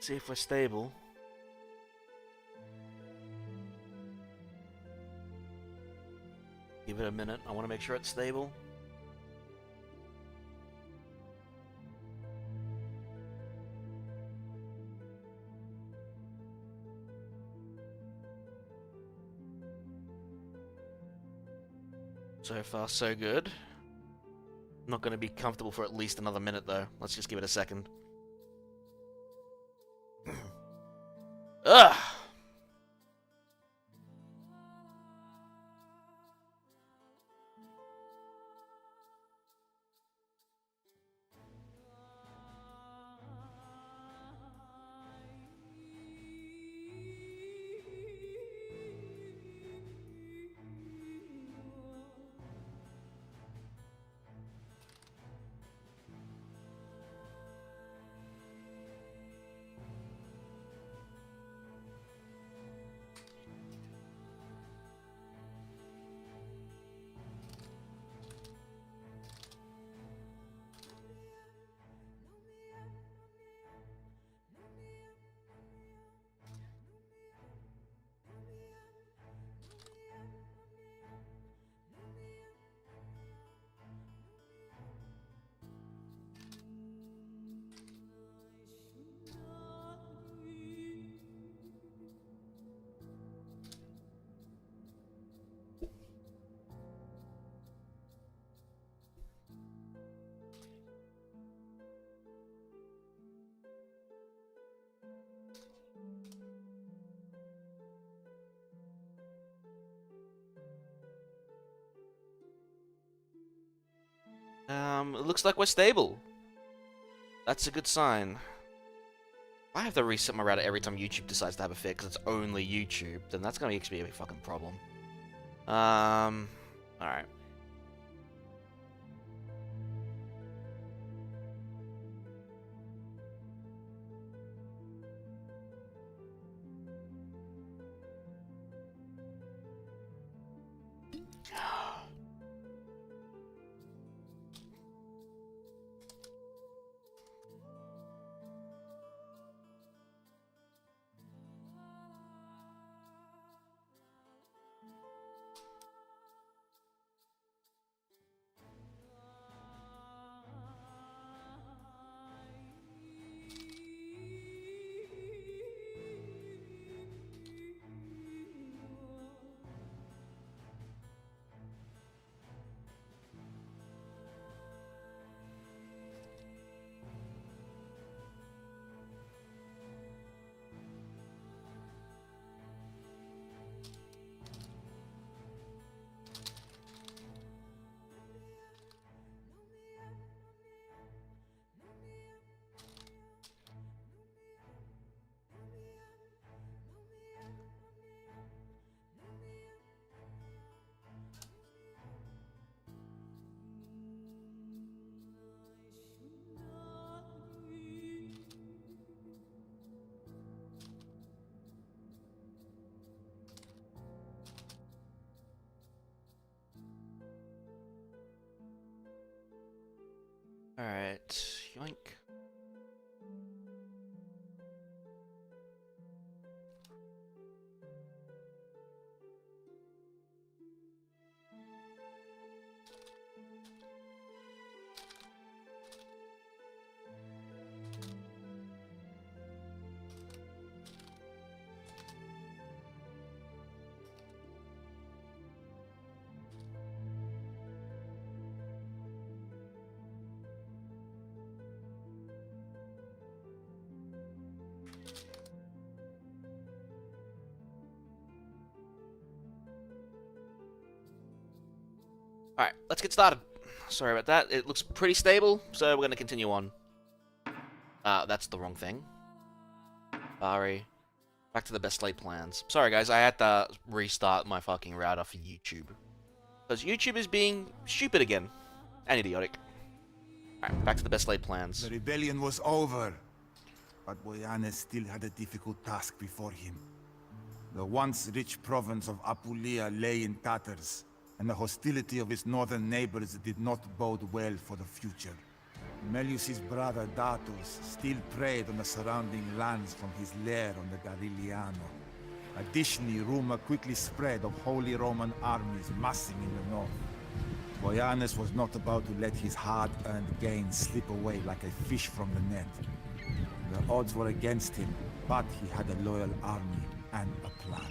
See if we're stable. Give it a minute. I want to make sure it's stable. So far, so good. I'm not going to be comfortable for at least another minute, though. Let's just give it a second. Ugh! It looks like we're stable. That's a good sign. I have to reset my router every time YouTube decides to have a fit because it's only YouTube, then that's gonna be a big fucking problem. Alright. Alright, yoink. Alright, let's get started. Sorry about that. It looks pretty stable, so we're going to continue on. That's the wrong thing. Sorry. Back to the best laid plans. Sorry, guys, I had to restart my fucking router for YouTube. Because YouTube is being stupid again. And idiotic. Alright, back to the best laid plans. The rebellion was over, but Boyanes still had a difficult task before him. The once rich province of Apulia lay in tatters, and the hostility of its northern neighbors did not bode well for the future. Melius's brother Datus still preyed on the surrounding lands from his lair on the Garigliano. Additionally, rumor quickly spread of Holy Roman armies massing in the north. Boyanus was not about to let his hard-earned gains slip away like a fish from the net. The odds were against him, but he had a loyal army and a plan.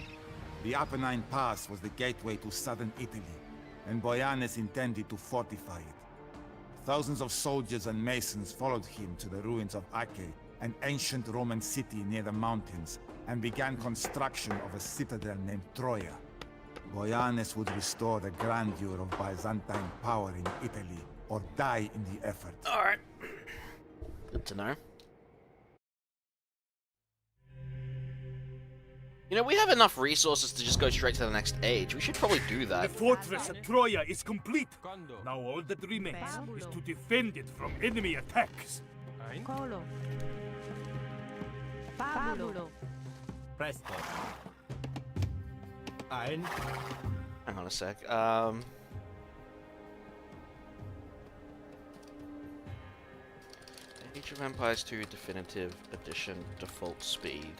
The Apennine Pass was the gateway to southern Italy, and Boyanus intended to fortify it. Thousands of soldiers and masons followed him to the ruins of Ache, an ancient Roman city near the mountains, and began construction of a citadel named Troia. Boyanus would restore the grandeur of Byzantine power in Italy, or die in the effort. Alright. Good to know. You know, we have enough resources to just go straight to the next age. We should probably do The that. fortress at Troia is complete. Now all that remains is to defend it from enemy attacks. Colo. Fabulo. Presto. Ein. Hang on a sec. Age of Empires 2 Definitive Edition default speed.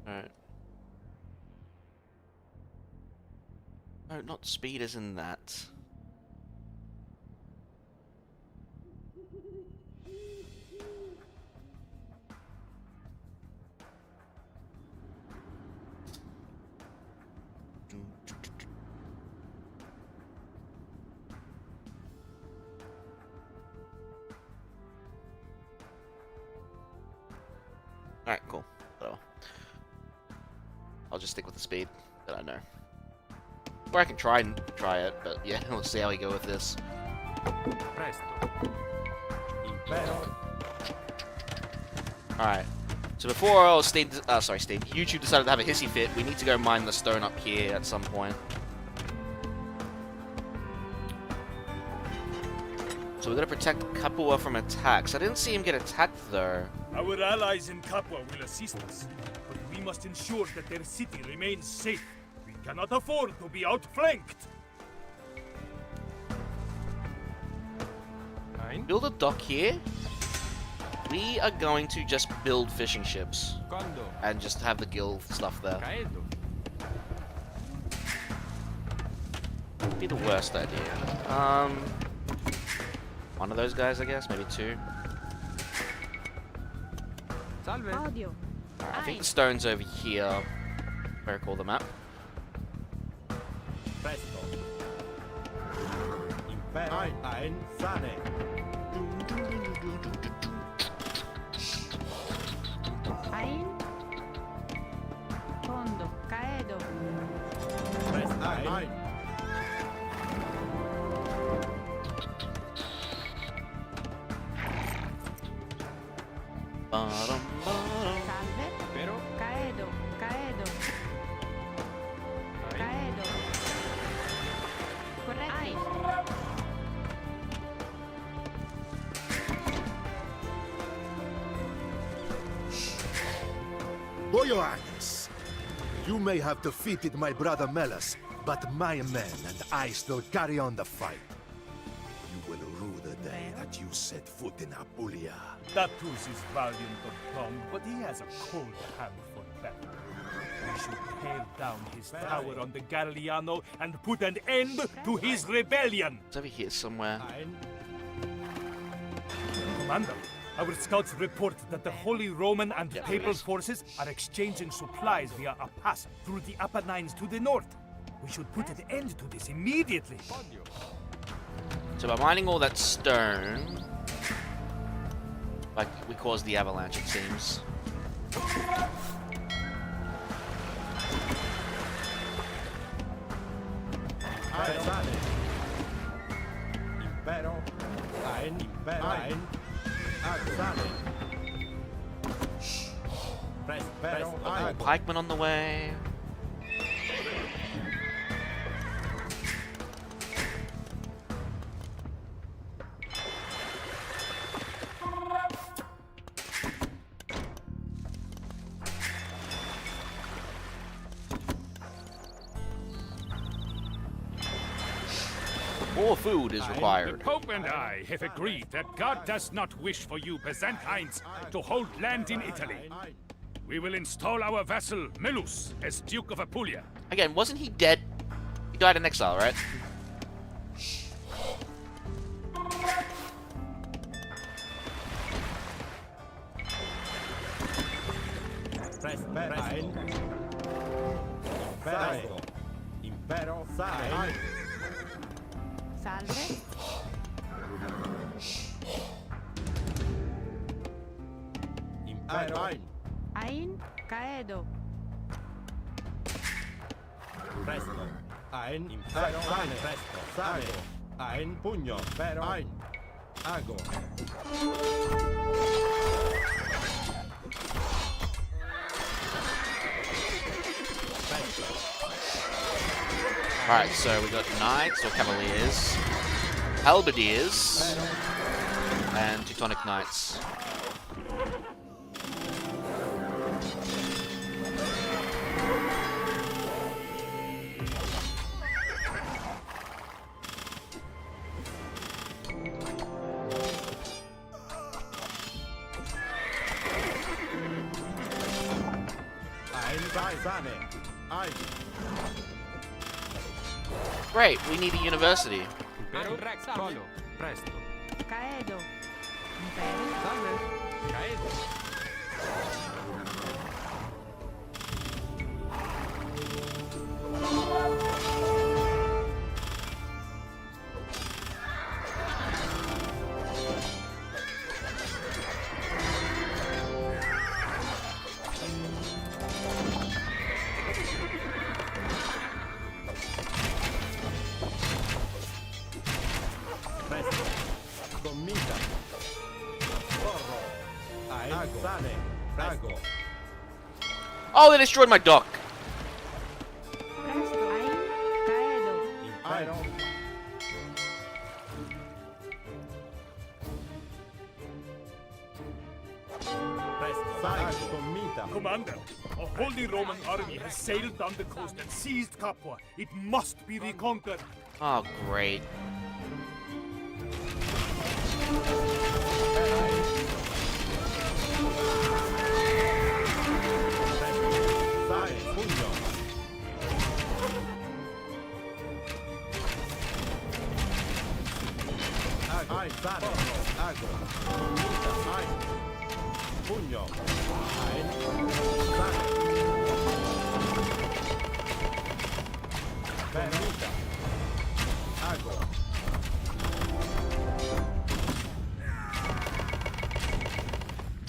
Alright. No, not speed as in that. Alright, cool. Whatever. I'll just stick with the speed that I know. Or I can try it, but yeah, we'll see how we go with this. Presto. Impero. Alright. So before YouTube decided to have a hissy fit, we need to go mine the stone up here at some point. So we're gonna protect Capua from attacks. I didn't see him get attacked though. Our allies in Capua will assist us, but we must ensure that their city remains safe. We cannot afford to be outflanked. Ein. Build a dock here. We are going to just build fishing ships Quando. and just have the guild stuff there. Caedo. Would be the worst idea. One of those guys, I guess, maybe two. Salve. Audio. Alright, I think the stone's over here. If I recall the map. Presto. Impero. Ein. Sane. Ein. Fondo. Caedo. Presto. Ein. Ba-dum, ba-dum. Salve. Impero. Caedo. Caedo. Ein. Caedo. Corretti. Boioannis, you may have defeated my brother Melas, but my men and I still carry on the fight. You will rue the day that you set foot in Apulia. Datus is valiant of tongue, but he has a cold hand for battle. We should tear down his tower on the Garigliano and put an end to his rebellion. It's over here somewhere. Ein. Commander, our scouts report that the Holy Roman and Yeah, Papal please. forces are exchanging supplies via a pass through the Apennines to the north. We should put an end to this immediately. Podio. So by mining all that stone, like we caused the avalanche, it seems. Sane. Impero. Ein. Impero. Ein. Sane. Presto. Ein. Pikemen on the way. More food is The required. Pope and I have agreed that God does not wish for you Byzantines to hold land in Italy. We will install our vassal, Melus, as Duke of Apulia. Again, wasn't he dead? He died in exile, right? Ein. Impero. Impero. Sane. Salve. Impero. Ein. Ein. Caedo. Presto. Ein. Impero. Sane. Presto. Sane. Ein. Pugno. Impero. Ein. Ago. Alright, so we got knights or cavaliers, halberdiers, and Teutonic knights. Ein. Sane. Ein. Great, we need a university. Impero. Colo. Presto. Caedo. Impero. Salve. Caedo. Presto. Commita. Corro. Ein. Sane. Ago. Oh, they destroyed my dock. Presto. Ein. Caedo. Impero. Presto. Sane. Commita. Commander, a holy Roman army has sailed down the coast and seized Capua. It must be reconquered. Oh, great. Sane. Pugno. Ago. Ein. Sane. Ago. Commita. Ein. Pugno. Ein. Sane. Commita. Ago.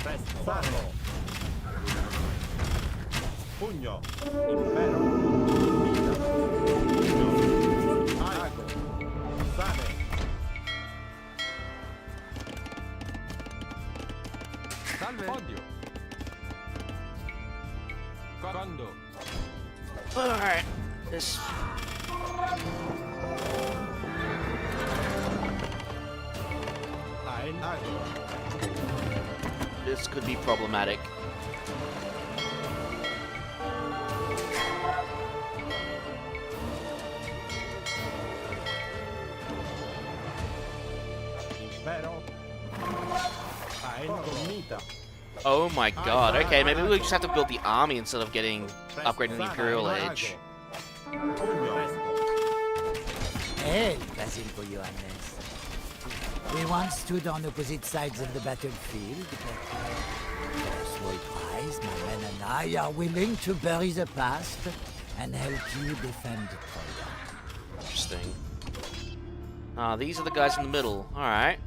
Presto. Sane. Pugno. Impero. Commita. Pugno. Ago. Sane. Salve. Odio. Quando. Alright. This. Ein. Ago. This could be problematic. Impero. Ein. Commita. Oh my god. Okay, maybe we just have to build the army instead of getting upgrading the Imperial Age. Pugno. Presto. Hey, Basilico Ioannes. We once stood on opposite sides of the battlefield, but for a small prize, my men and I are willing to bury the past and help you defend Troya. Interesting. These are the guys in the middle. Alright.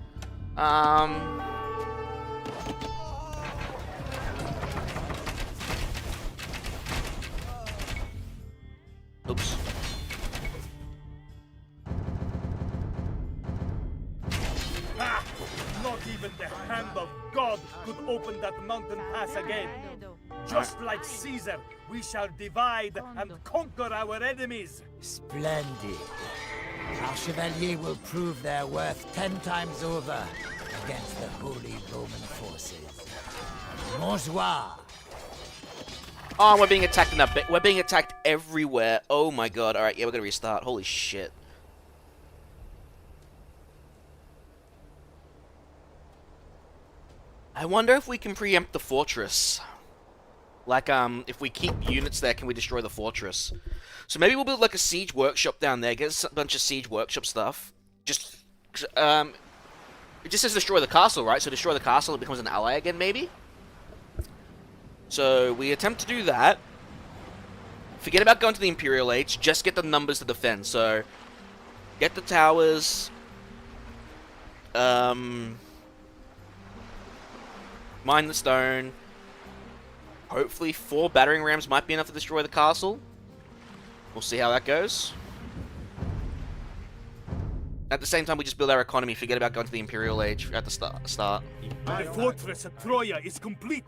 Oops. Not even the hand of God could open that mountain pass again. Caedo. Just like Caesar, we shall divide and conquer our enemies. Splendid. Our chevalier will prove their worth 10 times over against the Holy Roman forces. Bonjour. Oh, we're being attacked in that bit. We're being attacked everywhere. Oh my god. Alright, yeah, we're gonna restart. Holy shit. I wonder if we can preempt the fortress. Like, if we keep units there, can we destroy the fortress? So maybe we'll build, like, a siege workshop down there, get a bunch of siege workshop stuff. Just, it just says destroy the castle, right? So destroy the castle, it becomes an ally again, maybe? So, we attempt to do that. Forget about going to the Imperial Age, just get the numbers to defend. So, get the towers. Mine the stone. Hopefully 4 battering rams might be enough to destroy the castle. We'll see how that goes. At the same time, we just build our economy, forget about going to the Imperial Age at the start. The fortress at Troia is complete.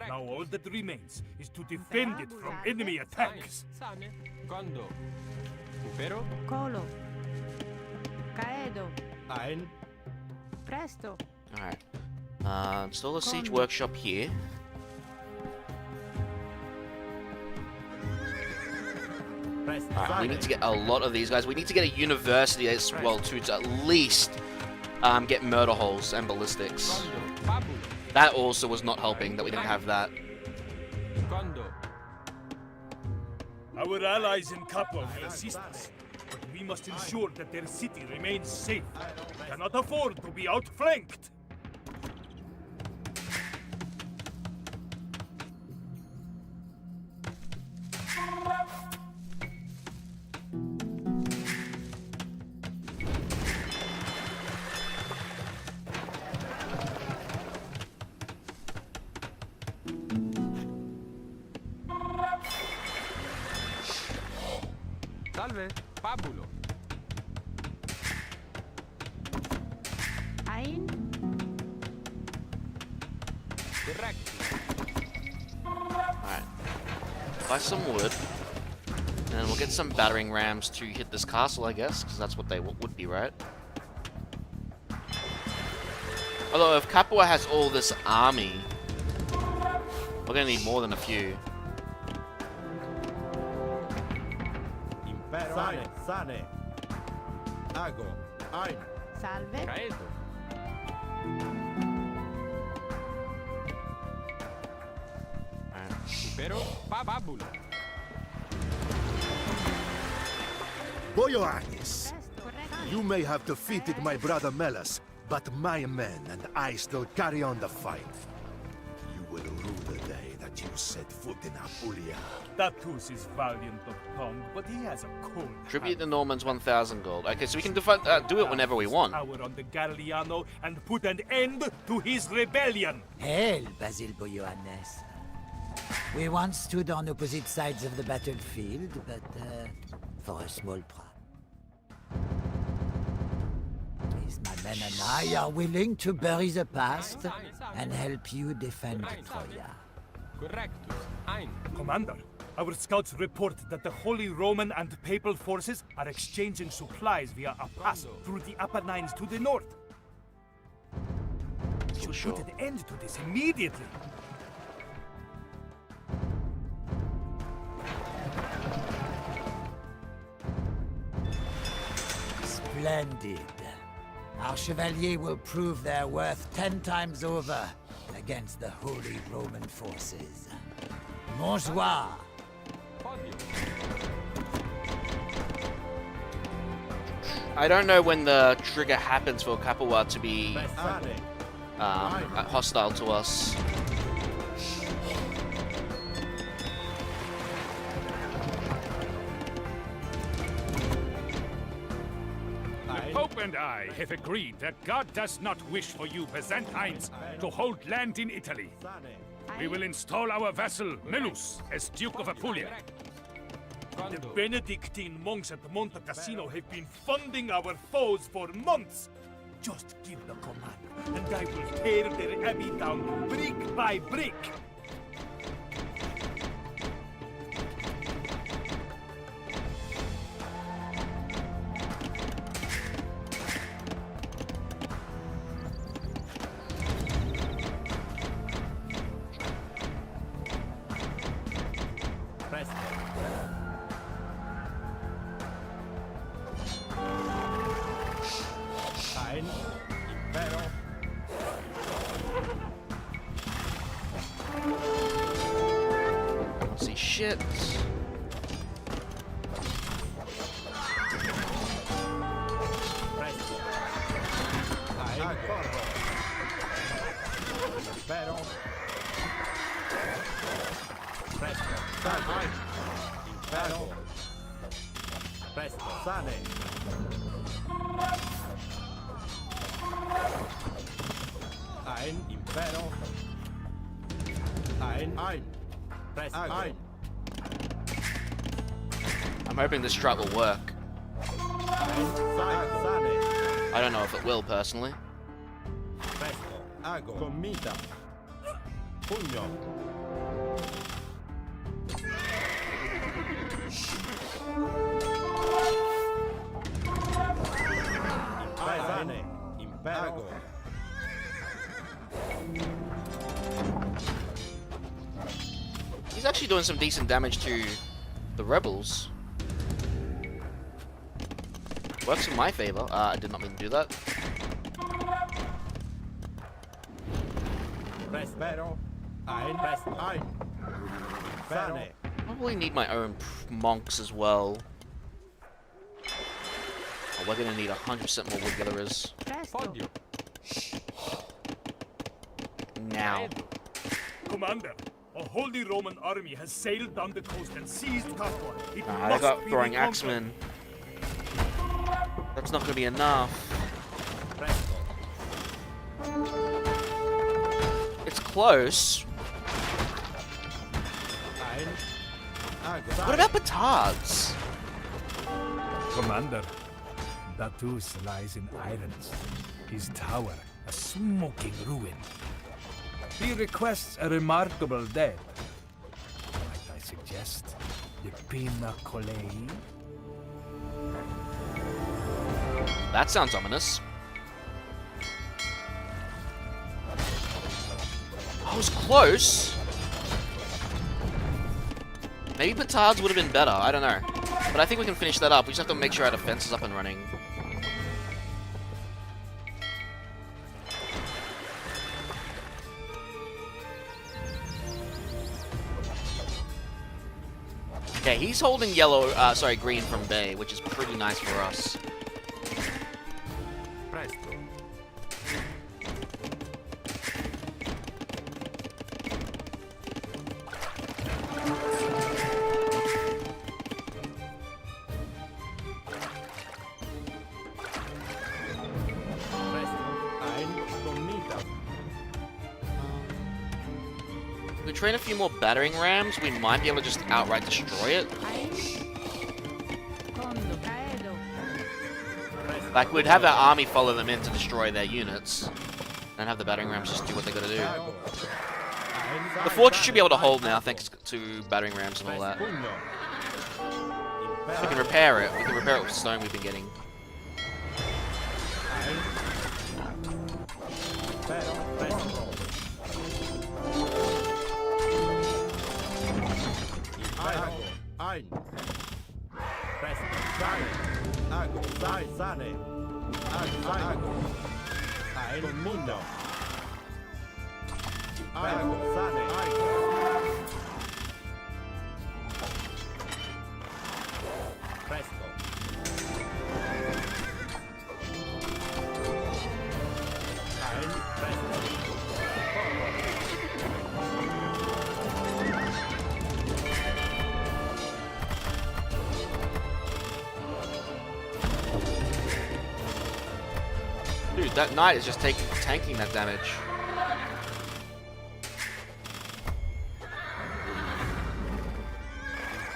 Now all that remains is to defend it from enemy attacks. Sane. Kondo. Upero. Colo. Caedo. Ein. Presto. Alright. Install a siege workshop here. Alright, we need to get a lot of these guys. We need to get a university as well too, to at least get murder holes and ballistics. Kondo. Pabu. That also was not helping that we didn't have that. Kondo. Our allies in Capo will assist us, but we must ensure that their city remains safe. We cannot afford to be outflanked. Salve. Pabulo. Ein. Direct. Alright. Buy some wood. And we'll get some battering rams to hit this castle, I guess, because that's what they would be, right? Although, if Capua has all this army, we're gonna need more than a few. Impero. Sane, sane. Ago, ein. Salve. Caedo. Alright. Upero. Pabulo. Boioannis, Presto. Corretto. you may have defeated my brother Melas, but my men and I still carry on the fight. You will rue the day that you set foot in Apulia. Datus is valiant of tongue, but he has a cold Tribute the hand. Normans 1,000 gold. Okay, so we can do it whenever we want. Power on the Garigliano and put an end to his rebellion. Hail, Basil Boioannes. We once stood on opposite sides of the battlefield, but for a small price. Please, my men and I are willing to bury the past and help you defend Troia. Correctus. Ein. Commander, our scouts report that the Holy Roman and Papal forces are exchanging supplies via a pass through the Apennines to the north. We should Sure. put an end to this immediately. Splendid. Our chevalier will prove their worth 10 times over against the Holy Roman forces. Bonjour. Podio. I don't know when the trigger happens for Capua to be Sane. hostile to us. The Pope and I have agreed that God does not wish for you Byzantines to hold land in Italy. We will install our vassal, Melus, as Duke of Apulia. The Kondo. Benedictine monks at Monte Cassino have been funding our foes for months. Just give the command, and I will tear their abbey down brick by brick. Ein Impero. I don't see shit. Presto. Ein Corvo. Impero. Presto. Sane. Impero. Presto. Sane. Ein Impero. Ein. Presto. Ein. I'm hoping this strat will work. Sane. I don't know if it will, personally. Presto. Ago. Commita. Pugno. Sane. Impero. He's actually doing some decent damage to the rebels. Works in my favor. I did not mean to do that. Prespero. Ein. Presto. Ein. Sane. Probably need my own monks as well. Oh, we're gonna need 100% more wood gatherers. Presto. Now. Commander, a holy Roman army has sailed down the coast and seized Capua. It They must got be throwing reconquered. axemen. That's not gonna be enough. Presto. It's close. Ein. Ago. What about petards? Commander, Datus lies in irons. His tower, a smoking ruin. He requests a remarkable death. Might I suggest the Pina Colei? That sounds ominous. I was close. Maybe petards would have been better. I don't know. But I think we can finish that up. We just have to make sure our defense is up and running. Okay, he's holding yellow, green from Bay, which is pretty nice for us. Presto. Presto. Ein. Commita. If we train a few more battering rams, we might be able to just outright destroy it. Ein. Secondo. Caedo. Like, we'd have our army follow them in to destroy their units, and have the battering rams just do what they gotta do. Ago. Ein. The fortress should be able to hold now, thanks to battering rams and all that. Pugno. So we can repair it. We can repair it with stone we've been getting. Ein. Impero. Presto. Impero. Ein. Presto. Sane. Ago. Sane. Ago. Ein. Commino. Ago. Sane. Presto. Ein. Presto. Dude, that knight is just tanking that damage.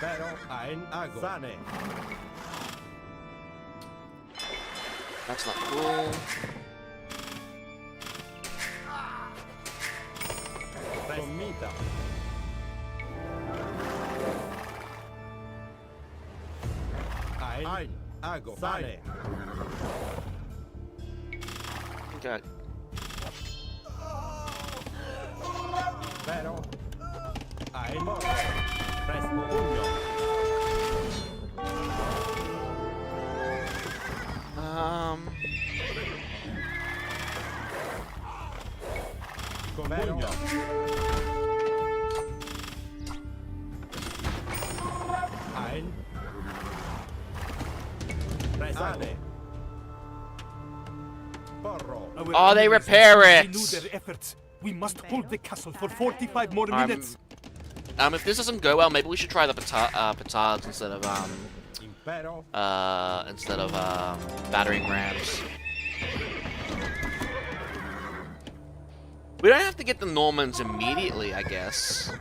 Impero. Ein. Ago. Sane. That's not cool. Commita. Ein. Ago. Sane. Okay. Vero. Ein. Presto. Pugno. Con pugno. Ein. Presale. Porro. Oh, they repair it! Renew their efforts. We must hold the castle for 45 more minutes. If this doesn't go well, maybe we should try the petards instead of Impero. battering rams. We don't have to get the Normans immediately, I guess.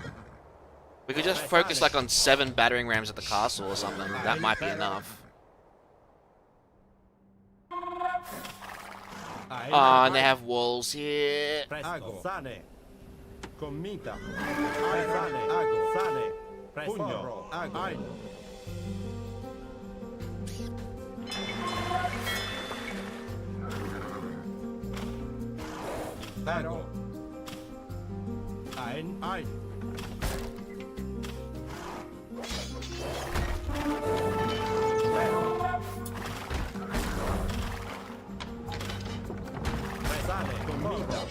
We could just focus like on 7 battering rams at the castle or something. That might be enough. Oh, and they have walls here. Ago. Sane. Commita. Sane. Ago. Sane. Pugno. Ago. Ein. Impero. Ein. Ein. Presale. Commita.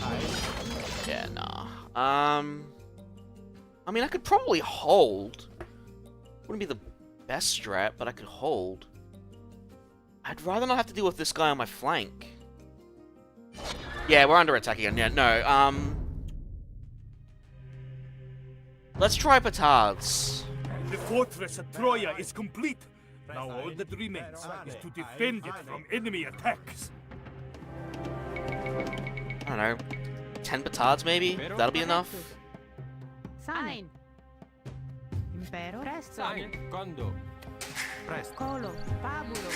Ein. Yeah, nah. I mean, I could probably hold. Wouldn't be the best strat, but I could hold. I'd rather not have to deal with this guy on my flank. Yeah, we're under attack again. Yeah, no, let's try petards. The fortress at Troya is complete. Now all that remains is to defend it from enemy attacks. I don't know, 10 petards maybe? That'll be enough? Sane. Impero. Presto. Condo. Presto. Colo. Pabulo.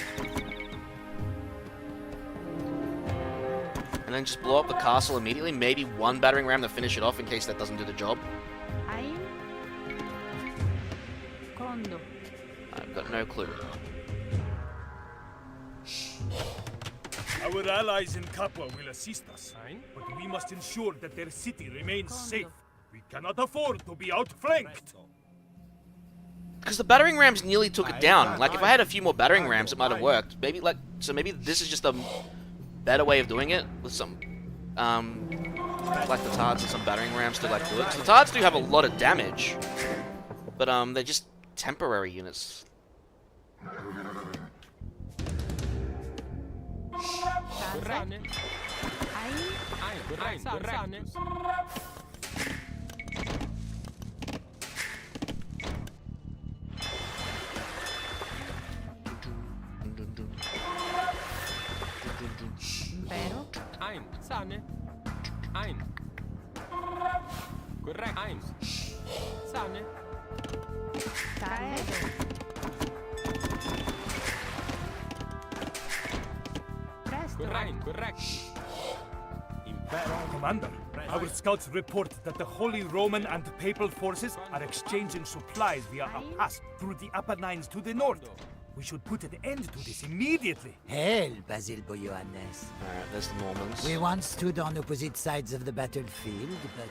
And then just blow up the castle immediately? Maybe 1 battering ram to finish it off in case that doesn't do the job? Ein. Condo. I've got no clue. Our allies in Capua will assist us, but we must ensure that their city remains safe. We cannot afford to be outflanked. Because the battering rams nearly took it down. Like, if I had a few more battering rams, it might have worked. Maybe, like, so maybe this is just a better way of doing it with some, like the tards and some battering rams to, like, do it. 'Cause the tards do have a lot of damage, but, they're just temporary units. Ein. Impero. Ein. Sane. Ein. Correct. Ein. Sane. Taedo. Presto. Correct. Impero. Commander, our scouts report that the Holy Roman and Papal forces are exchanging supplies via a pass through the Apennines to the north. We should put an end to this immediately. Hail, Basil Boyoannes. Alright, there's the Normans. We once stood on opposite sides of the battlefield, but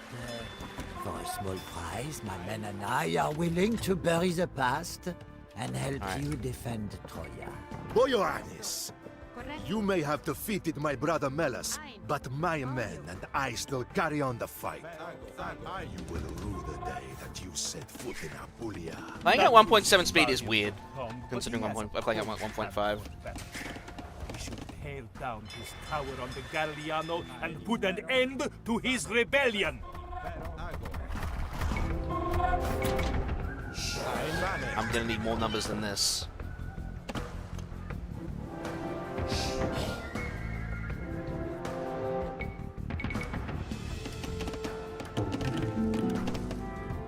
for a small price, my men and I are willing to bury the past and help you defend Troya. Boyoannis, Corretto. you may have defeated my brother Melas, but my men and I still carry on the fight. You will rue the day that you set foot in Apulia. Playing at 1.7 speed is weird, considering playing at 1.5. We should tear down his tower on the Galliano and put an end to his rebellion. I'm gonna need more numbers than this.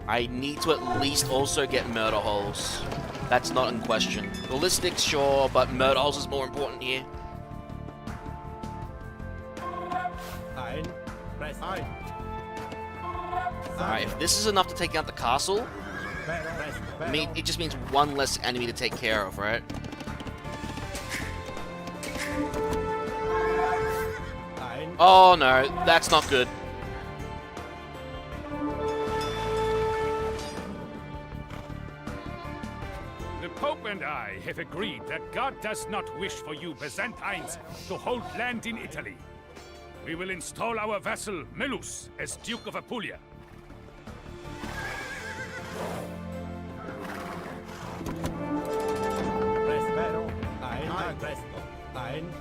I need to at least also get murder holes. That's not in question. Ballistics, sure, but murder holes is more important here. Ein. Presto. Alright, if this is enough to take out the castle, Presto. I mean, it just means one less enemy to take care of, right? Ein. Oh no, that's not good. The Pope and I have agreed that God does not wish for you Byzantines to hold land in Italy. We will install our vassal, Melus, as Duke of Apulia. Prespero. Ein. Presto. Ein.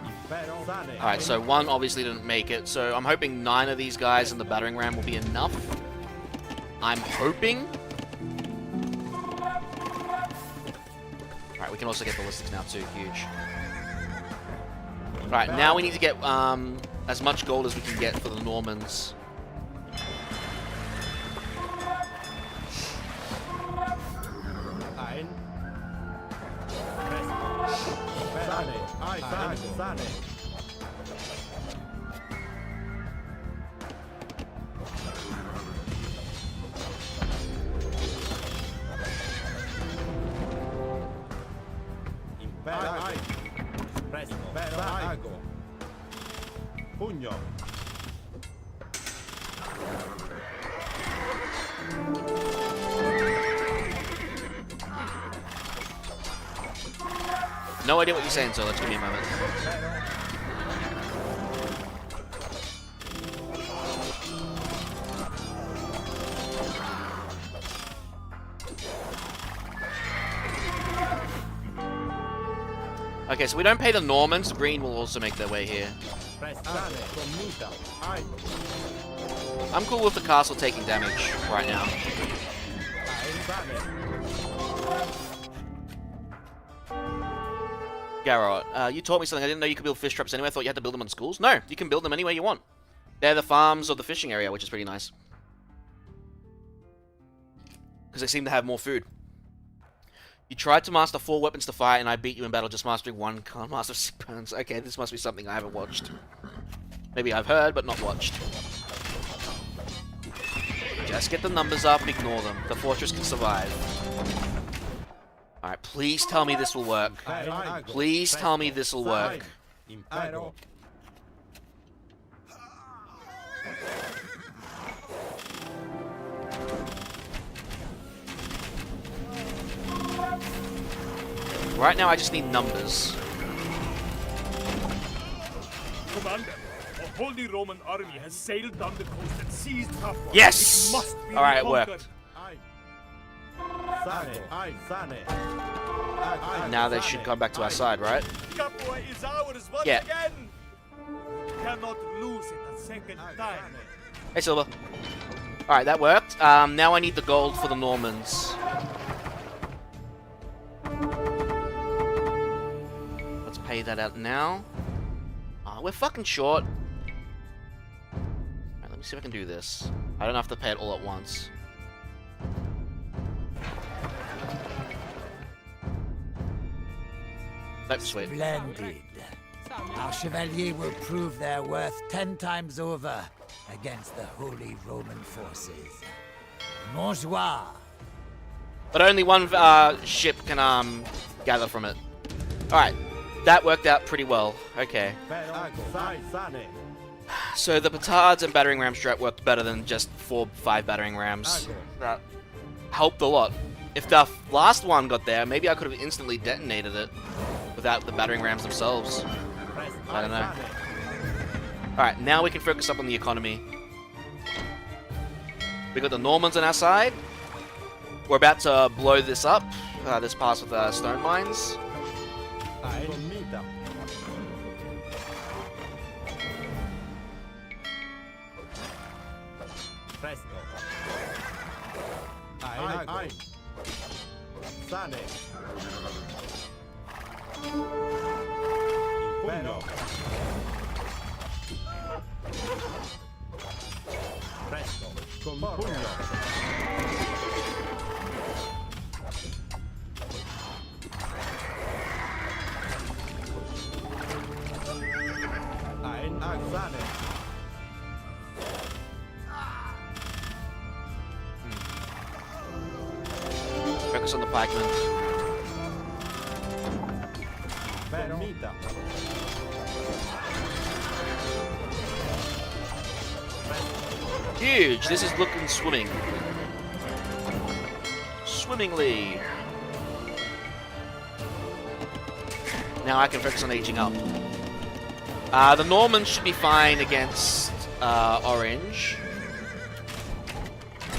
Impero. Sane. Alright, so one obviously didn't make it, so I'm hoping 9 of these guys in the battering ram will be enough. I'm hoping. Alright, we can also get ballistics now too, huge. Alright, now we need to get as much gold as we can get for the Normans. Ein. Presto. Sane. Ein. Sane. Impero. Presto. Ago. Pugno. No idea what you're saying, so let's give me a moment. Okay, so we don't pay the Normans. Green will also make their way here. Presto. Sane. Commita. Ein. I'm cool with the castle taking damage right now. Ein. Sane. Garrett, you taught me something. I didn't know you could build fish traps anywhere. I thought you had to build them on schools. No, you can build them anywhere you want. They're the farms or the fishing area, which is pretty nice. Because they seem to have more food. You tried to master 4 weapons to fight, and I beat you in battle just mastering 1. Can't master 6 burns. Okay, this must be something I haven't watched. Maybe I've heard, but not watched. Just get the numbers up, ignore them. The fortress can survive. Alright, please tell me this will work. Please tell me this will work. Impero. Right now, I just need numbers. Commander, a holy Roman army has sailed down the coast and seized Capua. Yes! It must be Alright, it reconquered. worked. Sane. Ein. Sane. Now they should come back to our side, right? Capua is ours once Yeah. again. Cannot lose it a second time. Hey, Silver. Alright, that worked. Now I need the gold for the Normans. Let's pay that out now. We're fucking short. Alright, let me see if I can do this. I don't have to pay it all at once. That's sweet. Splendid. Our chevalier will prove their worth 10 times over against the Holy Roman forces. Montjoie. But only one ship can gather from it. Alright, that worked out pretty well. Okay. Sane. So the petards and battering ram strat worked better than just 4-5 battering rams. That helped a lot. If the last one got there, maybe I could have instantly detonated it without the battering rams themselves. I don't know. Alright, now we can focus up on the economy. We got the Normans on our side. We're about to blow this up, this pass with stone mines. Commita. Presto. Ein. Sane. Impero. Presto. Con pugno. focus on the pikemen. Fermita. Huge! This is looking swimming. Swimmingly. Now I can focus on aging up. The Normans should be fine against Orange.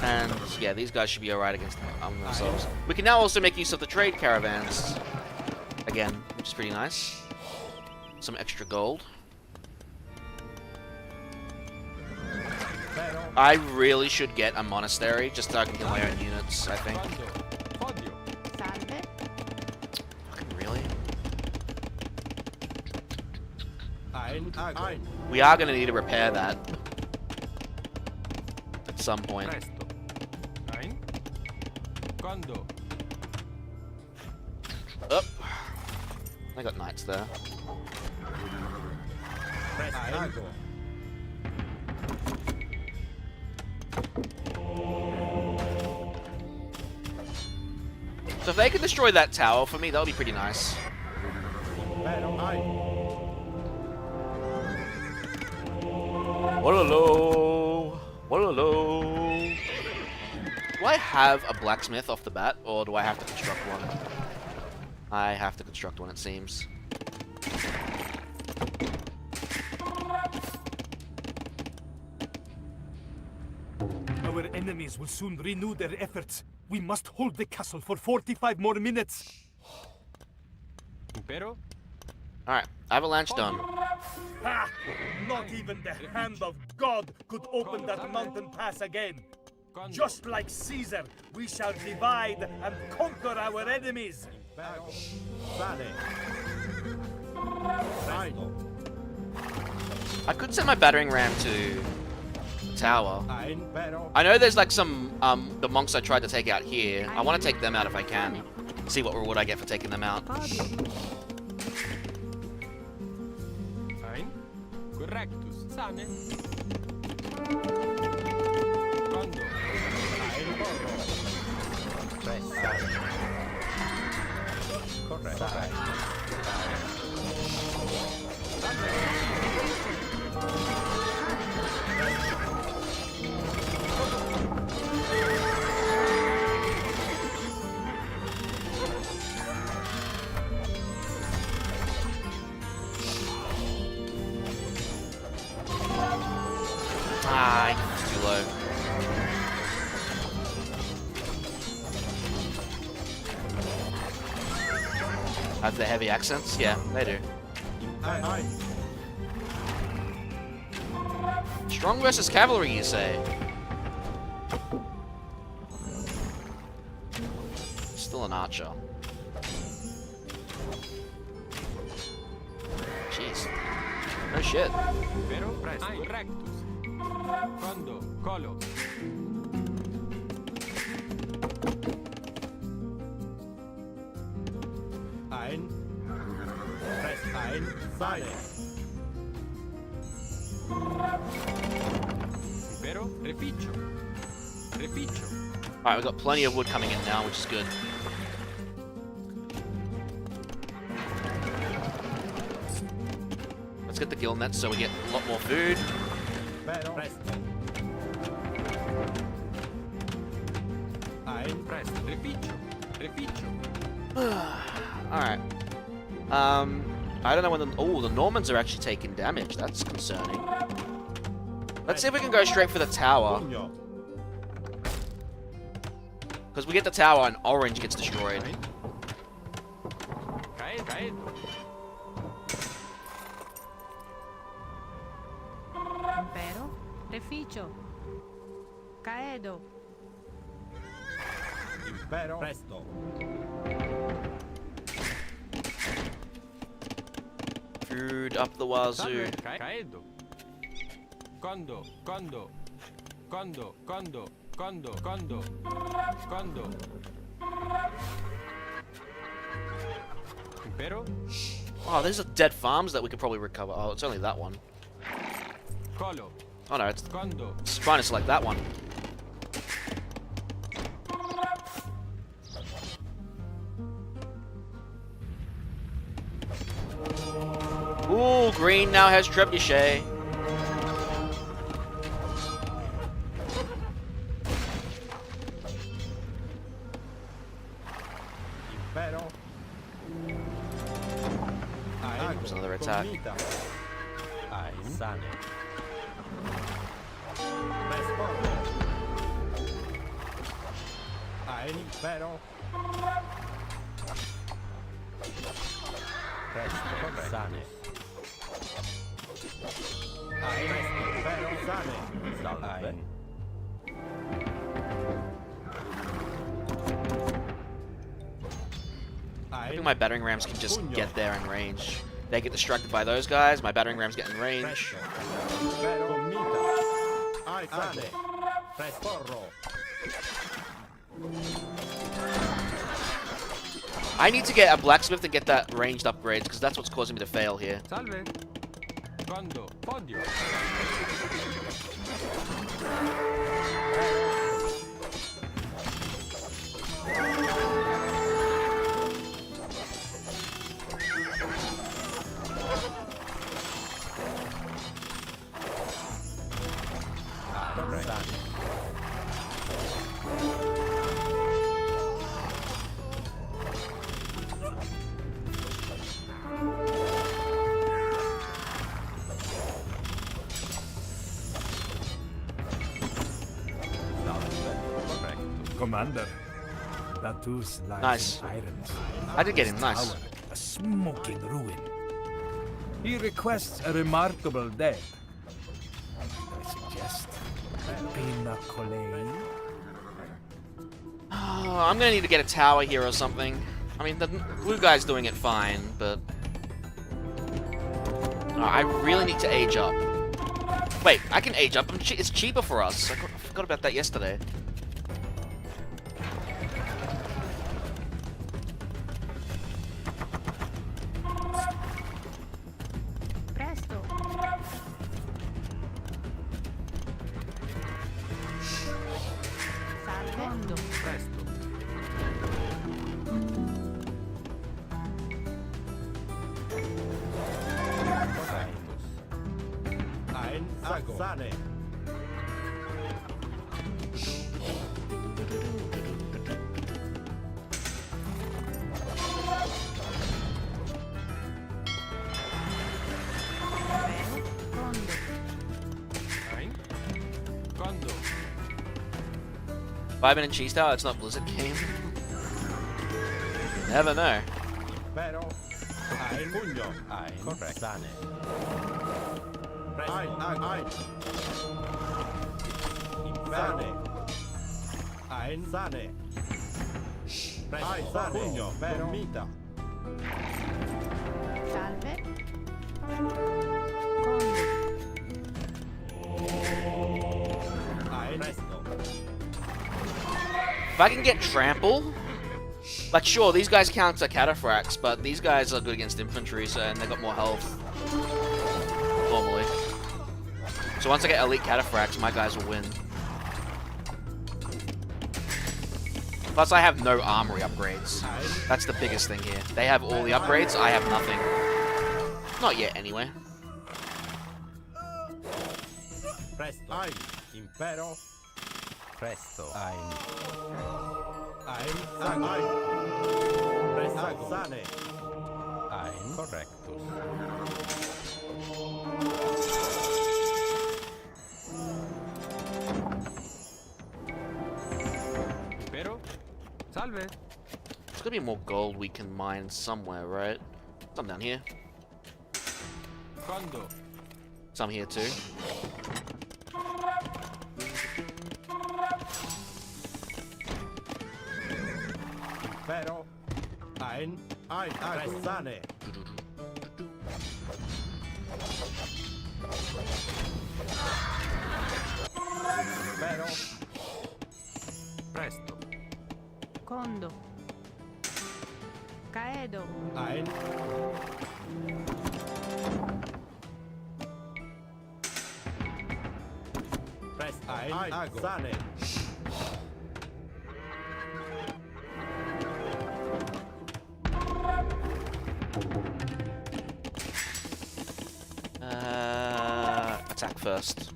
And yeah, these guys should be alright against themselves. We can now also make use of the trade caravans. Again, which is pretty nice. Some extra gold. I really should get a monastery just so I can get my own units, I think. Salve. Fucking really? Ein. We are going to need to repair that at some point. Presto. Ein. Quando. Up. I got knights there. Ago. So if they can destroy that tower for me, that'll be pretty nice. Pero ein. Walolo. Walolo. Do I have a blacksmith off the bat, or do I have to construct one? I have to construct one, it seems. Our enemies will soon renew their efforts. We must hold the castle for 45 more minutes. Pero. Alright, avalanche done. Ah! Not even the hand of God could open that mountain pass again. Just like Caesar, we shall divide and conquer our enemies. Sale. Ein. I could send my battering ram to the tower. Ein. Pero. I know there's like some, the monks I tried to take out here. I want to take them out if I can. See what reward I get for taking them out. Ein. Correctus. Sane. Quando. Ein. Porro. Pressa. Corretto. Ah, it's too low. Have the heavy accents? Yeah, they do. Ein. Strong versus cavalry, you say? Still an archer. Jeez. No shit. Pero presto. Correctus. Quando. Colo. Ein. Presto. Ein. Sale. Pero reficio. Reficio. Alright, we've got plenty of wood coming in now, which is good. Let's get the guild nets so we get a lot more food. Pero presto. Ein. Presto. Reficio. Reficio. Alright. I don't know when the... Oh, the Normans are actually taking damage. That's concerning. Let's see if we can go straight for the tower. Pugno. Because we get the tower and Orange gets destroyed. Cae. Impero. Reficio. Caedo. Impero. Presto. Food up the wazoo. Caedo. Quando. Impero. Oh, there's a dead farms that we could probably recover. Oh, it's only that one. Colo. Oh no, it's Quando. trying to select that one. Ooh, green now has trebuchet. Impero. There's another attack. Ein sane. Respondo. Ein impero. Presto, sane. Ein impero, sane. Salve. I think my battering rams can just get there in range. They get distracted by those guys, my battering rams get in range. I need to get a blacksmith to get that ranged upgrades, because that's what's causing me to fail here. Salve. Quando? Podio. Commander, Datus lies Nice. in irons. I did get him, nice. Tower, a smoking ruin. He requests a remarkable death. I suggest a pina colada. Oh, I'm gonna need to get a tower here or something. I mean, the blue guy's doing it fine, but... I really need to age up. Wait, I can age up. It's cheaper for us. I forgot about that yesterday. Presto. Salve. Presto. Ein Sane. Condo. Ein. Quando? 5-minute cheese tower? It's not Blizzard game. Never know. Impero. Ein pugno. Ein sane. Ein. Impero. Ein sane. Ein sane. Pugno. Mita. Salve. Condo. Ein. Presto. If I can get trample... Like, sure, these guys counter cataphracts, but these guys are good against infantry, so, and they got more health. Normally. So once I get elite cataphracts, my guys will win. Plus, I have no armory upgrades. That's the biggest thing here. They have all the upgrades, I have nothing. Not yet, anyway. Presto. Ein. Impero. Presto. Ein. Ein. Presto. Sane. Ein. Correctus. Impero. Salve. There's gonna be more gold we can mine somewhere, right? Some down here. Quando? Some here too. Impero. Ein. Sane. Impero. Presto. Condo. Caedo. Ein. Presto. Ein. Sane. first.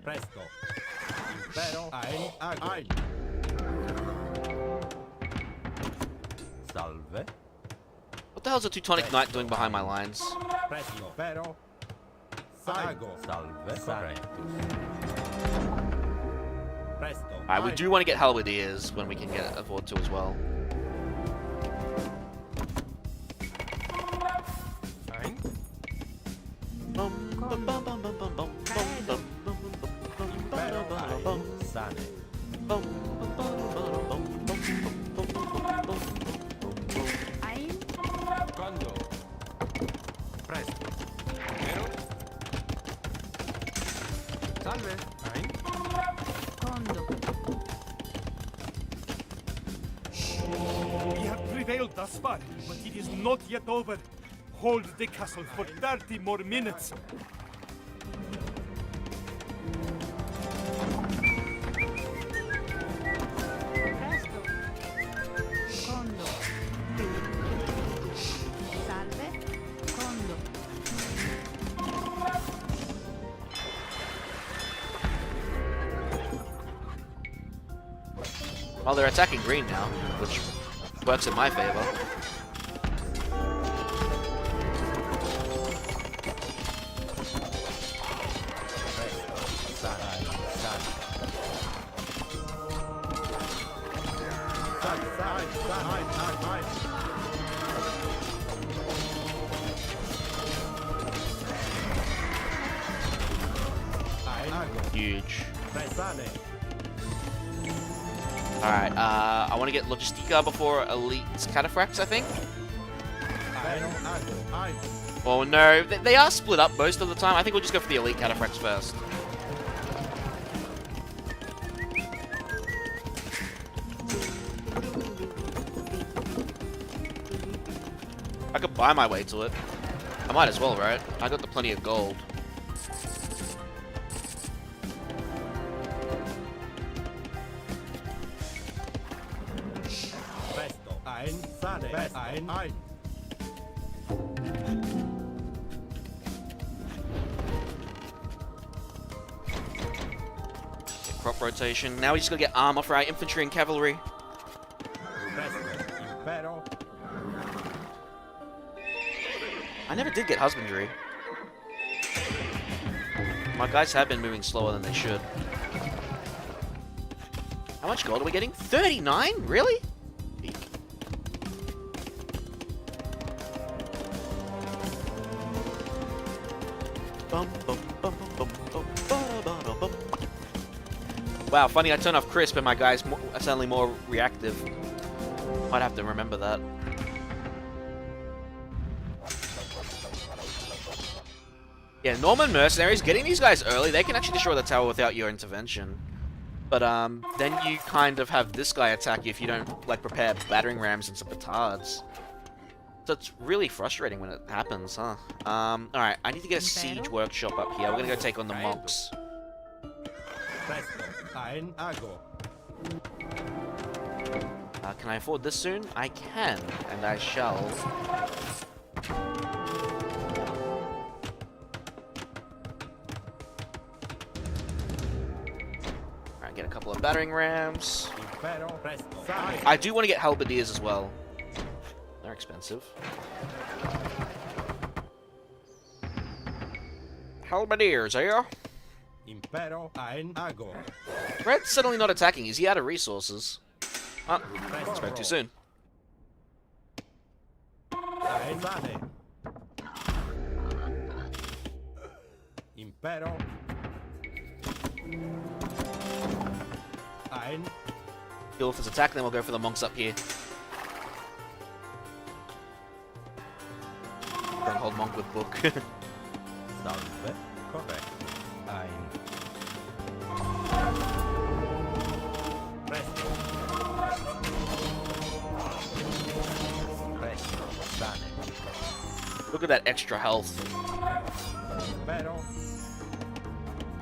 Presto. Impero. Ein. Ago. Ein. Salve. What the hell's a Teutonic Knight doing behind my lines? Presto. Impero. Ago. Salve. Correctus. Presto. Alright, we do want to get halberdiers when we can afford to as well. Ein. Impero. Ein. Sane. Ein. Quando. Presto. Impero. Salve. Ein. Condo. We have prevailed thus far, but it is not yet over. Hold the castle for 30 more minutes. Presto. Condo. Salve. Condo. Well, they're attacking green now, which works in my favor. Huge. Alright, I want to get Logistica before Elite Cataphracts, I think. Oh no, they are split up most of the time. I think we'll just go for the Elite Cataphracts first. I could buy my way to it. I might as well, right? I got the plenty of gold. Ein. Crop rotation. Now we just gotta get armor for our infantry and cavalry. Impero. I never did get husbandry. My guys have been moving slower than they should. How much gold are we getting? 39? Really? Peak. Wow, funny I turned off crisp and my guy's are suddenly more reactive. Might have to remember that. Yeah, Norman mercenaries, getting these guys early, they can actually destroy the tower without your intervention. But then you kind of have this guy attack you if you don't like prepare battering rams and some petards. So it's really frustrating when it happens, huh? Alright, I need to get a siege workshop up here. We're gonna go take on the monks. Ein. Ago. Can I afford this soon? I can, and I shall. Alright, get a couple of battering rams. Impero. Presto. I do want to get halberdiers as well. They're expensive. Halberdiers, eh? Impero. Ein. Ago. Red's suddenly not attacking. Is he out of resources? Oh, spoke too soon. Ein. Sane. Impero. Ein. Deal with his attack, then we'll go for the monks up here. Stronghold monk with book. Salve. Correct. Ein. Presto. Presto. Sane. Look at that extra health. Impero.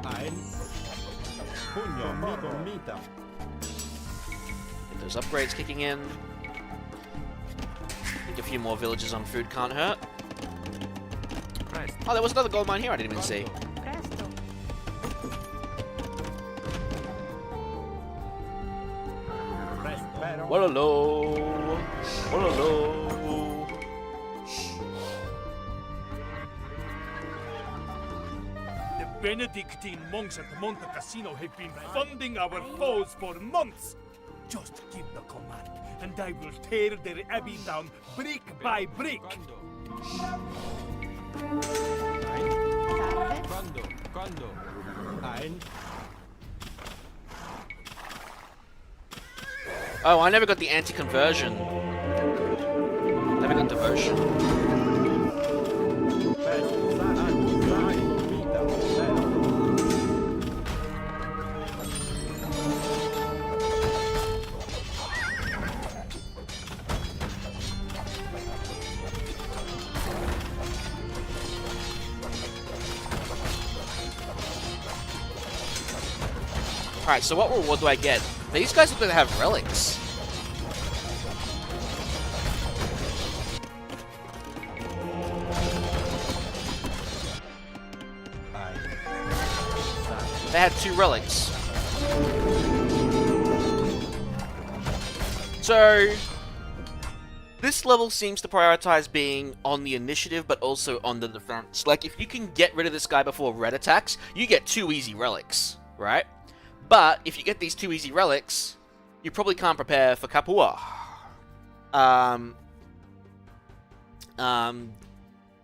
Ein. Pugno. Mita. Get those upgrades kicking in. I think a few more villages on food can't hurt. Presto. Oh, there was another gold mine here I didn't even see. Presto. Presto. Walolo. Walolo. The Benedictine monks at Monte Cassino have been funding our foes for months. Just give the command, and I will tear their abbey down brick by brick. Salve. Quando? Ein. Oh, I never got the anti-conversion. Never got devotion. Presto. Sane. Vita. Presto. Alright, so what reward do I get? These guys look like they have relics. They had 2 relics. So, this level seems to prioritize being on the initiative, but also on the defense. Like, if you can get rid of this guy before red attacks, you get 2 easy relics, right? But, if you get these 2 easy relics, you probably can't prepare for Kapua.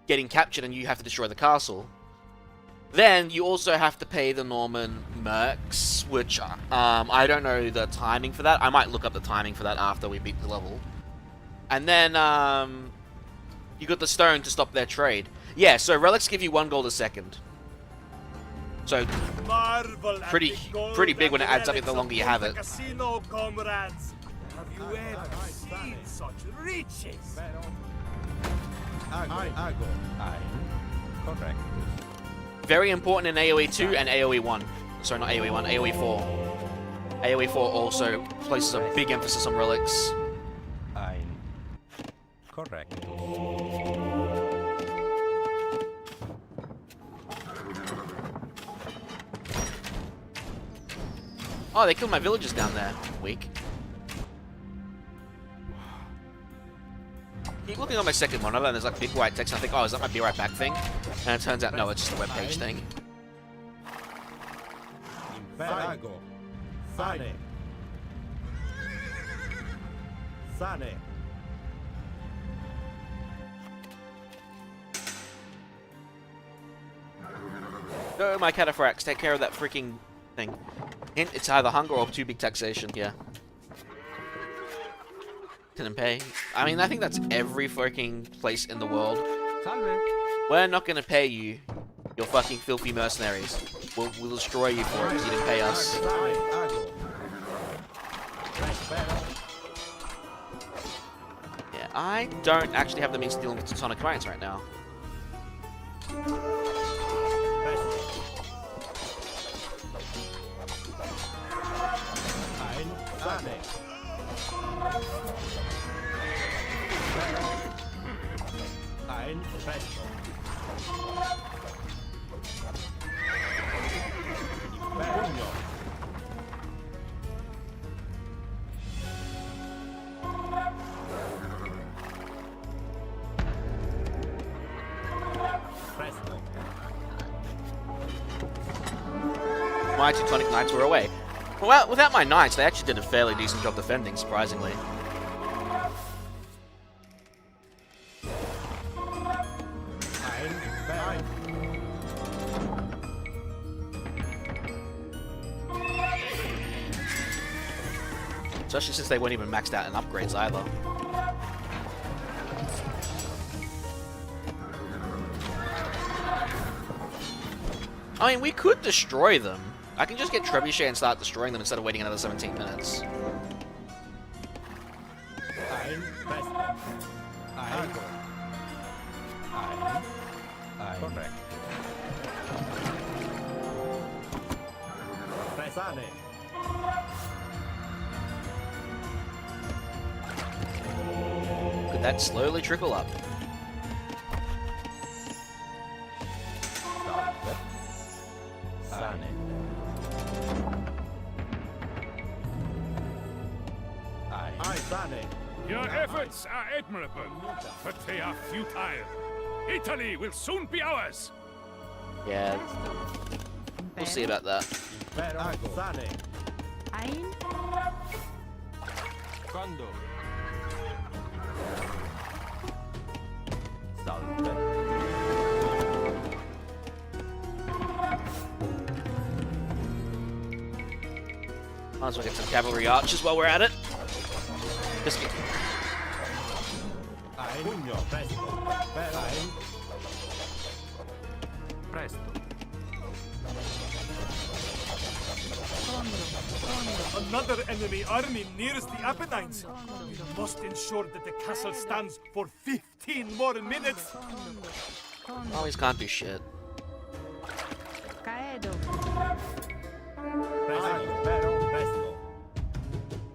Getting captured and you have to destroy the castle. Then, you also have to pay the Norman mercs, which, I don't know the timing for that. I might look up the timing for that after we beat the level. And then, you got the stone to stop their trade. Yeah, so relics give you 1 gold a second. So, pretty big when it adds up the longer you have it. Casino, comrades. Have you ever seen such riches? Ago. Ein. Correct. Very important in AoE2 and AoE1. Sorry, not AoE1, AoE4. AoE4 also places a big emphasis on relics. Ein. Correct. Oh, they killed my villagers down there. Weak. Keep looking on my second monitor and there's like big white text and I think, oh, is that my be right back thing? And it turns out, no, it's just a webpage thing. Ago. Sane. Sane. Go, my cataphracts, take care of that freaking thing. Hint, it's either hunger or too big taxation, yeah. Didn't pay. I mean, I think that's every freaking place in the world. Salve. We're not gonna pay you, you fucking filthy mercenaries. We'll destroy you for it because you didn't pay us. Ago. Yeah, I don't actually have the means to deal with Teutonic Alliance right now. Ein. Sane. Ein. Presto. Pugno. Presto. My Teutonic Knights were away. Well, without my knights, they actually did a fairly decent job defending, surprisingly. Ein. Especially since they weren't even maxed out in upgrades either. I mean, we could destroy them. I can just get Trebuchet and start destroying them instead of waiting another 17 minutes. Ein. Presto. Ein. Ein. Ein. Correct. Sane. Could that slowly trickle up? efforts are admirable, but they are futile. Italy will soon be ours. Yeah, we'll see about that. Impero. Sane. Ein. Condo. Salve. Might as well get some cavalry archers while we're at it. Just get... Ein. Pugno. Presto. Ein. Presto. Another enemy army nears the Apennines. We must ensure that the castle stands for 15 more minutes. Always can't do shit. Caedo. Presto. Impero. Presto.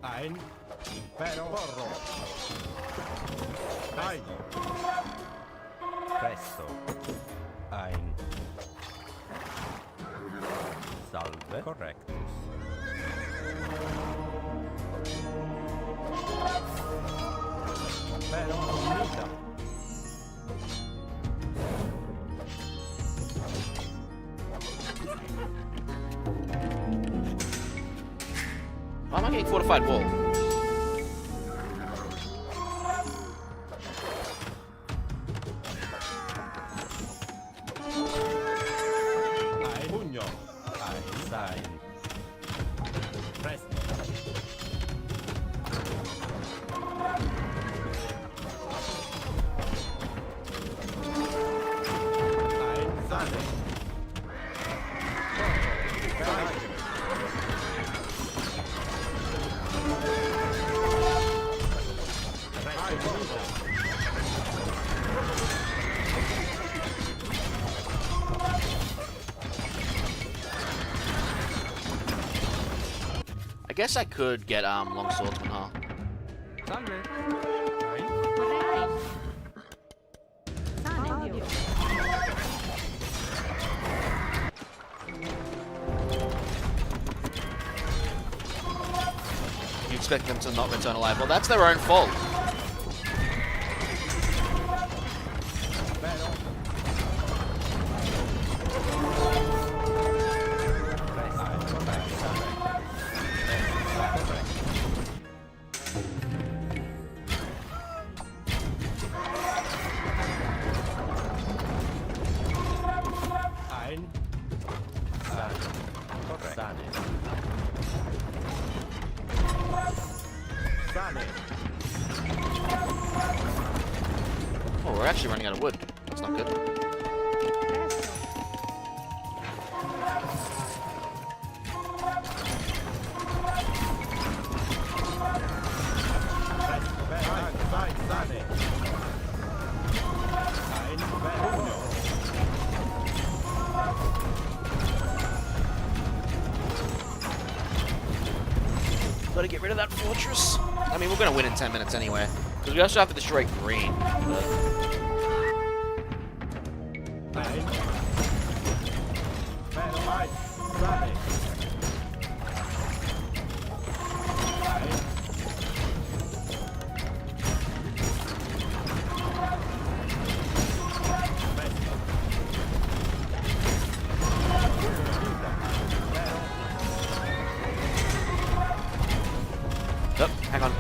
Ein. Impero. Porro. Ein. Presto. Ein. Salve. Correctus. Impero. Unita. Why am I getting fortified wall? Ein. Pugno. Ein. Ein. Presto. Ein. Sane. I guess I could get long swordsman, huh? Salve. Ein. Vorrei. Sane. Odio. You expect them to not return alive? Well, that's their own fault. Ein. Sane. Sane. Sane. Oh, we're actually running out of wood. That's not good. Presto. Vai, Sane. Ein. Pugno. Gotta get rid of that fortress. I mean, we're gonna win in 10 minutes anyway. Because we also have to destroy green. But... Ein. Vai, Sane. Ein. Oh, hang on.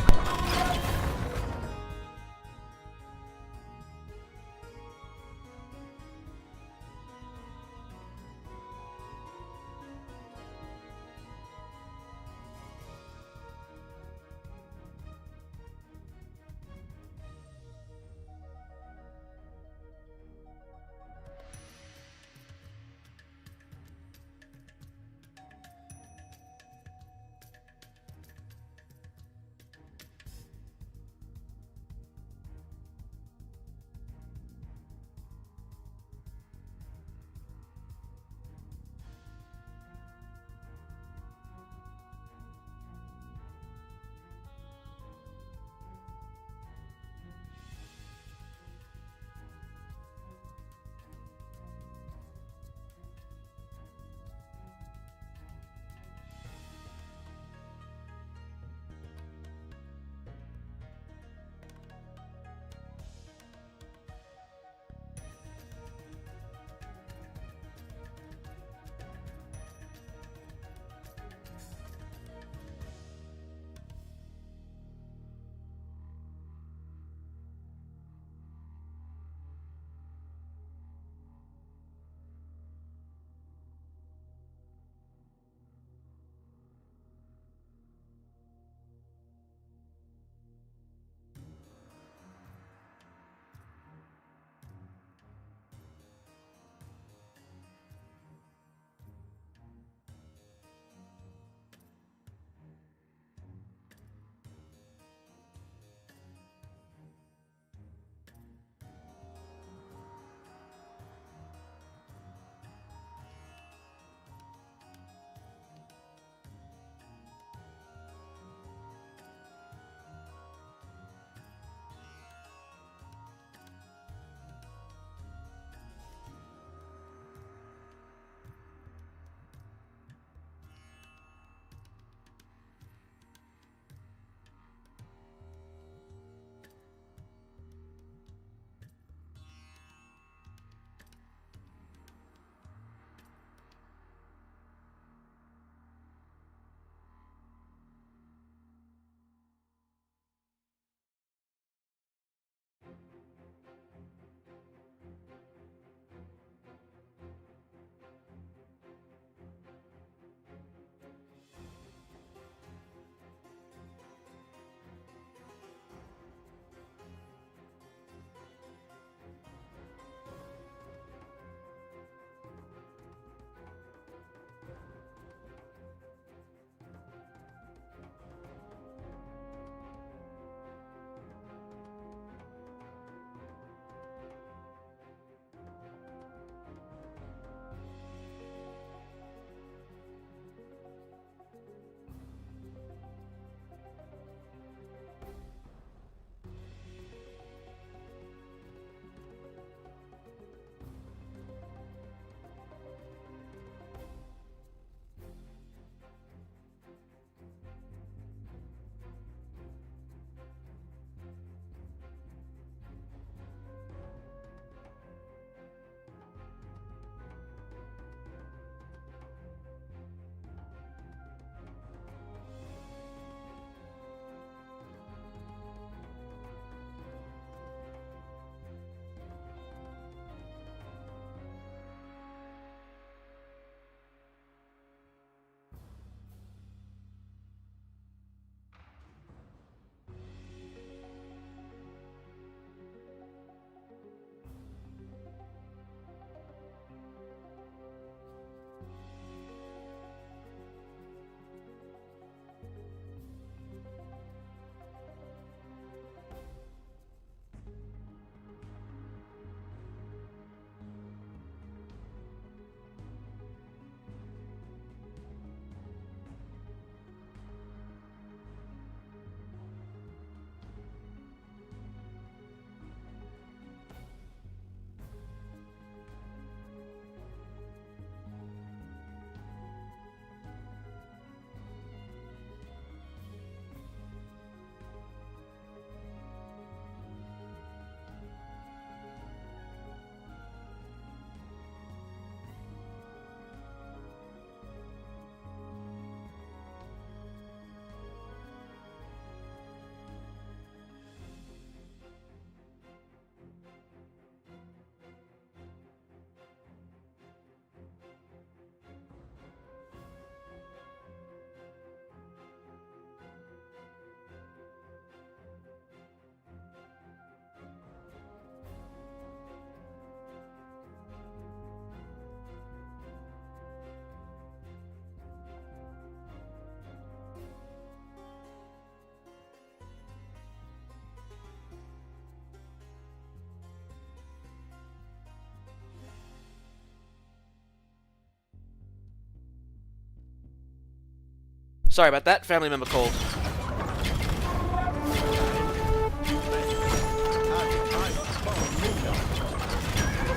Sorry about that. Family member called.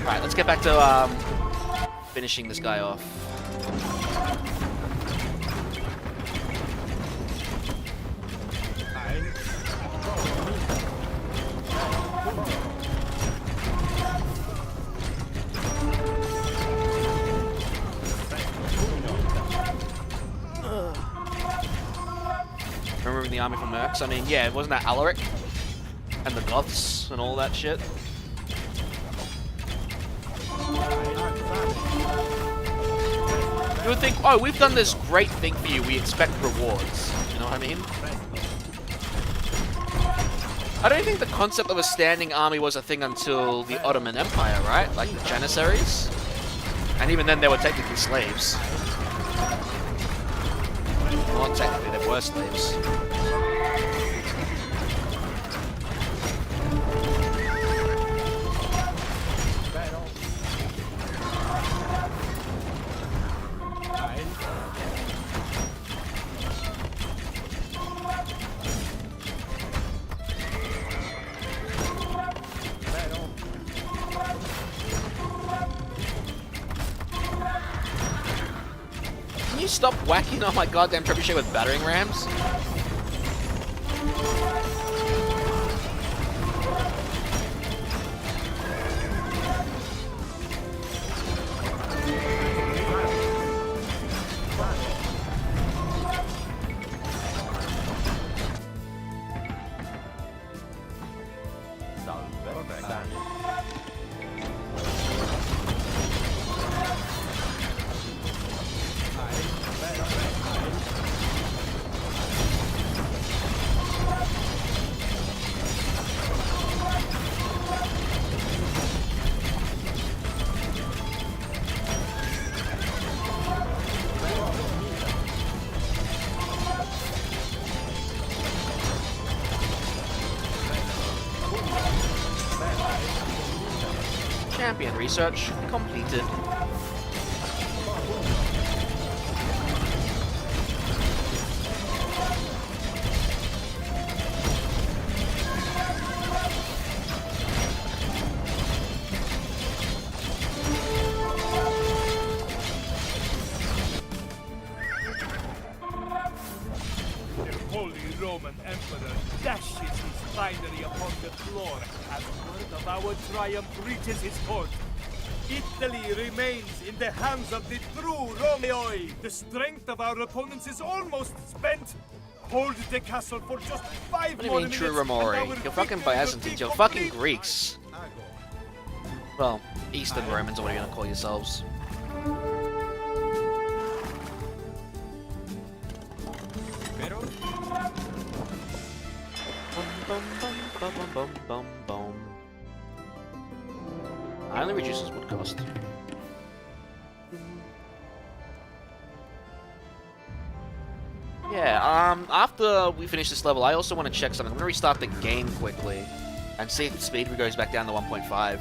Alright, let's get back to finishing this guy off. Remembering the army from Mercs? I mean, yeah, wasn't that Alaric? And the Goths and all that shit? You would think, oh, we've done this great thing for you, we expect rewards. You know what I mean? I don't think the concept of a standing army was a thing until the Ottoman Empire, right? Like the Janissaries? And even then they were technically slaves. Well, not technically, they were slaves. Can you stop whacking on my goddamn trebuchet with battering rams? Champion research completed. The Holy Roman Emperor dashes his finery upon the floor as word of our triumph reaches his court. Italy remains in the hands of the true Romeoi. The strength of our opponents is almost spent. Hold the castle for just 5 What do you more mean, minutes. true and Romori? our You're fucking victory will Byzantines, be you're fucking complete. Greeks. Well, Eastern Romans, or what are you gonna call yourselves? Bum, bum, bum, bum, bum, bum, bum. I only reduces wood cost. Yeah, after we finish this level, I also want to check something. I'm going to restart the game quickly and see if the speed goes back down to 1.5.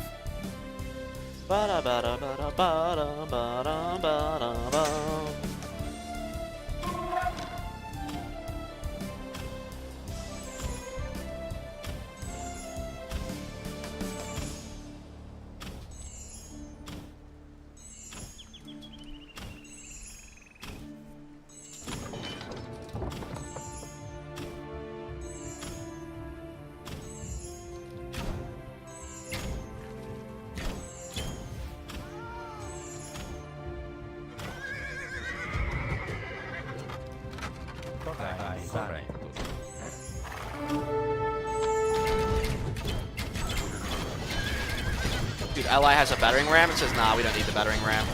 Dude, Ally has a battering ram. It says, nah, we don't need the battering ram.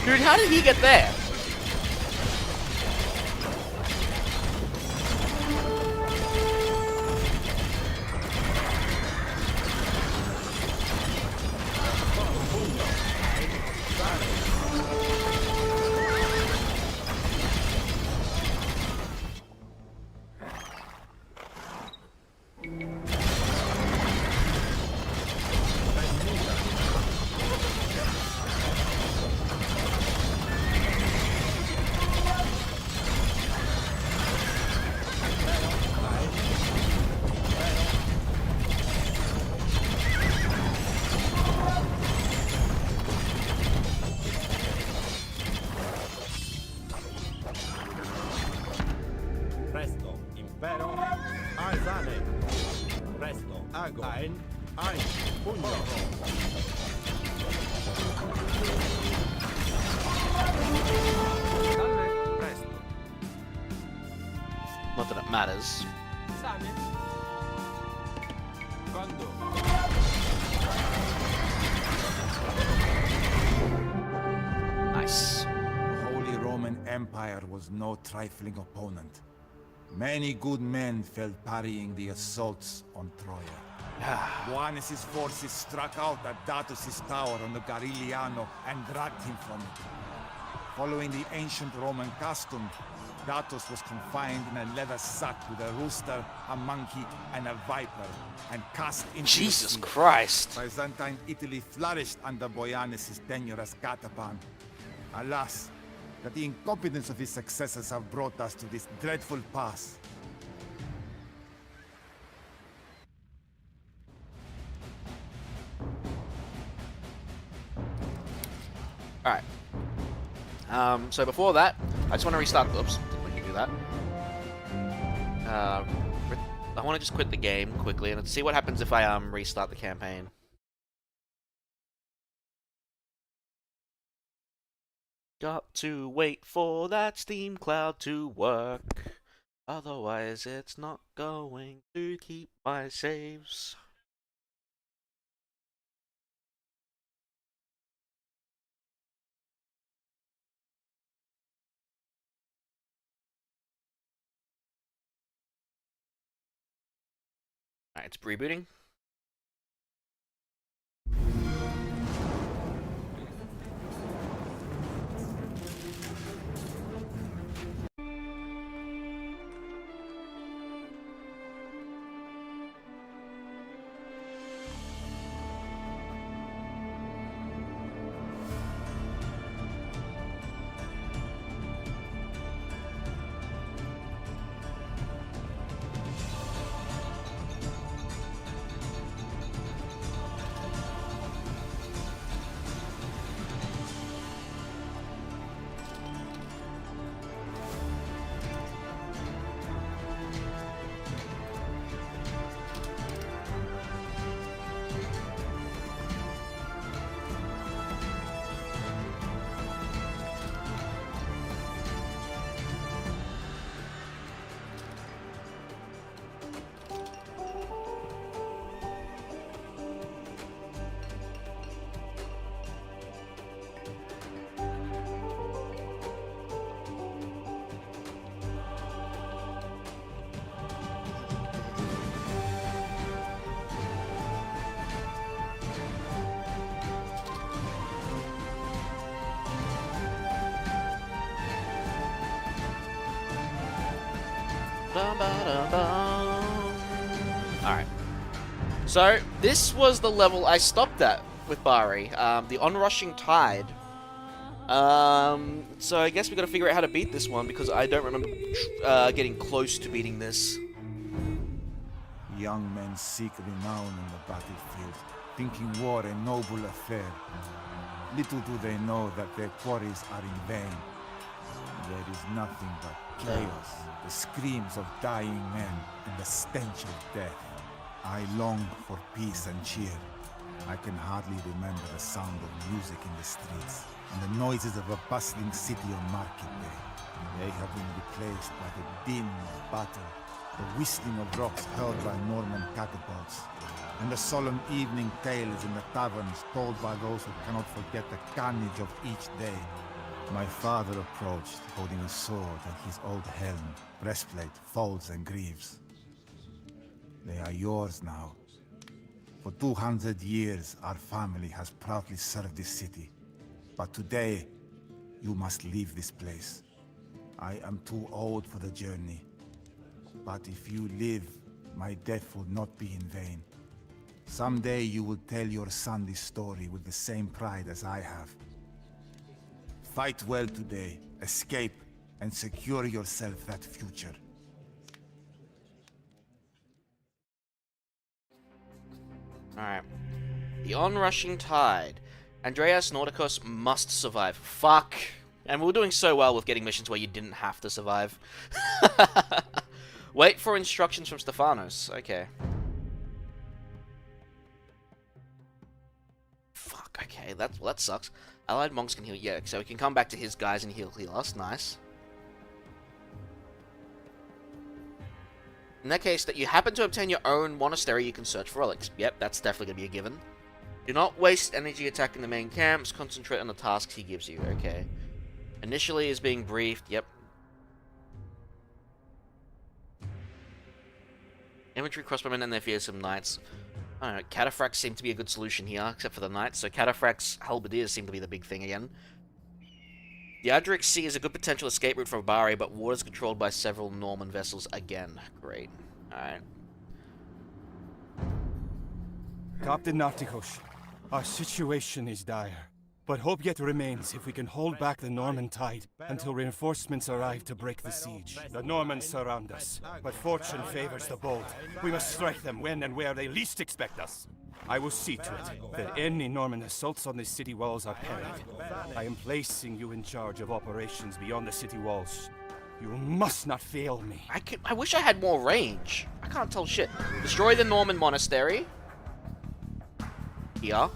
Dude, how did he get there? Impero. Alzane. Presto. Ago. Ein. Pugno. Salve. Presto. Not that it matters. Sane. Quando. Nice. The Holy Roman Empire was no trifling opponent. Many good men fell parrying the assaults on Troia. Ioannis' forces struck out at Datus' tower on the Garigliano and dragged him from it. Following the ancient Roman custom, Datus was confined in a leather sack with a rooster, a monkey, and a viper, and cast into the Jesus sea. Christ. Byzantine Italy flourished under Boyanis' tenure as Catapan. Alas, that the incompetence of his successors have brought us to this dreadful pass. Alright. So before that, I just want to restart. Oops, didn't let you do that. I want to just quit the game quickly and see what happens if I restart the campaign. Got to wait for that Steam cloud to work. Otherwise, it's not going to keep my saves. Alright, it's rebooting. Alright. So, this was the level I stopped at with Bari. The onrushing tide. So I guess we gotta figure out how to beat this one because I don't remember getting close to beating this. Young men seek renown on the battlefield, thinking war a noble affair. Little do they know that their quarries are in vain. There is nothing but chaos, the screams of dying men, and the stench of death. I long for peace and cheer. I can hardly remember the sound of music in the streets, and the noises of a bustling city on market day. They have been replaced by the din of battle, the whistling of rocks hurled by Norman catapults, and the solemn evening tales in the taverns told by those who cannot forget the carnage of each day. My father approached, holding a sword and his old helm, breastplate, folds, and greaves. They are yours now. For 200 years, our family has proudly served this city. But today, you must leave this place. I am too old for the journey. But if you live, my death will not be in vain. Someday you will tell your son this story with the same pride as I have. Fight well today, escape, and secure yourself that future. Alright. The onrushing tide. Andreas Nauticus must survive. Fuck. And we were doing so well with getting missions where you didn't have to survive. Wait for instructions from Stephanos. Okay. Fuck, okay, that sucks. Allied monks can heal, yeah, so we can come back to his guys and heal us, nice. In that case, that you happen to obtain your own monastery, you can search for relics. Yep, that's definitely going to be a given. Do not waste energy attacking the main camps, concentrate on the tasks he gives you, okay. Initially is being briefed, yep. Infantry crossbowmen and their fearsome knights. I don't know, cataphracts seem to be a good solution here, except for the knights. So cataphracts, halberdiers seem to be the big thing again. The Adric Sea is a good potential escape route for Bari, but water is controlled by several Norman vessels again. Great. Alright. Captain Nartikos, our situation is dire, but hope yet remains if we can hold back the Norman tide until reinforcements arrive to break the siege. The Normans surround us, but fortune favors the bold. We must strike them when and where they least expect us. I will see to it that any Norman assaults on the city walls are parried. I am placing you in charge of operations beyond the city walls. You must not fail me. I wish I had more range. I can't tell shit. Destroy the Norman monastery. Here.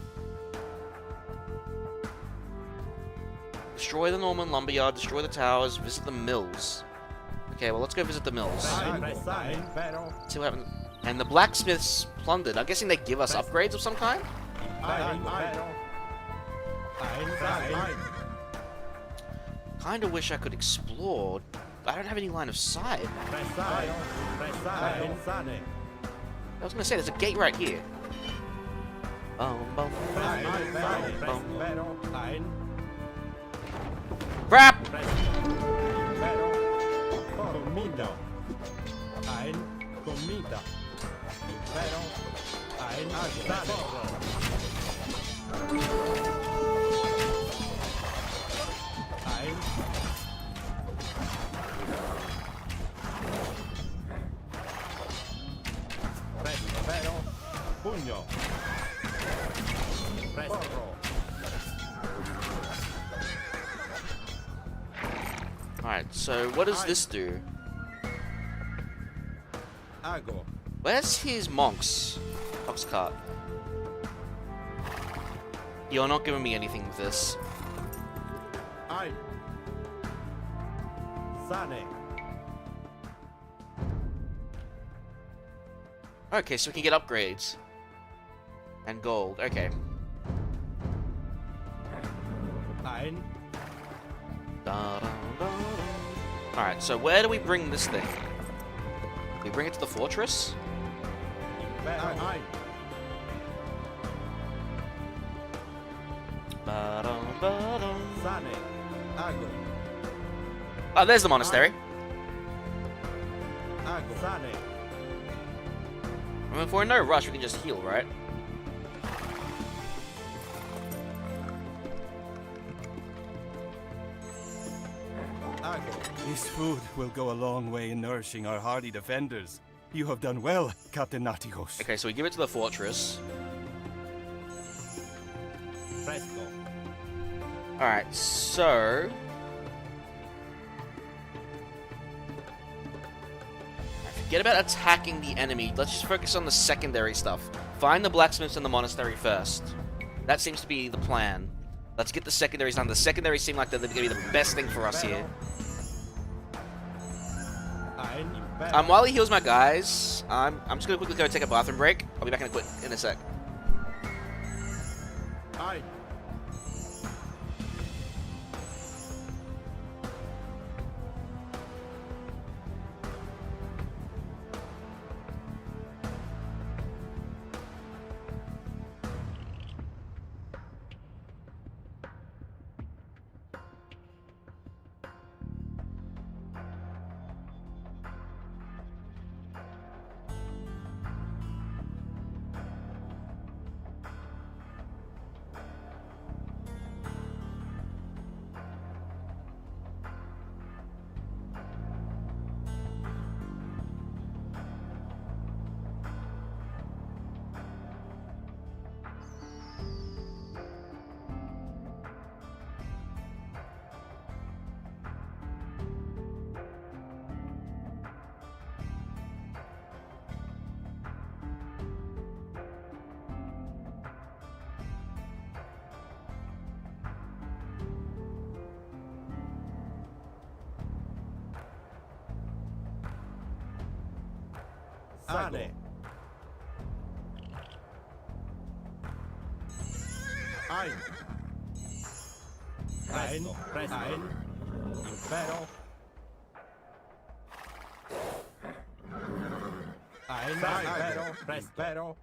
Destroy the Norman lumberyard, destroy the towers, visit the mills. Okay, well, let's go visit the mills. See what happens. And the blacksmiths plundered. I'm guessing they give us upgrades of some kind? Kinda wish I could explore. I don't have any line of sight. I was gonna say, there's a gate right here. Crap! Alright, so what does this do? Where's his monks? Ox cart. You're not giving me anything with this. Okay, so we can get upgrades. And gold, okay. Alright, so where do we bring this thing? We bring it to the fortress? Oh, there's the monastery. I mean, if we're in no rush, we can just heal, right? This food will go a long way in nourishing our hardy defenders. You have done well, Captain Nartikos. Okay, so we give it to the fortress. Alright, so... forget about attacking the enemy. Let's just focus on the secondary stuff. Find the blacksmiths in the monastery first. That seems to be the plan. Let's get the secondaries done. The secondaries seem like they're going to be the best thing for us here. While he heals my guys, I'm just going to quickly go take a bathroom break. I'll be back in a sec. Sane. Ein. Presto. Ein. Impero. Ein. Impero. Presto.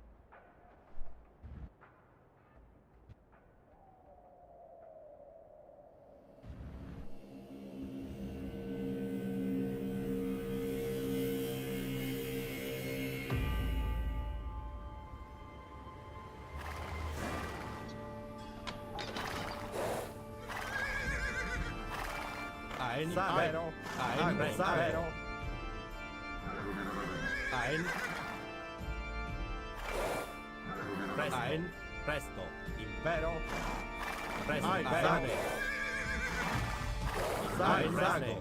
Ein Impero. Ein Impero. Ein. Presto. Ein. Presto. Impero. Presto. Ein. Sane. Ein. Sane.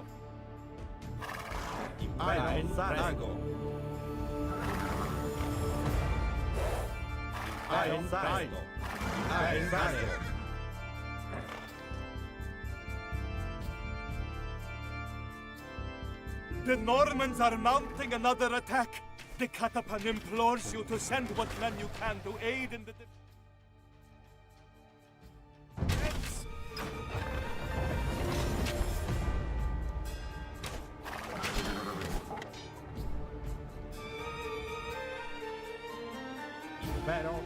Impero. Ein. Presto. Ein. Presto. Ein. Sane. The Normans are mounting another attack. The Catapan implores you to send what men you can to aid in the defense. Impero.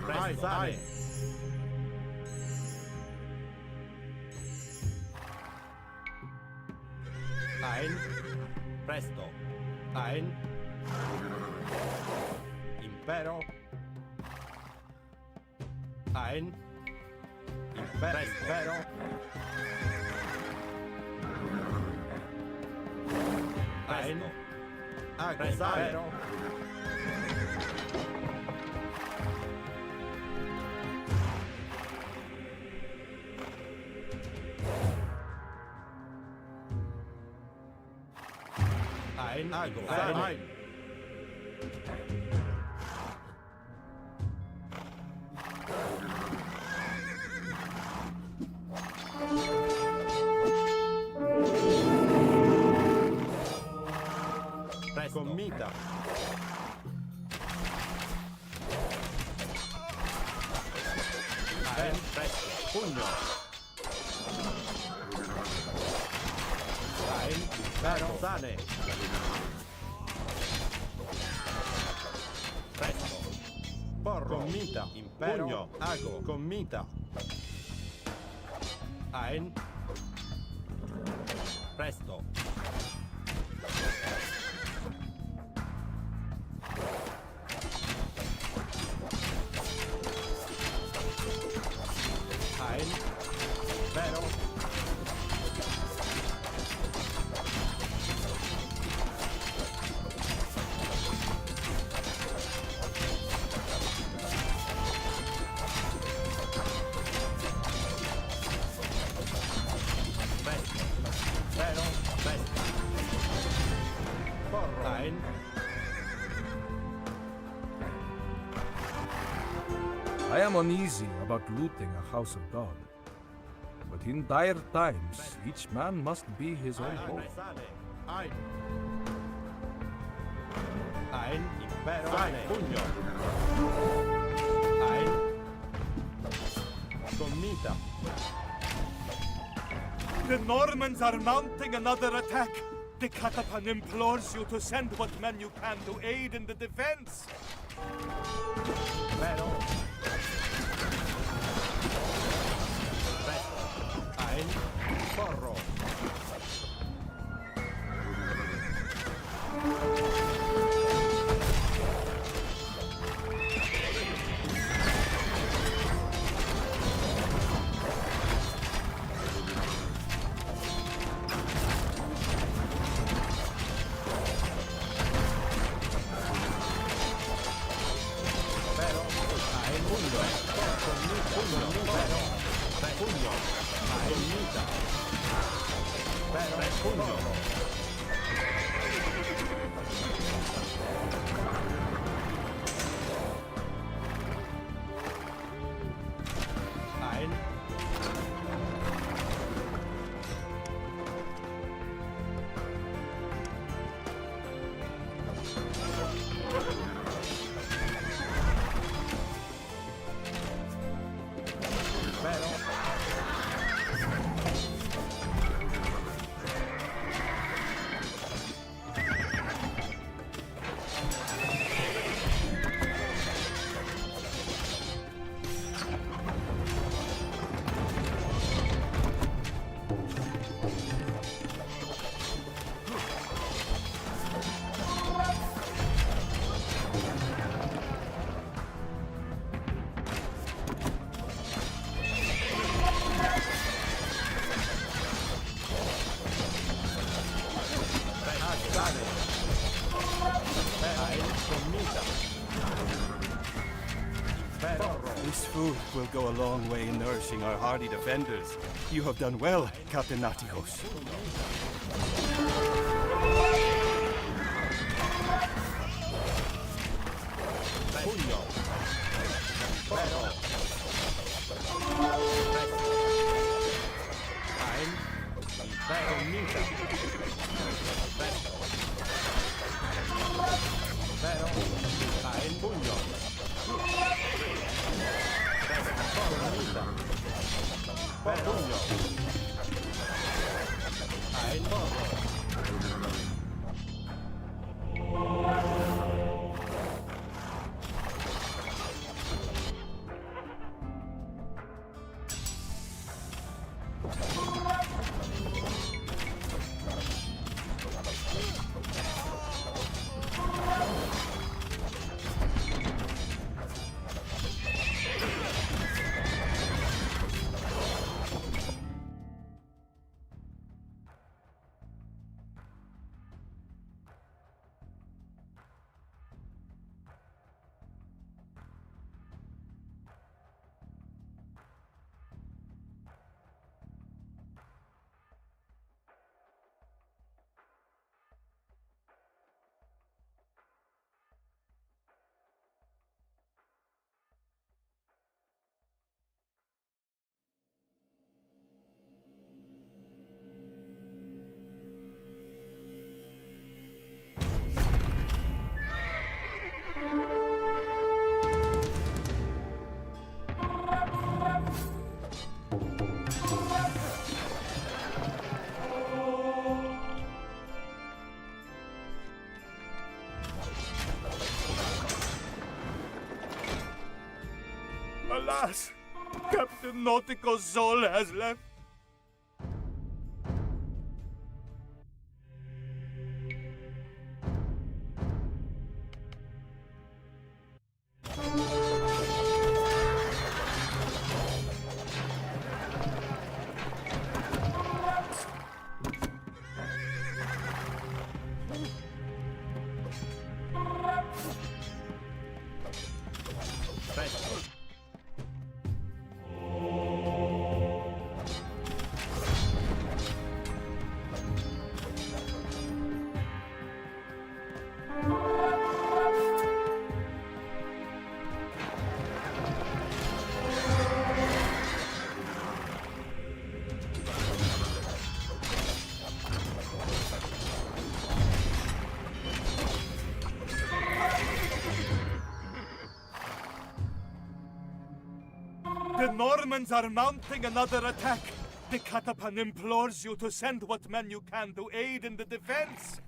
Presto. Ein. Presto. Ein. Impero. Ein. Impero. Ein. Impero. Ein. Ein. Commita. Ein. Presto. Pugno. Ein. Impero. Sane. Presto. Porro. Commita. Impero. Pugno. Ago. Commita. Ein. Presto. Ein. Impero. I am uneasy about looting a house of God. But in dire times, each man must be his own hope. Ein. Ein. Impero. Sane. Pugno. Ein. Commita. The Normans are mounting another attack. The Catapan implores you to send what men you can to aid in the defense. Impero. Presto. Ein. Porro. This food will go a long way in nourishing our hardy defenders. You have done well, Captain Natigos. Alas, Captain Nautico's soul has left. The Normans are mounting another attack. The Catapan implores you to send what men you can to aid in the defense.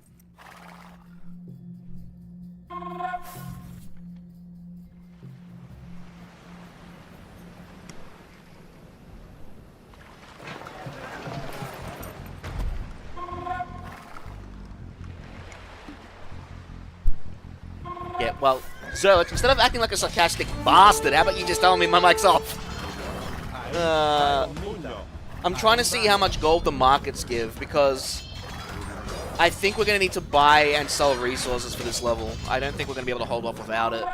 Yeah, well, Zerlich, instead of acting like a sarcastic bastard, how about you just tell me my mic's off? I'm trying to see how much gold the markets give, because I think we're going to need to buy and sell resources for this level. I don't think we're going to be able to hold off without it.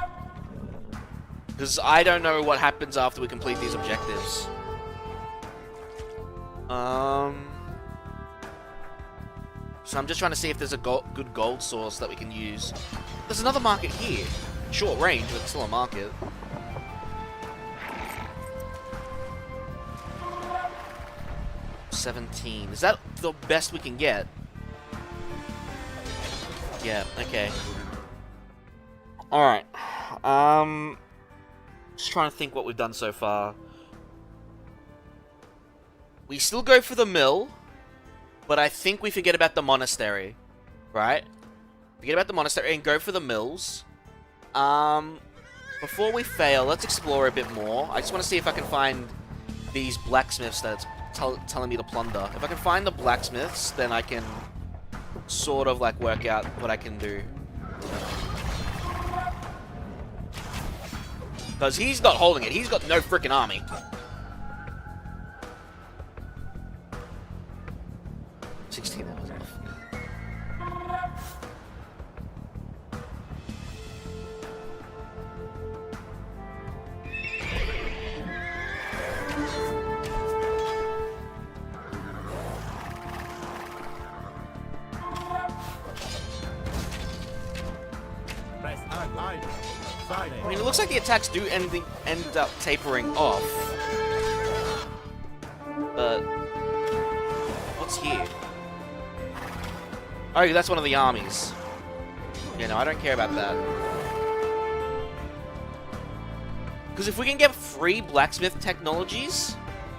Because I don't know what happens after we complete these objectives. So I'm just trying to see if there's a good gold source that we can use. There's another market here. Short range, but it's still a market. $17. Is that the best we can get? Yeah, okay. Alright. Just trying to think what we've done so far. we still go for the mill, but I think we forget about the monastery, right? Forget about the monastery and go for the mills. Before we fail, let's explore a bit more. I just want to see if I can find these blacksmiths that it's telling me to plunder. If I can find the blacksmiths, then I can sort of like work out what I can do. Because he's not holding it. He's got no freaking army. That was off. I mean, it looks like the attacks do end up tapering off. But what's here? Oh, that's one of the armies. Yeah, no, I don't care about that. Because if we can get free blacksmith technologies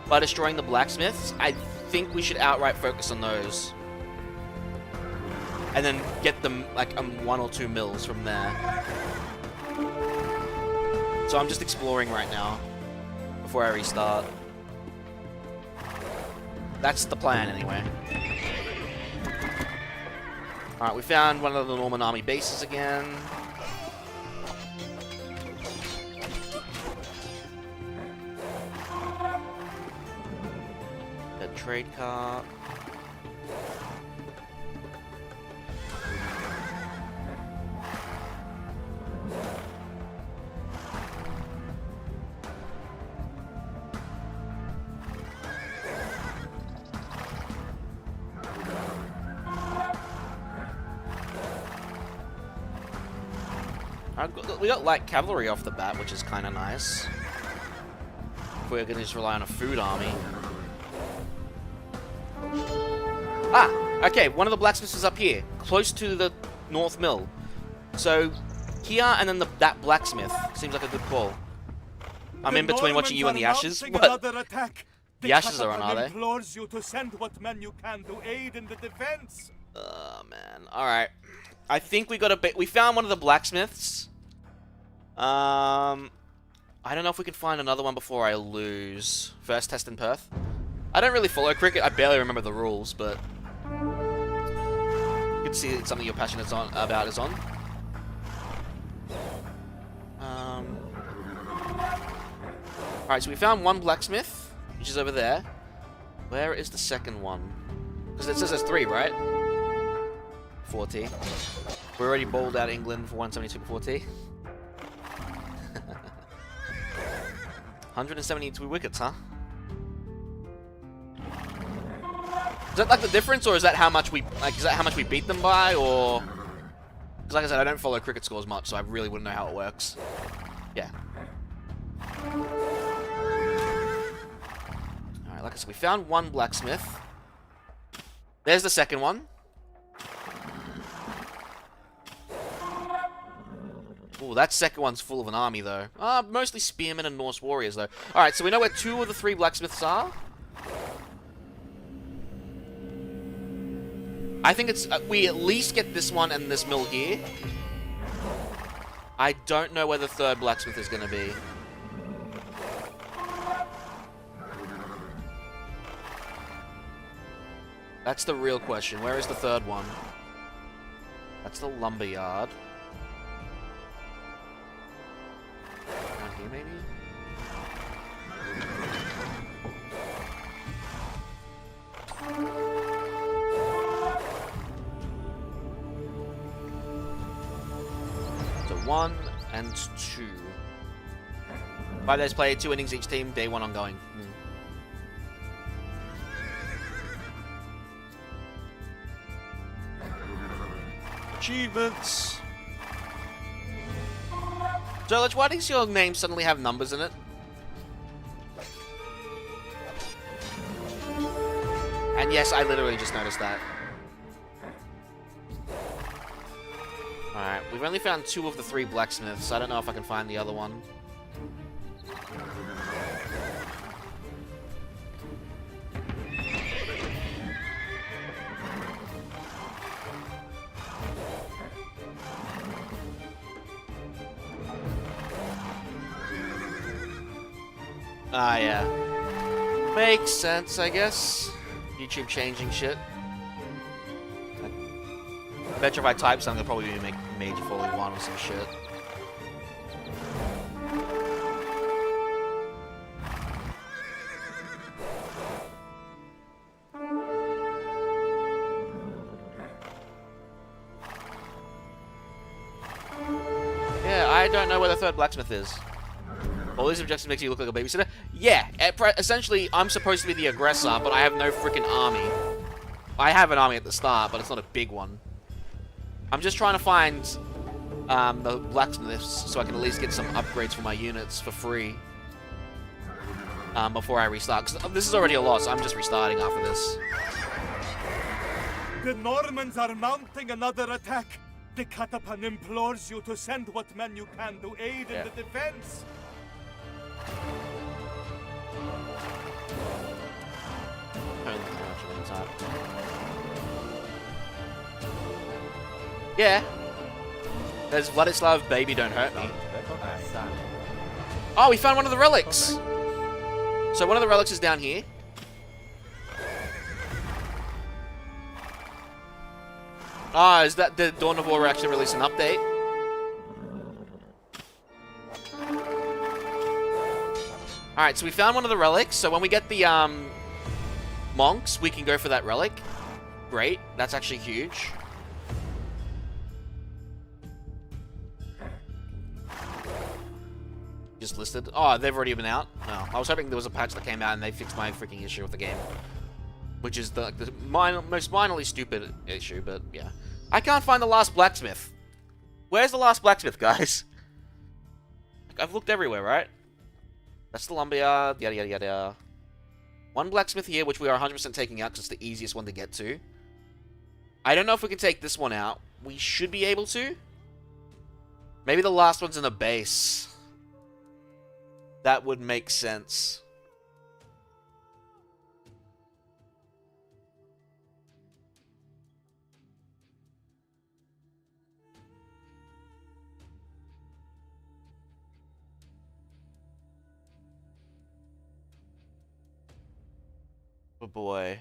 by destroying the blacksmiths, I think we should outright focus on those. And then get them, like, 1 or 2 mills from there. So I'm just exploring right now, before I restart. That's the plan, anyway. Alright, we found one of the Norman army bases again. A trade cart. We got light cavalry off the bat, which is kind of nice. If we're gonna just rely on a food army. Ah! Okay, one of the blacksmiths is up here, close to the North Mill. So, here and then that blacksmith seems like a good call. I'm in between watching you and the Ashes. What? The Ashes are on, are they? Implores you to send what men you can to aid in the defense. Oh, man. Alright. I think we got a bit. We found one of the blacksmiths. I don't know if we can find another one before I lose. First test in Perth. I don't really follow cricket. I barely remember the rules, but you can see it's something you're passionate about is on. Alright, so we found one blacksmith, which is over there. Where is the second one? Because it says there's 3, right? 4T. We already bowled out England for 172 before T. 172 wickets, huh? Is that like the difference, or is that how much we beat them by, or? Because like I said, I don't follow cricket scores much, so I really wouldn't know how it works. Yeah. Alright, like I said, we found one blacksmith. There's the second one. Ooh, that second one's full of an army, though. Mostly spearmen and Norse warriors, though. Alright, so we know where 2 of the 3 blacksmiths are. I think it's... we at least get this one and this mill here. I don't know where the 3rd blacksmith is going to be. That's the real question. Where is the 3rd one? That's the lumberyard. Down here, maybe? So 1 and 2. 5 days played, 2 innings each team, day 1 ongoing. Achievements! Jolich, why does your name suddenly have numbers in it? And yes, I literally just noticed that. Alright, we've only found 2 of the 3 blacksmiths. I don't know if I can find the other one. Ah, yeah. Makes sense, I guess. YouTube changing shit. I bet you if I type something, it'll probably make Major Foley 1 or some shit. Yeah, I don't know where the third blacksmith is. All these objectives makes you look like a babysitter. Yeah, essentially, I'm supposed to be the aggressor, but I have no freaking army. I have an army at the start, but it's not a big one. I'm just trying to find the blacksmiths so I can at least get some upgrades for my units for free before I restart. Because this is already a loss. I'm just restarting after this. The Normans are mounting another attack. The Catapan implores you to send what men you can to aid in the defense. Yeah. There's Vladislav, baby, don't hurt me. Oh, we found one of the relics. So one of the relics is down here. Ah, is that the Dawn of War actually released an update? Alright, so we found one of the relics. So when we get the monks, we can go for that relic. Great. That's actually huge. Just listed. Oh, they've already been out? No. I was hoping there was a patch that came out and they fixed my freaking issue with the game. Which is the most minorly stupid issue, but yeah. I can't find the last blacksmith. Where's the last blacksmith, guys? I've looked everywhere, right? That's the lumberyard, yada yada yada. One blacksmith here, which we are 100% taking out because it's the easiest one to get to. I don't know if we can take this one out. We should be able to. Maybe the last one's in the base. That would make sense. Oh boy.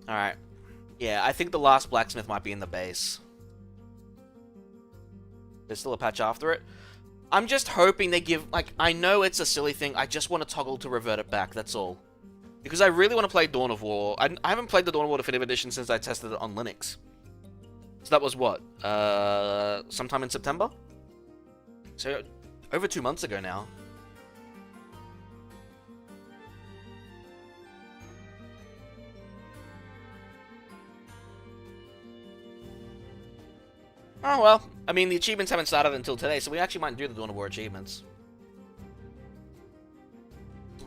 Alright. Yeah, I think the last blacksmith might be in the base. There's still a patch after it. I'm just hoping they give, like, I know it's a silly thing, I just want to toggle to revert it back, that's all. Because I really want to play Dawn of War. I haven't played the Dawn of War Definitive Edition since I tested it on Linux. So that was what? Sometime in September? So, over 2 months ago now. Oh, well. I mean, the achievements haven't started until today, so we actually might do the Dawn of War achievements.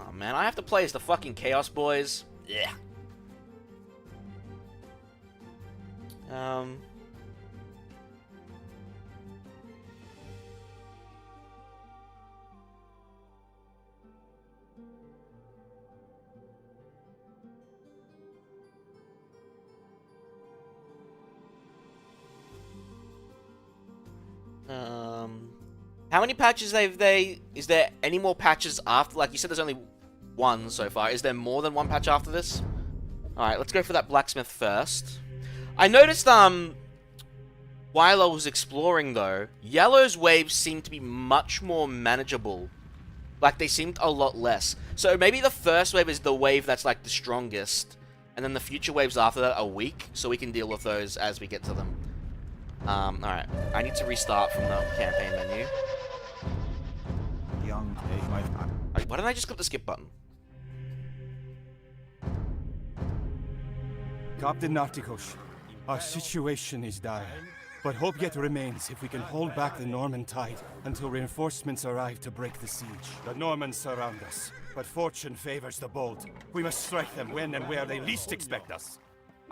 Oh, man. I have to play as the fucking Chaos Boys. Yeah. How many patches is there any more patches after, like you said there's only one so far, is there more than one patch after this? Alright, let's go for that blacksmith first. I noticed, while I was exploring though, Yellow's waves seemed to be much more manageable. Like, they seemed a lot less. So maybe the first wave is the wave that's like the strongest, and then the future waves after that are weak, so we can deal with those as we get to them. Alright. I need to restart from the campaign menu. Why didn't I just click the skip button? Captain Nartikos, our situation is dire, But hope yet remains if we can hold back the Norman tide until reinforcements arrive to break the siege. The Normans surround us, but fortune favors the bold. We must strike them when and where they least expect us.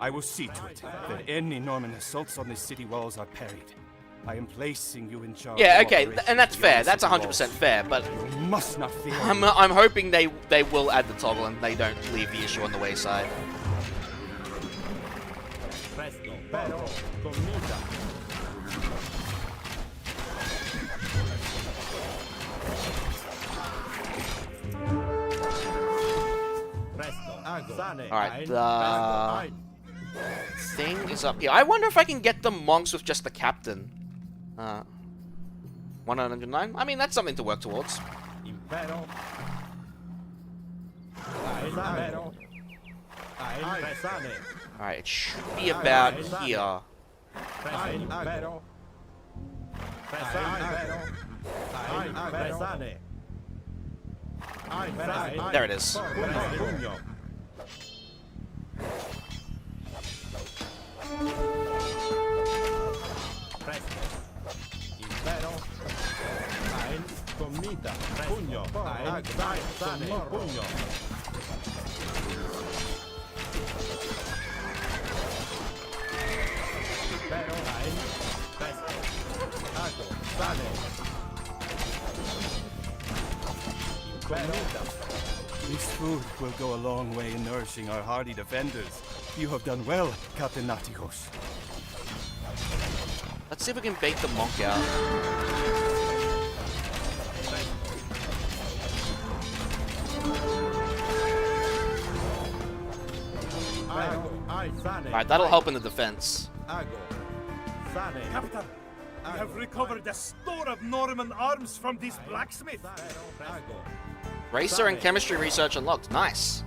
I will see to it that any Norman assaults on the city walls are parried. I am placing you in charge. Yeah, of okay, operations and that's fair. beyond That's city 100% walls. fair, but You must not fear. I'm hoping they will add the toggle and they don't leave the issue on the wayside. Presto, pero, commita. Presto, ago. Sane, Alright, ein, the thing is up here. I wonder if I can get the monks with just the captain. 109? I mean, that's something to work towards. Impero. Ein, impero. Ein, presane. Alright, it should be about here. Ein, impero. Presane, impero. Ein, presane. Ein, presane. There it is. Pugno. Presto. Impero. Ein, commita. Pugno. Ein, sane. Pugno. Impero. Ein, presto. Ago. Sane. Commita. This food will go a long way in nourishing our hardy defenders. You have done well, Captain Natikos. Let's see if we can bait the monk out. Ago. Ein, sane. Alright, that'll help in the defense. Ago. Sane. Captain, we have recovered a store of Norman arms from this blacksmith. Ago. Racer and chemistry research unlocked. Nice.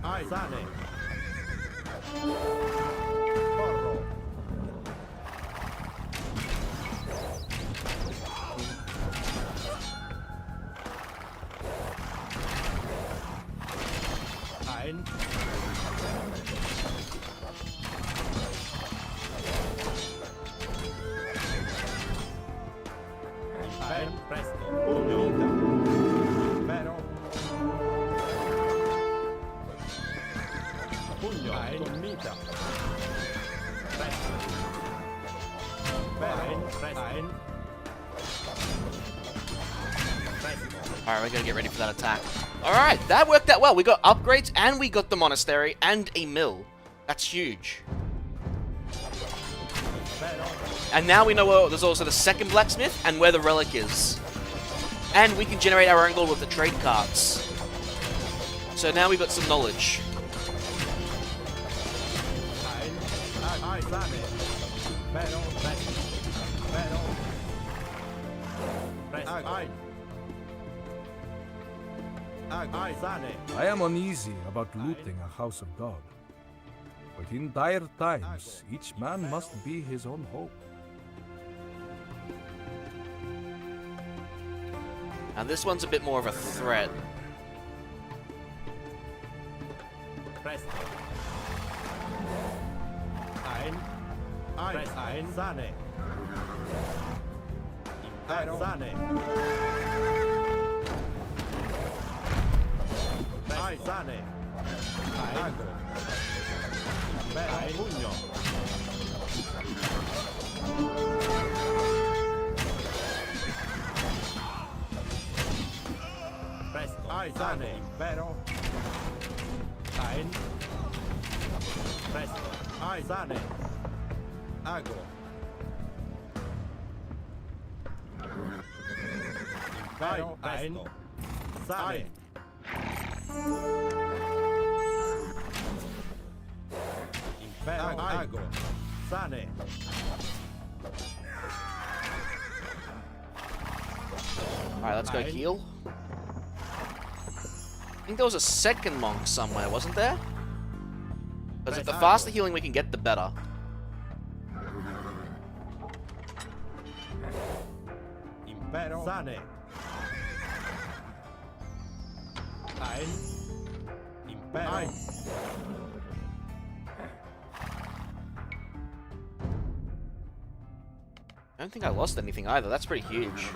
Ai, sane. Porro. Ein. Ein, presto. Pugno. Impero. Pugno. Ein. Commita. Presto. Ein. Presto. Ein. Presto. Alright, we gotta get ready for that attack. Alright, that worked out well. We got upgrades and we got the monastery and a mill. That's huge. And now we know where there's also the second blacksmith and where the relic is. And we can generate our own gold with the trade carts. So now we've got some knowledge. Ein. Ai, sane. Pero. Presto. Pero. Presto. Ein. Ai, sane. I am uneasy about looting a house of God. But in dire times, each man must be his own hope. And this one's a bit more of a threat. Presto. Ein. Ein. Sane. Impero. Sane. Ai, sane. Ago. Impero. Pugno. Presto. Ai, sane. Impero. Ein. Presto. Ai, sane. Ago. Impero. Ein. Sane. Impero. Ago. Sane. Alright, let's go heal. I think there was a second monk somewhere, wasn't there? Because if the faster healing we can get, the better. Impero. Sane. Ein. Impero. I don't think I lost anything either. That's pretty huge.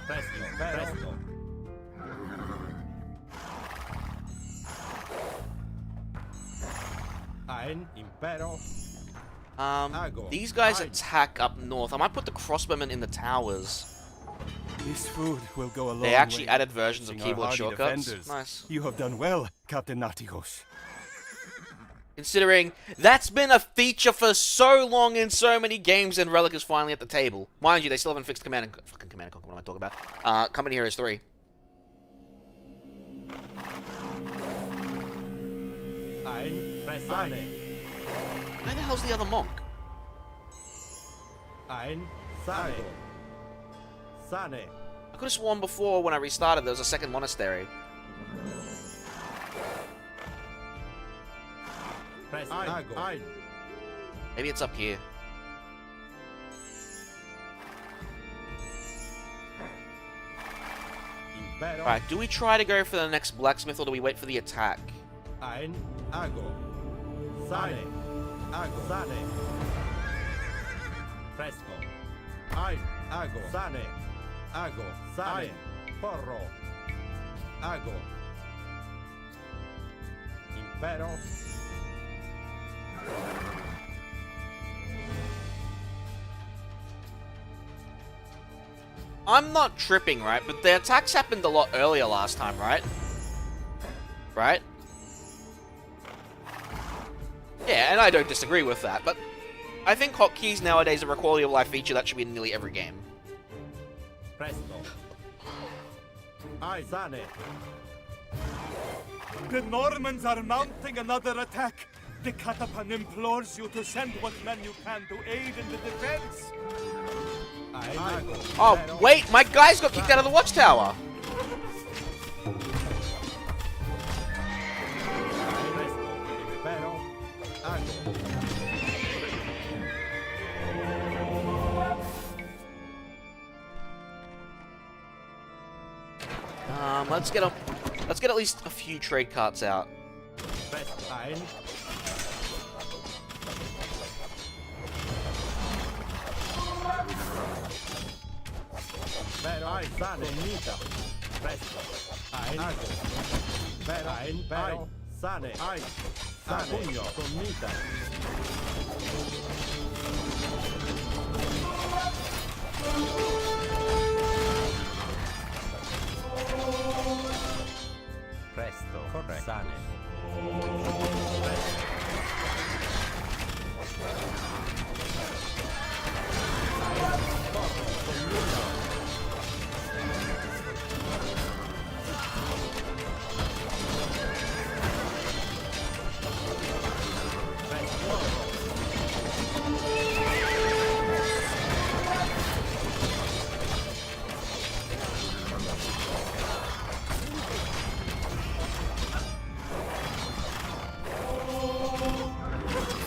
Presto, presto. Ein Impero. These guys attack up north. I might put the crossbowmen in the towers. This food will go a long They actually way added versions of reaching our keyboard hardy shortcuts. defenders. Nice. You have done well, Captain Natigos. Considering that's been a feature for so long in so many games, and Relic is finally at the table. Mind you, they still haven't fixed Command and Conquer. What am I talking about? Company Heroes 3. Ein Presane. Where the hell's the other monk? Ein Sane. Sane. I could have sworn before when I restarted there was a second monastery. Presto. Ein. Maybe it's up here. Impero. Alright, do we try to go for the next blacksmith or do we wait for the attack? Ein Ago. Sane. Ago. Sane. Presto. Ein Ago. Sane. Ago. Sane. Porro. Ago. Impero. I'm not tripping, right? But the attacks happened a lot earlier last time, right? Right? Yeah, and I don't disagree with that, but I think hotkeys nowadays are a quality of life feature that should be in nearly every game. Presto. Ai Sane. The Normans are mounting another attack. The Catapan implores you to send what men you can to aid in the defense. Ein Ago. Oh, wait! My guys got kicked out of the watchtower! Presto. Impero. Ago. Let's get at least a few trade carts out. Presto. Ein. Pero ai Sane. Nita. Presto. Ein Ago. Pero ein Pero. Sane. Ai. Sane. Pugno. Connita. Presto. Corretto. Sane.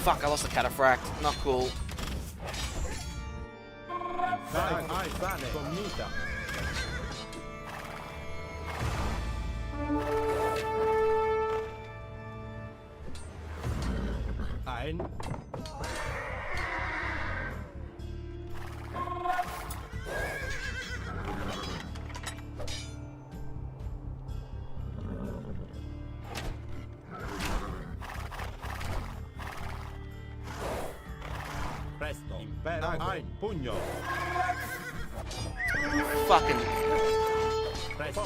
Fuck, I lost the cataphract. Not cool. Ai Sane. Connita. Ein. Presto. Impero. Ein. Pugno. Fucking. Presto.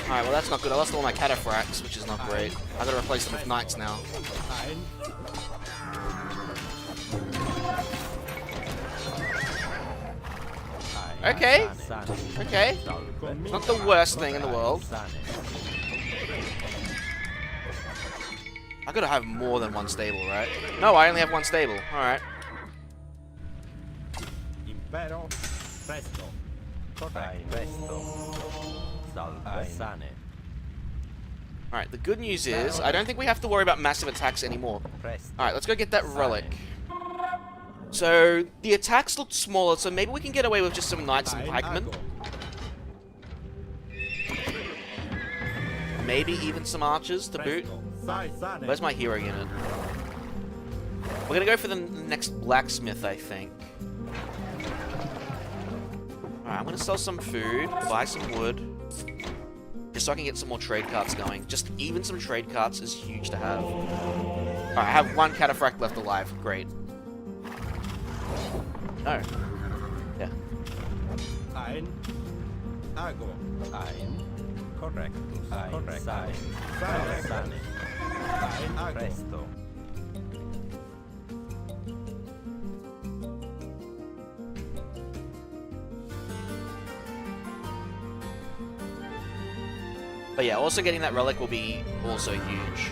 Alright, well that's not good. I lost all my cataphracts, which is not great. I gotta replace them with knights now. Ein. Okay. Okay. It's not the worst thing in the world. I gotta have more than one stable, right? No, I only have one stable. Alright. Impero. Presto. Presto. Salve. Sane. Alright, the good news is, I don't think we have to worry about massive attacks anymore. Alright, let's go get that relic. So, the attacks look smaller, so maybe we can get away with just some knights and pikemen. maybe even some archers to boot. Where's my hero unit? We're gonna go for the next blacksmith, I think. Alright, I'm gonna sell some food, buy some wood, just so I can get some more trade carts going. Just even some trade carts is huge to have. Alright, I have one cataphract left alive. Great. No. Yeah. Ein. Ago. Ein. Correctus. Ein. Sane. Sane. Ein. Presto. But yeah, also getting that relic will be also huge.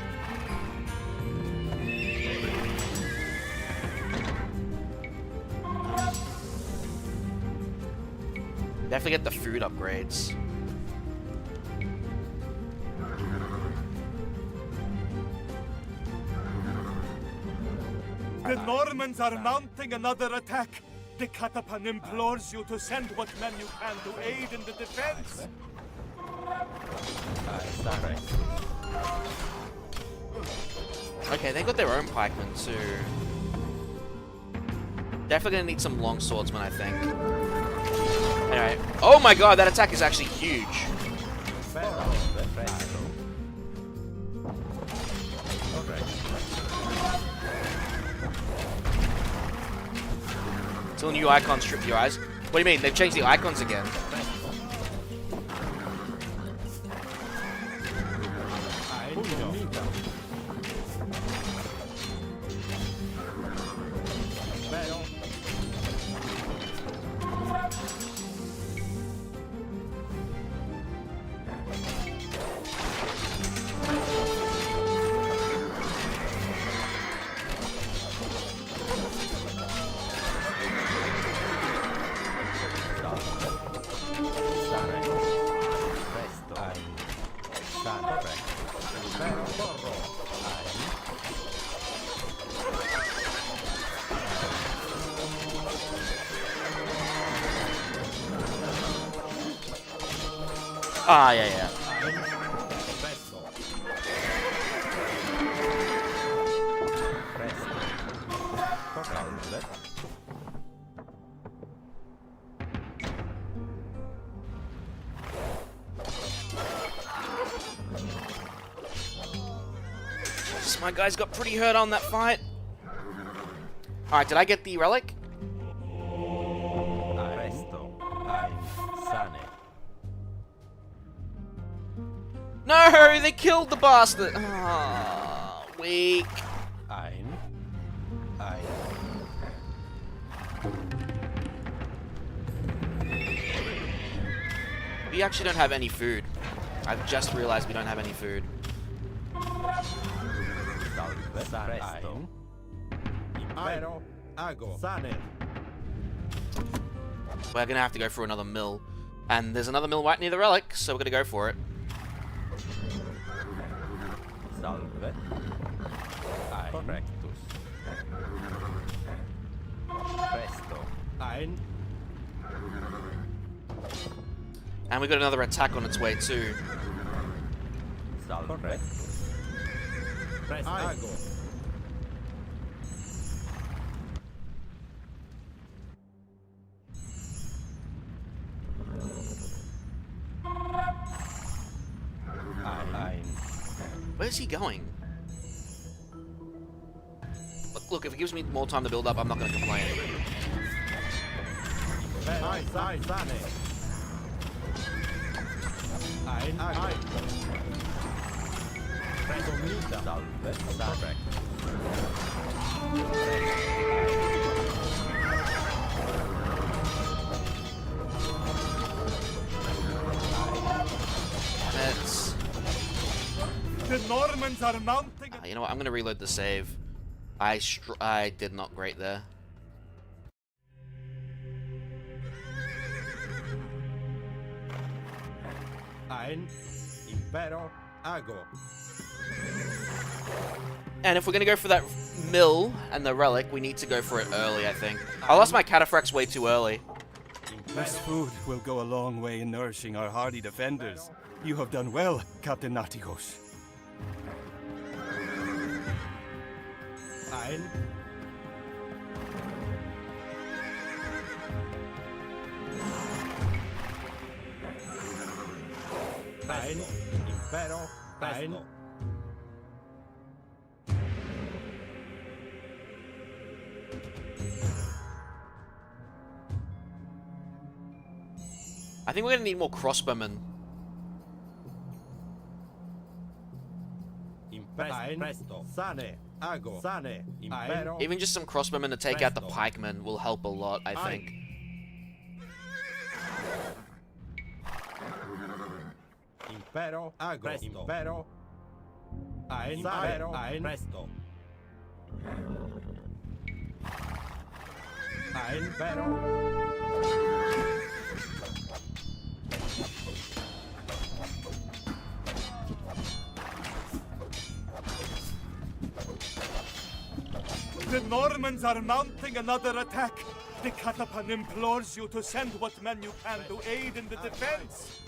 Definitely get the food upgrades. The Normans are mounting another attack. The Catapan implores you to send what men you can to aid in the defense. Okay, they got their own pikemen too. Definitely gonna need some long swordsmen, I think. Anyway, oh my god, that attack is actually huge. Till new icons strip your eyes. What do you mean? They've changed the icons again. Ah, yeah, yeah. My guys got pretty hurt on that fight. Alright, did I get the relic? No, they killed the bastard. Ah, weak. We actually don't have any food. I've just realized we don't have any food. We're gonna have to go for another mill. And there's another mill right near the relic, so we're gonna go for it. Correctus. Presto. Ein. And we got another attack on its way too. Correct. Presto. Where's he going? Look, if it gives me more time to build up, I'm not going to complain. That's... The Normans are mounting. You know what? I'm going to reload the save. I did not great there. Ein Impero Ago. And if we're going to go for that mill and the relic, we need to go for it early, I think. I lost my cataphracts way too early. This food will go a long way in nourishing our hardy defenders. You have done well, Captain Nartigos. Ein. Ein. Impero. Ein. I think we're gonna need more crossbowmen. Presto. Sane. Ago. Sane. Impero. Even just some crossbowmen to take out the pikemen will help a lot, I think. Impero. Ago. Presto. Impero. Ein. Impero. Ein. Presto. Ein. Impero. The Normans are mounting another attack. The Catapan implores you to send what men you can to aid in the defense.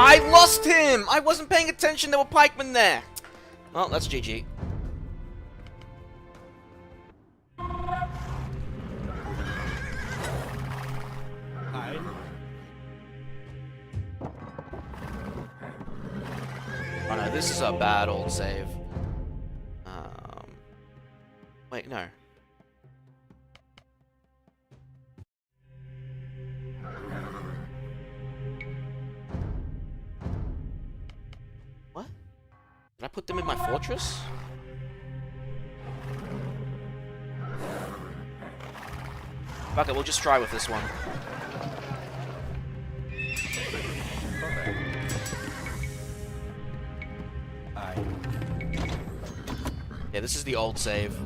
I lost him! I wasn't paying attention, there were pikemen there! Well, that's GG. Oh no, this is a bad old save. Wait, no. What? Did I put them in my fortress? Fuck it, we'll just try with this one. Yeah, this is the old save.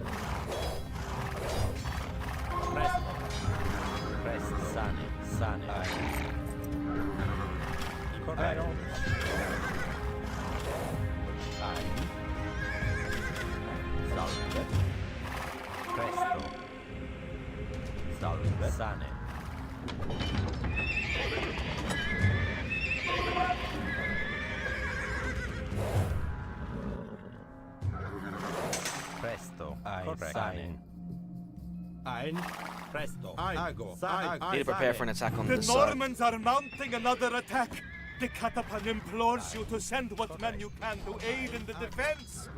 Need to prepare for an attack on this The side. Normans are mounting another attack. The Catapan implores you to send what men you can to aid in the defense.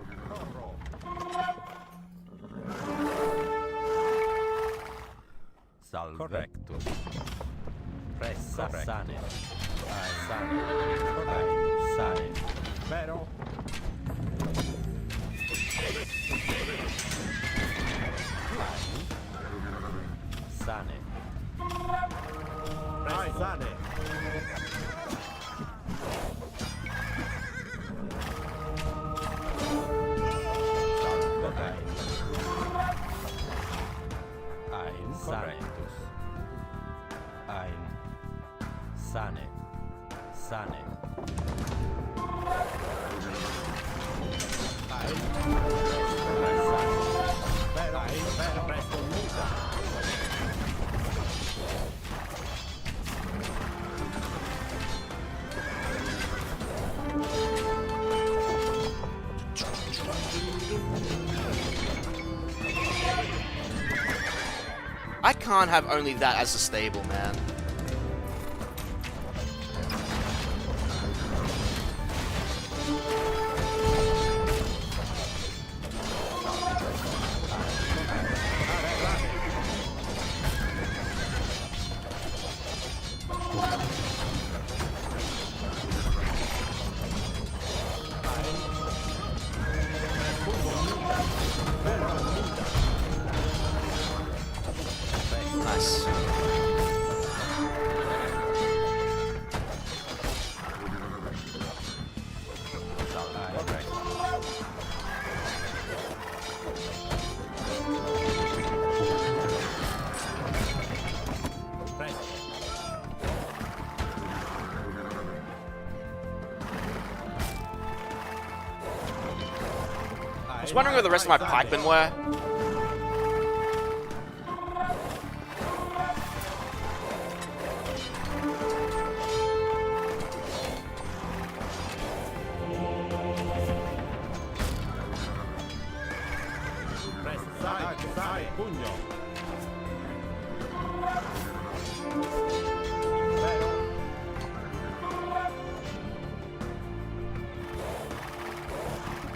Correctus. Pressa. Sane. Sane. Vero. Sane. Sane. Ein correctus. Ein sane. Sane. Ein per presto muta. I can't have only that as a stable, man. Nice. I was wondering where the rest of my pikemen were. Pugno.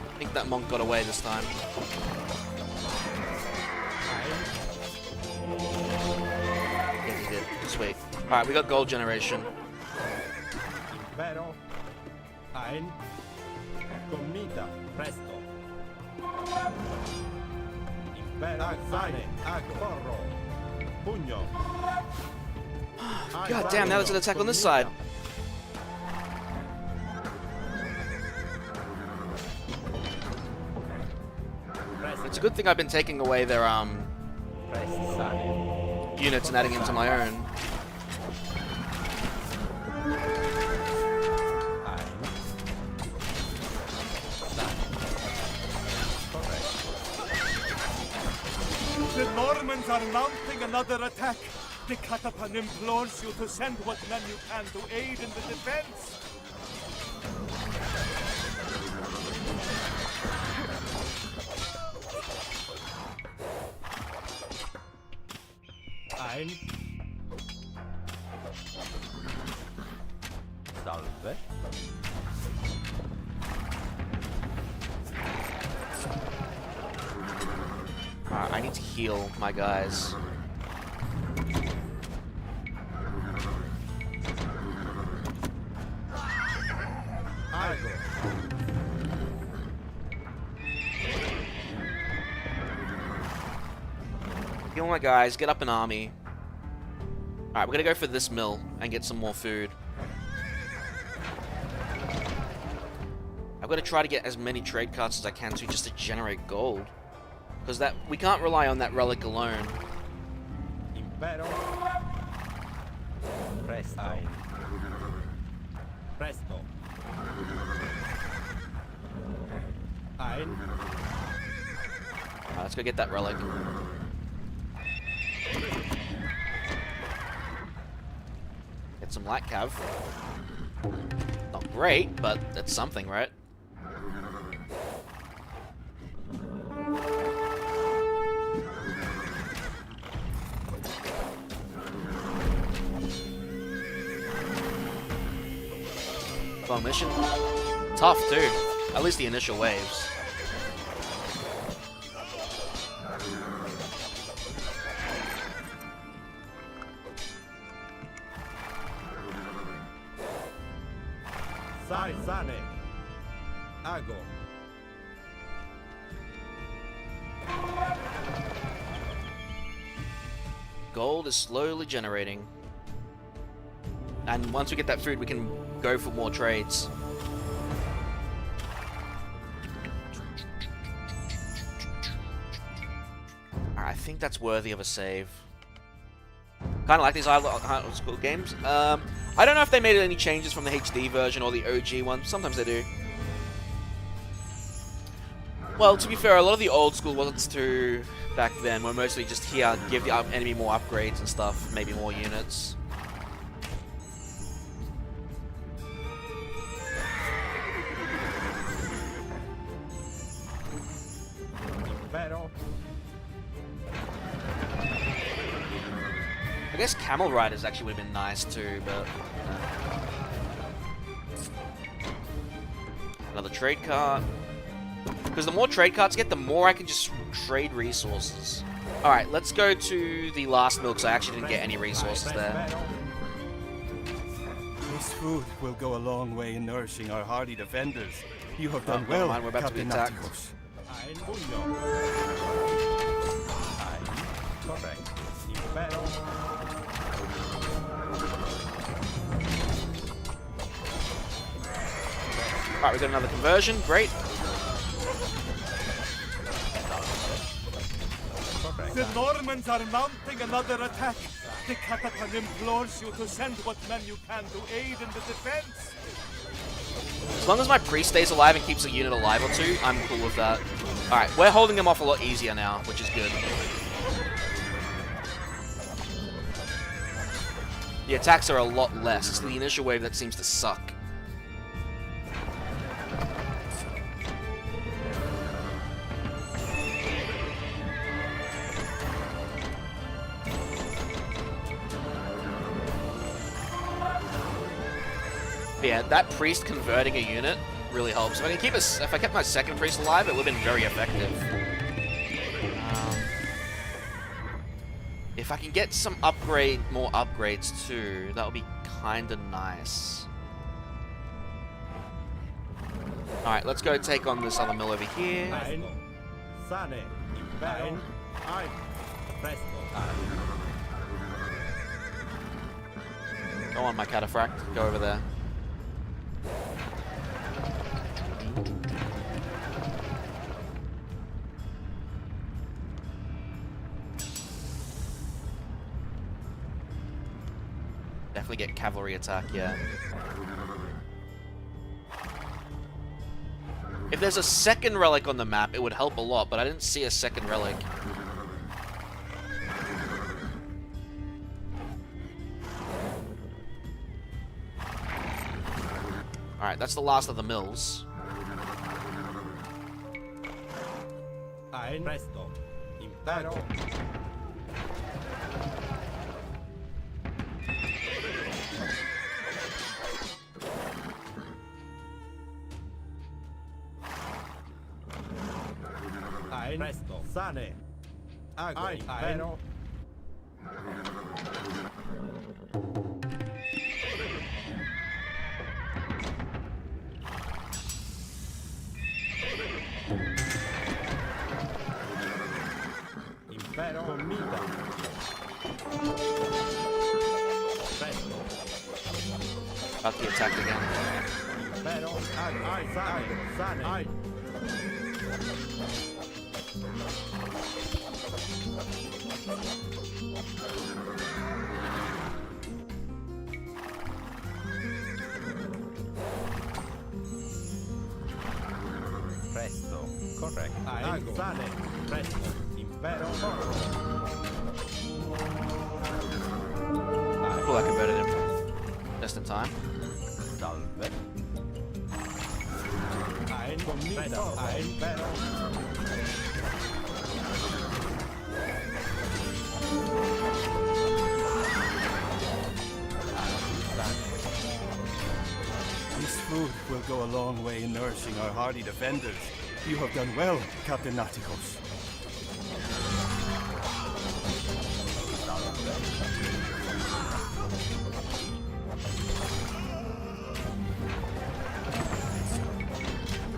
I think that monk got away this time. Yeah, he did. Sweet. Alright, we got gold generation. Impero. Ein. Comita. Presto. Sane, corro, pugno. God damn, now there's an attack on this side. It's a good thing I've been taking away their units and adding into my own. The Normans are mounting another attack. The Catapan implores you to send what men you can to aid in the defense. Ein. Salve. I need to heal my guys. Heal my guys, get up an army. Alright, we're gonna go for this mill and get some more food. I've got to try to get as many trade cards as I can to just to generate gold. Because that we can't rely on that relic alone. Impero. Presto. Presto. Ein. Alright, let's go get that relic. Get some light cav. Not great, but that's something, right? Long mission. Tough too. At least the initial waves. Sai, sane. Ago. Gold is slowly generating. And once we get that food, we can go for more trades. Alright, I think that's worthy of a save. Kind of like these old school games. I don't know if they made any changes from the HD version or the OG one. Sometimes they do. Well, to be fair, a lot of the old school ones too back then were mostly just here, give the enemy more upgrades and stuff, maybe more units. I guess Camel Riders actually would have been nice too, but... Another trade cart. Because the more trade carts I get, the more I can just trade resources. Alright, let's go to the last mill, because I actually didn't get any resources there. This food will go a long way in nourishing our hardy defenders. You have done Never well, mind, we're about to be Captain attacked. Naticos. Alright, we got another conversion, great. The Normans are mounting another attack. The Catapan implores you to send what men you can to aid in the defense. As long as my priest stays alive and keeps a unit alive or two, I'm cool with that. Alright, we're holding them off a lot easier now, which is good. The attacks are a lot less. It's the initial wave that seems to suck. But yeah, that priest converting a unit really helps. If I can keep if I kept my second priest alive, it would have been very effective. If I can get some more upgrades too, that would be kind of nice. All right, let's go take on this other mill over here. Go on, my cataphract. Go over there. Definitely get cavalry attack, yeah. If there's a second relic on the map, it would help a lot, but I didn't see a second relic. Alright, that's the last of the mills. Presto. Impero. Presto. Sane. Ago. Impero. Impero. Comida. Presto. About to be attacked again. Impero. Sane. Presto. Correct. Ago. Sane. Presto. Impero. Cool, I converted him. Just in time. Salve. Presto. Impero. This food will go a long way in nourishing our hardy defenders. You have done well, Captain Naticos.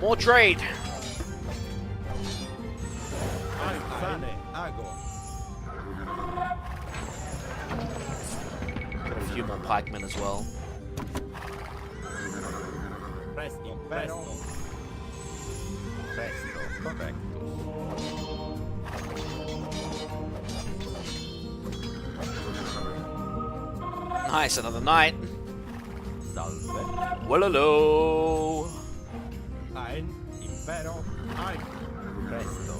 More trade. Sane. Ago. Got a few more pikemen as well. Presto. Presto. Presto. Corretto. Nice, another knight. Salve. Walolo. Ein impero. Ein. Presto.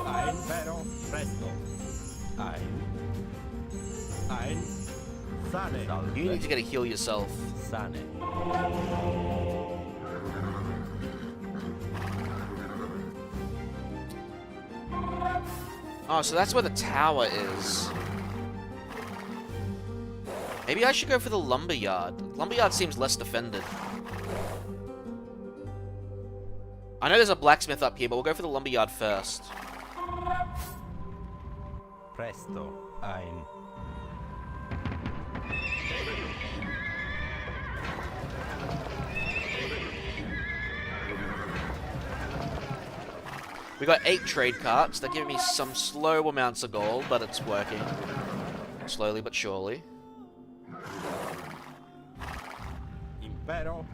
Ein pero. Presto. Ein. Ein. Sane. Salve. You need to get a heal yourself. Sane. Oh, so that's where the tower is. Maybe I should go for the lumberyard. Lumberyard seems less defended. I know there's a blacksmith up here, but we'll go for the lumberyard first. Presto. Ein. We got 8 trade carts. They're giving me some slow amounts of gold, but it's working. Slowly but surely. Impero.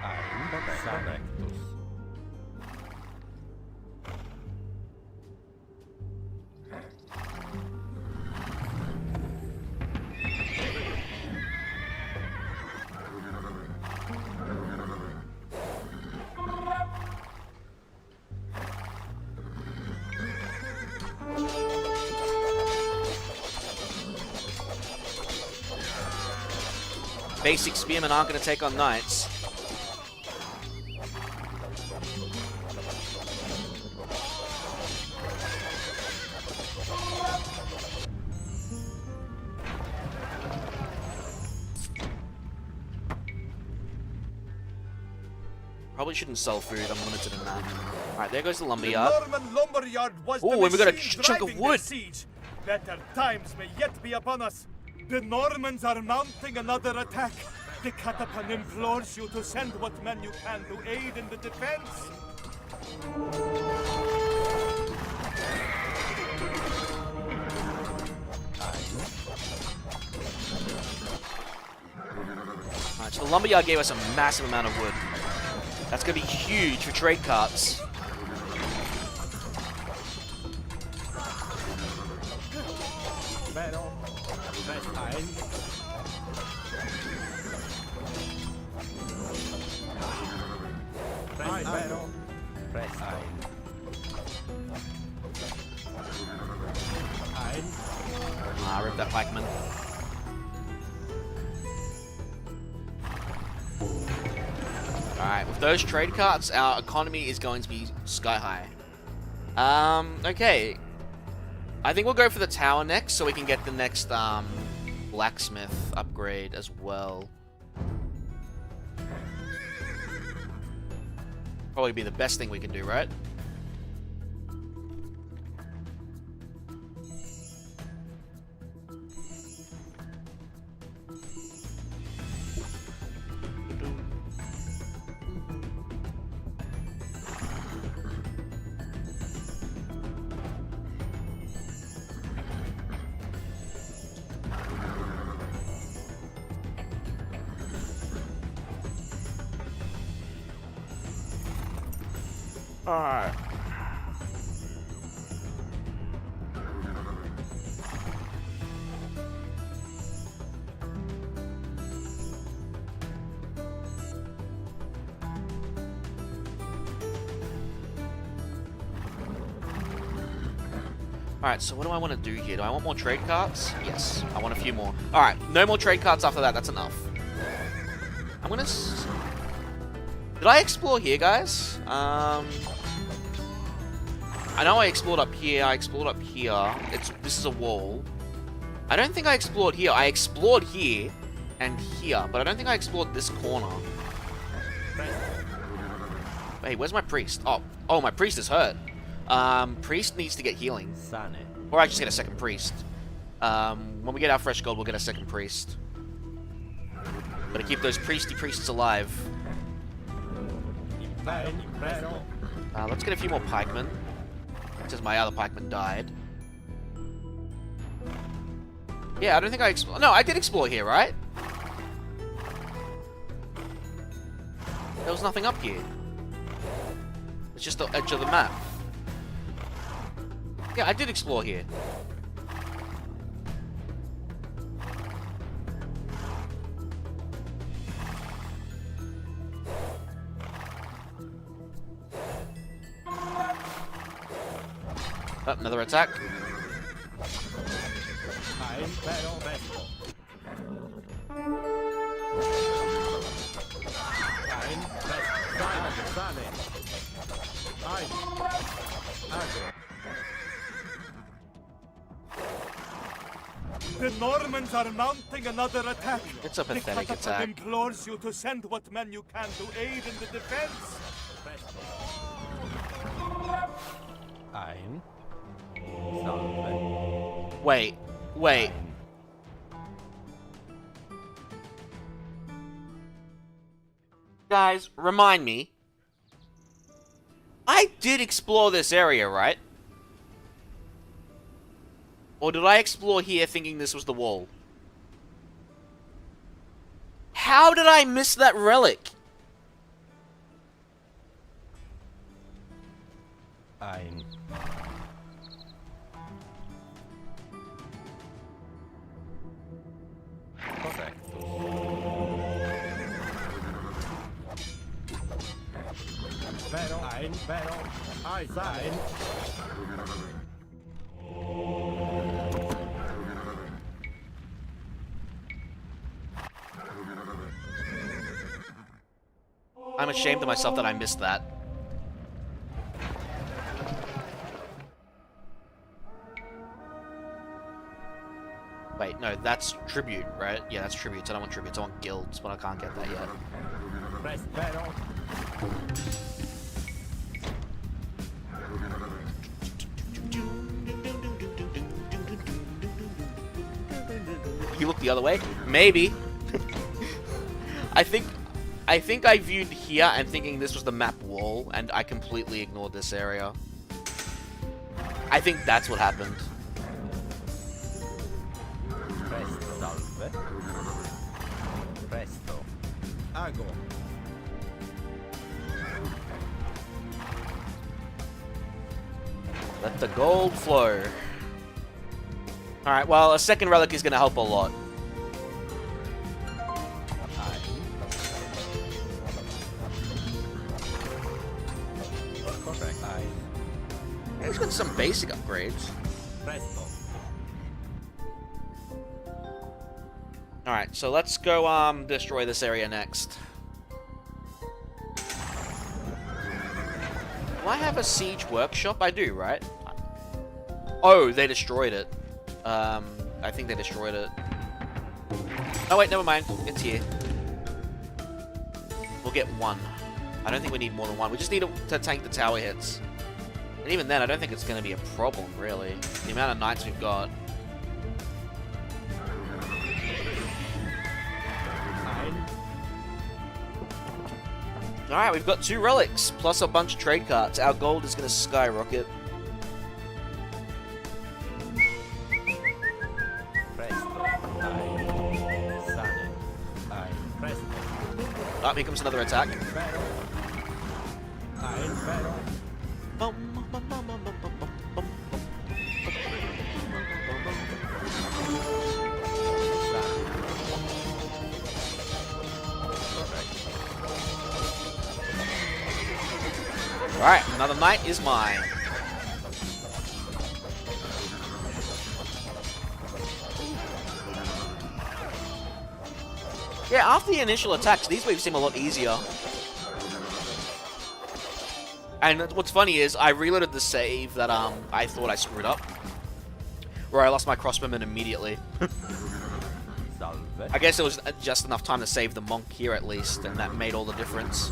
Ein. Sanectus. Basic spearmen aren't going to take on knights. Probably shouldn't sell food, I'm limited in that. Alright, there goes the lumberyard. Norman lumberyard was Ooh, the and we got a machine chunk of driving wood. the siege. Better times may yet be upon us. The Normans are mounting another attack. The Catapan implores you to send what men you can to aid in the defense. Alright, so the lumberyard gave us a massive amount of wood. That's going to be huge for trade carts. Pero. Ein. Pero. Presto. Ein. Ah, rip that pikeman. Alright, with those trade carts, our economy is going to be sky high. Okay. I think we'll go for the tower next, so we can get the next, blacksmith upgrade as well. Probably be the best thing we can do, right? Alright. Alright, so what do I want to do here? Do I want more trade carts? Yes, I want a few more. Alright, no more trade carts after that. That's enough. I'm gonna... Did I explore here, guys? I know I explored up here. I explored up here. This is a wall. I don't think I explored here. I explored here and here, but I don't think I explored this corner. Hey, where's my priest? Oh, my priest is hurt. Priest needs to get healing. Sane. Or I just get a second priest. When we get our fresh gold, we'll get a second priest. Gotta keep those priests alive. Let's get a few more pikemen. Since my other pikeman died. Yeah, I don't think I explored. No, I did explore here, right? There was nothing up here. It's just the edge of the map. Yeah, I did explore here. Oh, another attack. The Normans are mounting another attack. It's a pathetic the attack. implores you to send what men you can to aid in the defense. Ein. Salve. Wait. Guys, remind me. I did explore this area, right? Or did I explore here thinking this was the wall? How did I miss that relic? Ein. Correcto. Pero, ein. I'm ashamed of myself that I missed that. Wait, no, that's tribute, right? Yeah, that's tributes. I don't want tributes. I want guilds, but I can't get that yet. Pero. You look the other way? Maybe. I think I viewed here and thinking this was the map wall, and I completely ignored this area. I think that's what happened. Presto. Salve. Presto. Ago. Let the gold flow. Alright, well, a second relic is going to help a lot. He's got some basic upgrades. Alright, so let's go destroy this area next. Do I have a siege workshop? I do, right? Oh, they destroyed it. I think they destroyed it. Oh wait, never mind. It's here. We'll get one. I don't think we need more than one. We just need to tank the tower hits. And even then, I don't think it's going to be a problem, really. The amount of knights we've got. Alright, we've got 2 relics, plus a bunch of trade carts. Our gold is going to skyrocket. Oh, here comes another attack. Alright, another knight is mine. Yeah, after the initial attacks, these waves seem a lot easier. And what's funny is, I reloaded the save that I thought I screwed up. Where I lost my crossbowman immediately. I guess it was just enough time to save the monk here at least, and that made all the difference.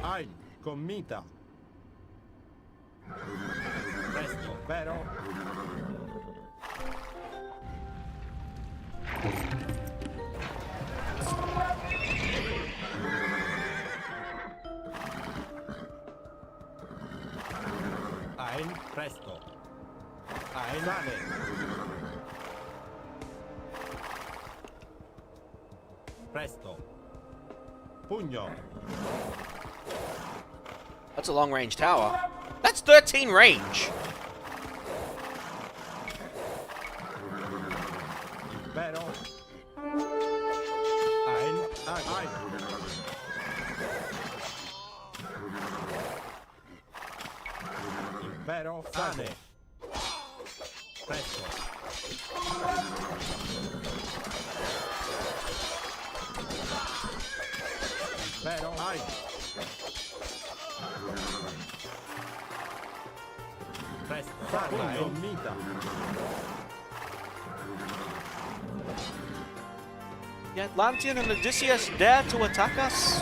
Ein. Commita. Presto. Pero. Ein, presto. Ein, sane. Presto. Pugno. That's a long-range tower. That's 13 range. Impero. Ein, ein. Impero, sane. Presto. Impero, ein. Presto, sane. Mita. The Atlantean and Odysseus dare to attack us?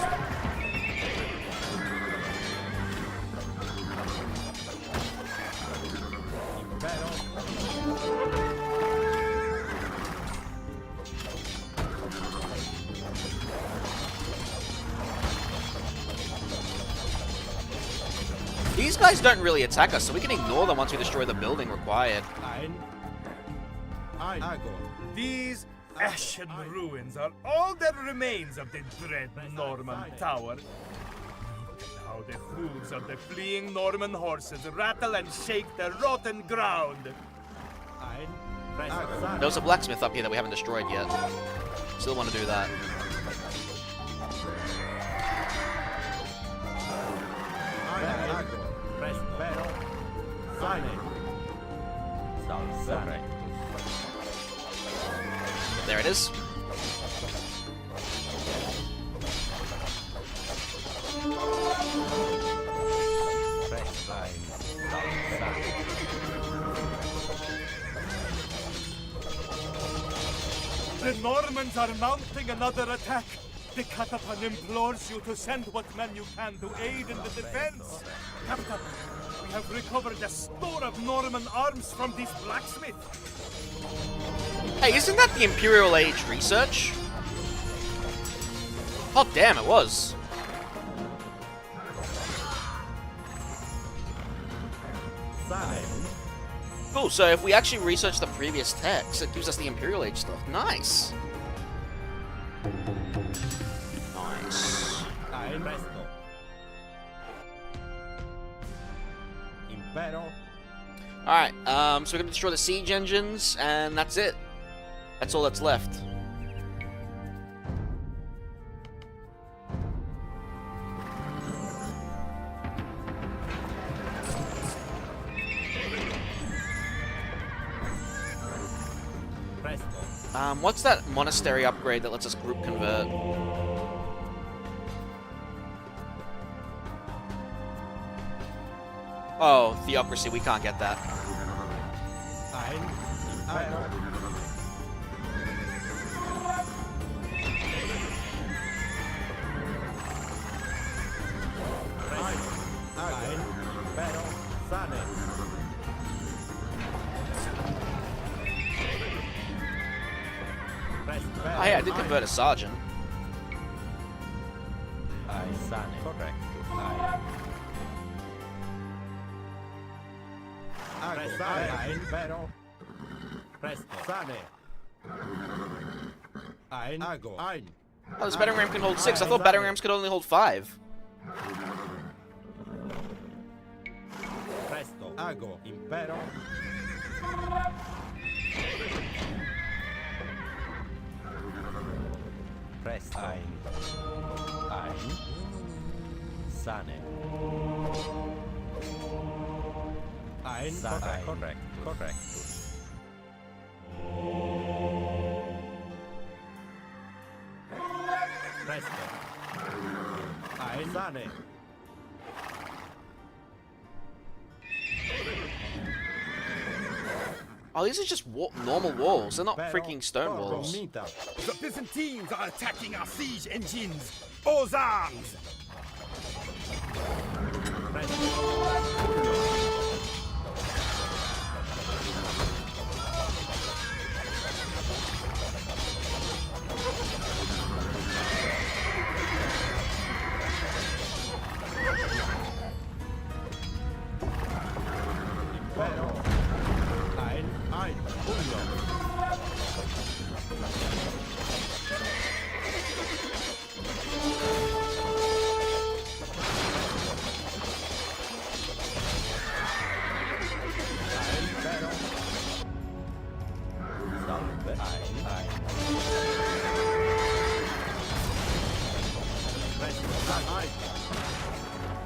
These guys don't really attack us, so we can ignore them once we destroy the building required. These ashen ruins are all that remains of the dread Norman tower. How the hooves of the fleeing Norman horses rattle and shake the rotten ground. There's a blacksmith up here that we haven't destroyed yet. Still want to do that. There it is. The Normans are mounting another attack. The Catapan implores you to send what men you can to aid in the defense. Captain, we have recovered a store of Norman arms from this blacksmith. Hey, isn't that the Imperial Age research? Oh, damn, it was. Cool, so if we actually research the previous text, it gives us the Imperial Age stuff. Nice. Nice. Alright, so we're gonna destroy the siege engines, and that's it. That's all that's left. What's that monastery upgrade that lets us group convert? Oh, theocracy, we can't get that. Oh yeah, I did convert a sergeant. Correct. Impero. Presto. Sane. Ein. Ago. Ein. Oh, this battering ram can hold 6. I thought battering rams could only hold 5. Presto. Ago. Impero. Presto. Ein. Ein. Sane. Ein. Correct. Correct. Presto. Ein. Sane. Oh, these are just normal walls. They're not freaking stone walls. The Byzantines are attacking our siege engines. Aux arms! Impero. Ein. Pugno. Impero. Salve. Ein.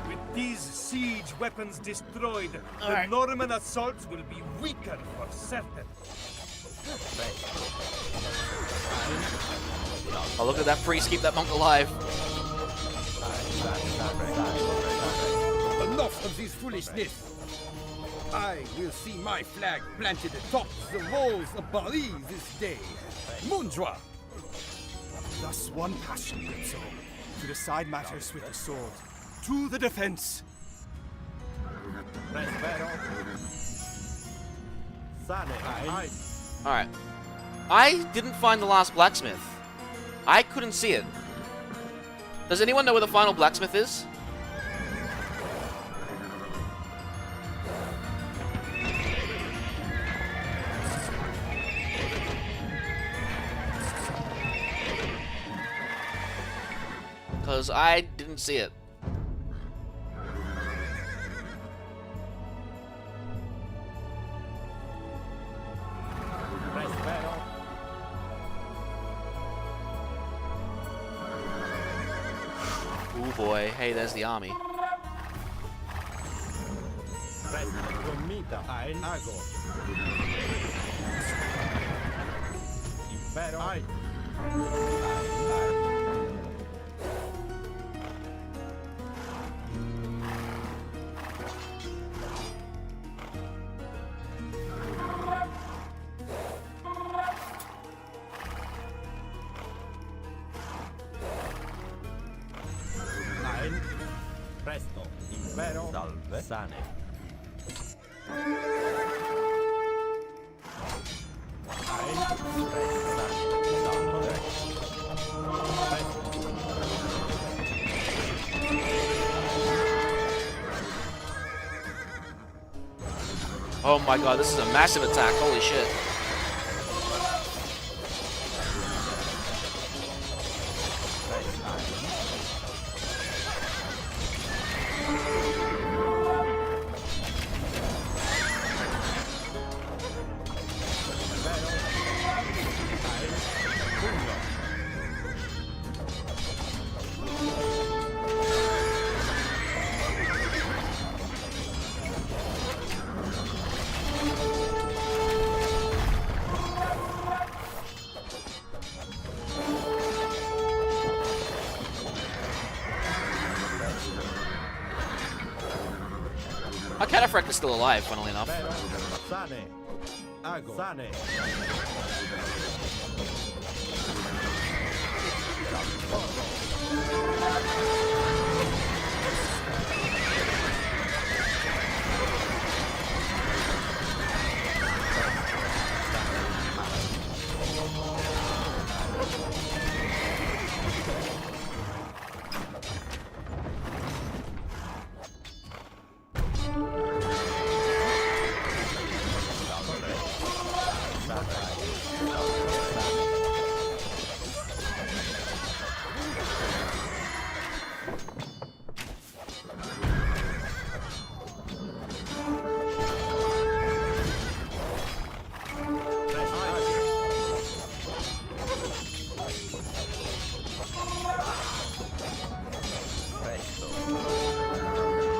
With these siege weapons destroyed, All the right. Norman assaults will be weaker for certain. Oh, look at that priest. Keep that monk alive. Enough of this foolishness! I will see my flag planted atop the walls of Paris this day. Moonjoie! Thus one passion, good soul. To decide matters with the sword. To the defense! Prospero. Sane. Ein. Alright. I didn't find the last blacksmith. I couldn't see it. Does anyone know where the final blacksmith is? Because I didn't see it. Prospero. Ooh boy, hey, there's the army. Comita. Ein. Ago. Impero. Ein. Ein. Presto. Impero. Salve. Sane. Ein. Presto. Salve. Presto. Oh my god, this is a massive attack, holy shit. Cataphractus is still alive, funnily enough. Sane. Ago. Sane.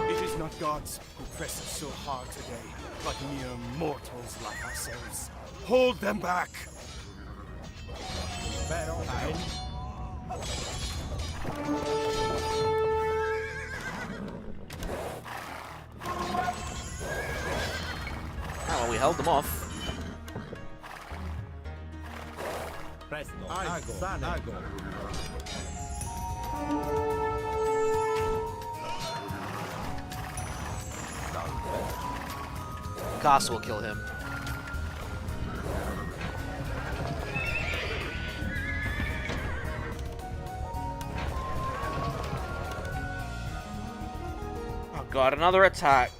It is not gods who press us so hard today, but mere mortals like ourselves. Hold them back! Impero. Ein. Oh, well, we held them off. Presto. Ago. Sane. Ago. Castle will kill him. Oh god, another attack.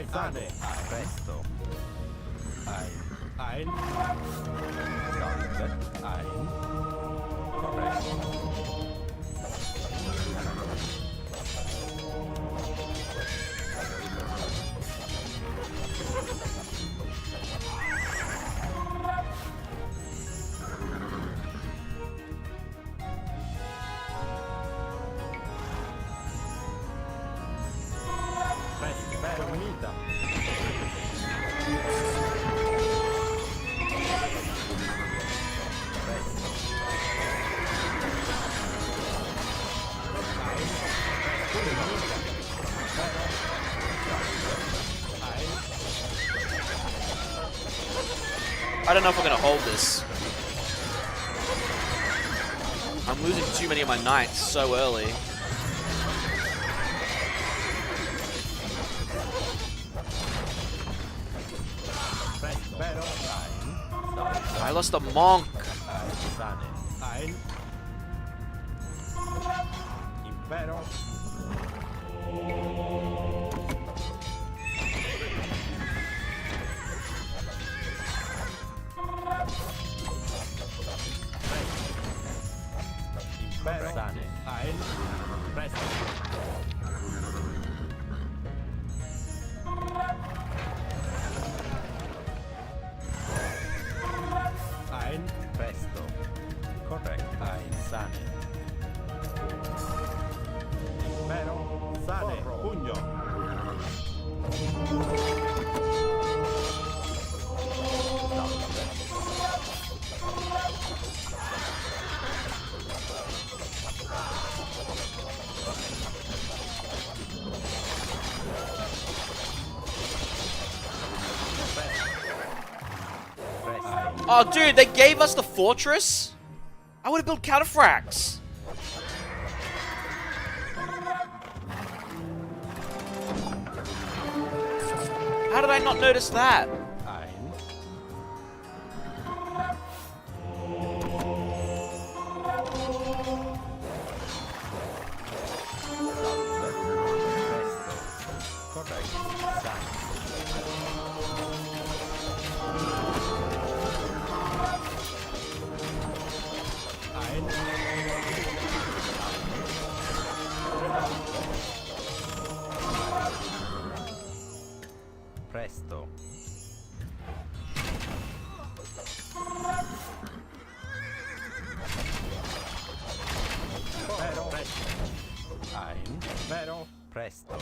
Sane. Presto. Ein. Salve. Ein. Corretto. Unita. I don't know if we're gonna hold this. I'm losing too many of my knights so early. I lost a monk. Ein. Impero. Impero. Sane. Ein. Presto. Ein. Presto. Correct. Ein. Sane. Impero. Sane. Pugno. Oh, dude, they gave us the fortress? I would have built counterfracts. How did I not notice that? Ein. Correct. Ein. Presto. Pero presto. Ein. Pero presto.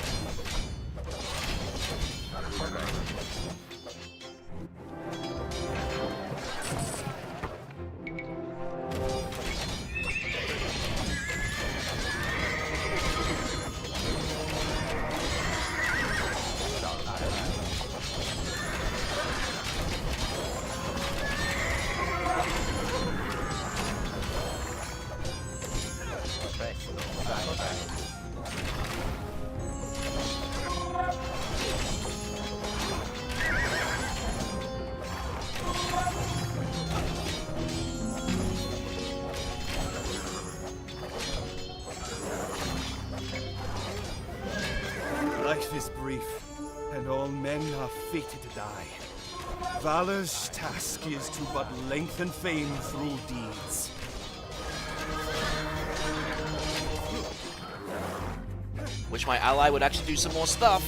Life is brief, and all men are fated to die. Valor's task is to but lengthen fame through deeds. Wish my ally would actually do some more stuff.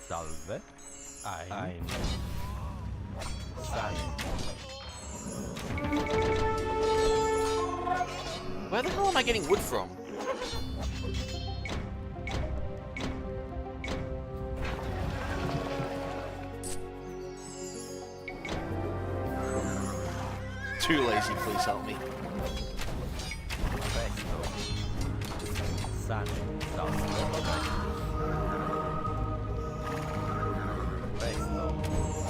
Salve. Ein. Sane. Where the hell am I getting wood from? Too lazy, please help me. Presto. Sane. Salve. Presto.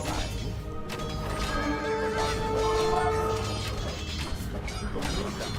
Ein. Salve. Comunità.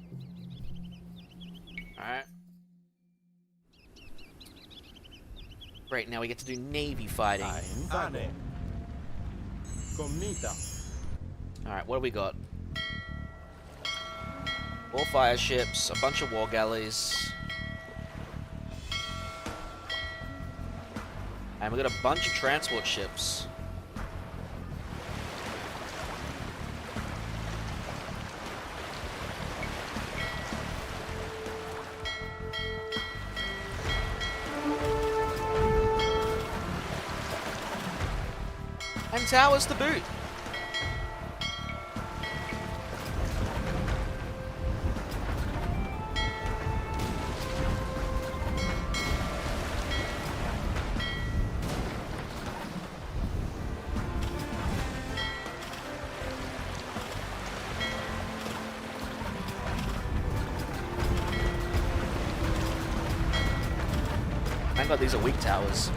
Alright. Great, now we get to do navy fighting. Sane. Comita. Alright, what do we got? 4 fire ships, a bunch of war galleys. And we got a bunch of transport ships. And towers to boot. Thank God these are weak towers.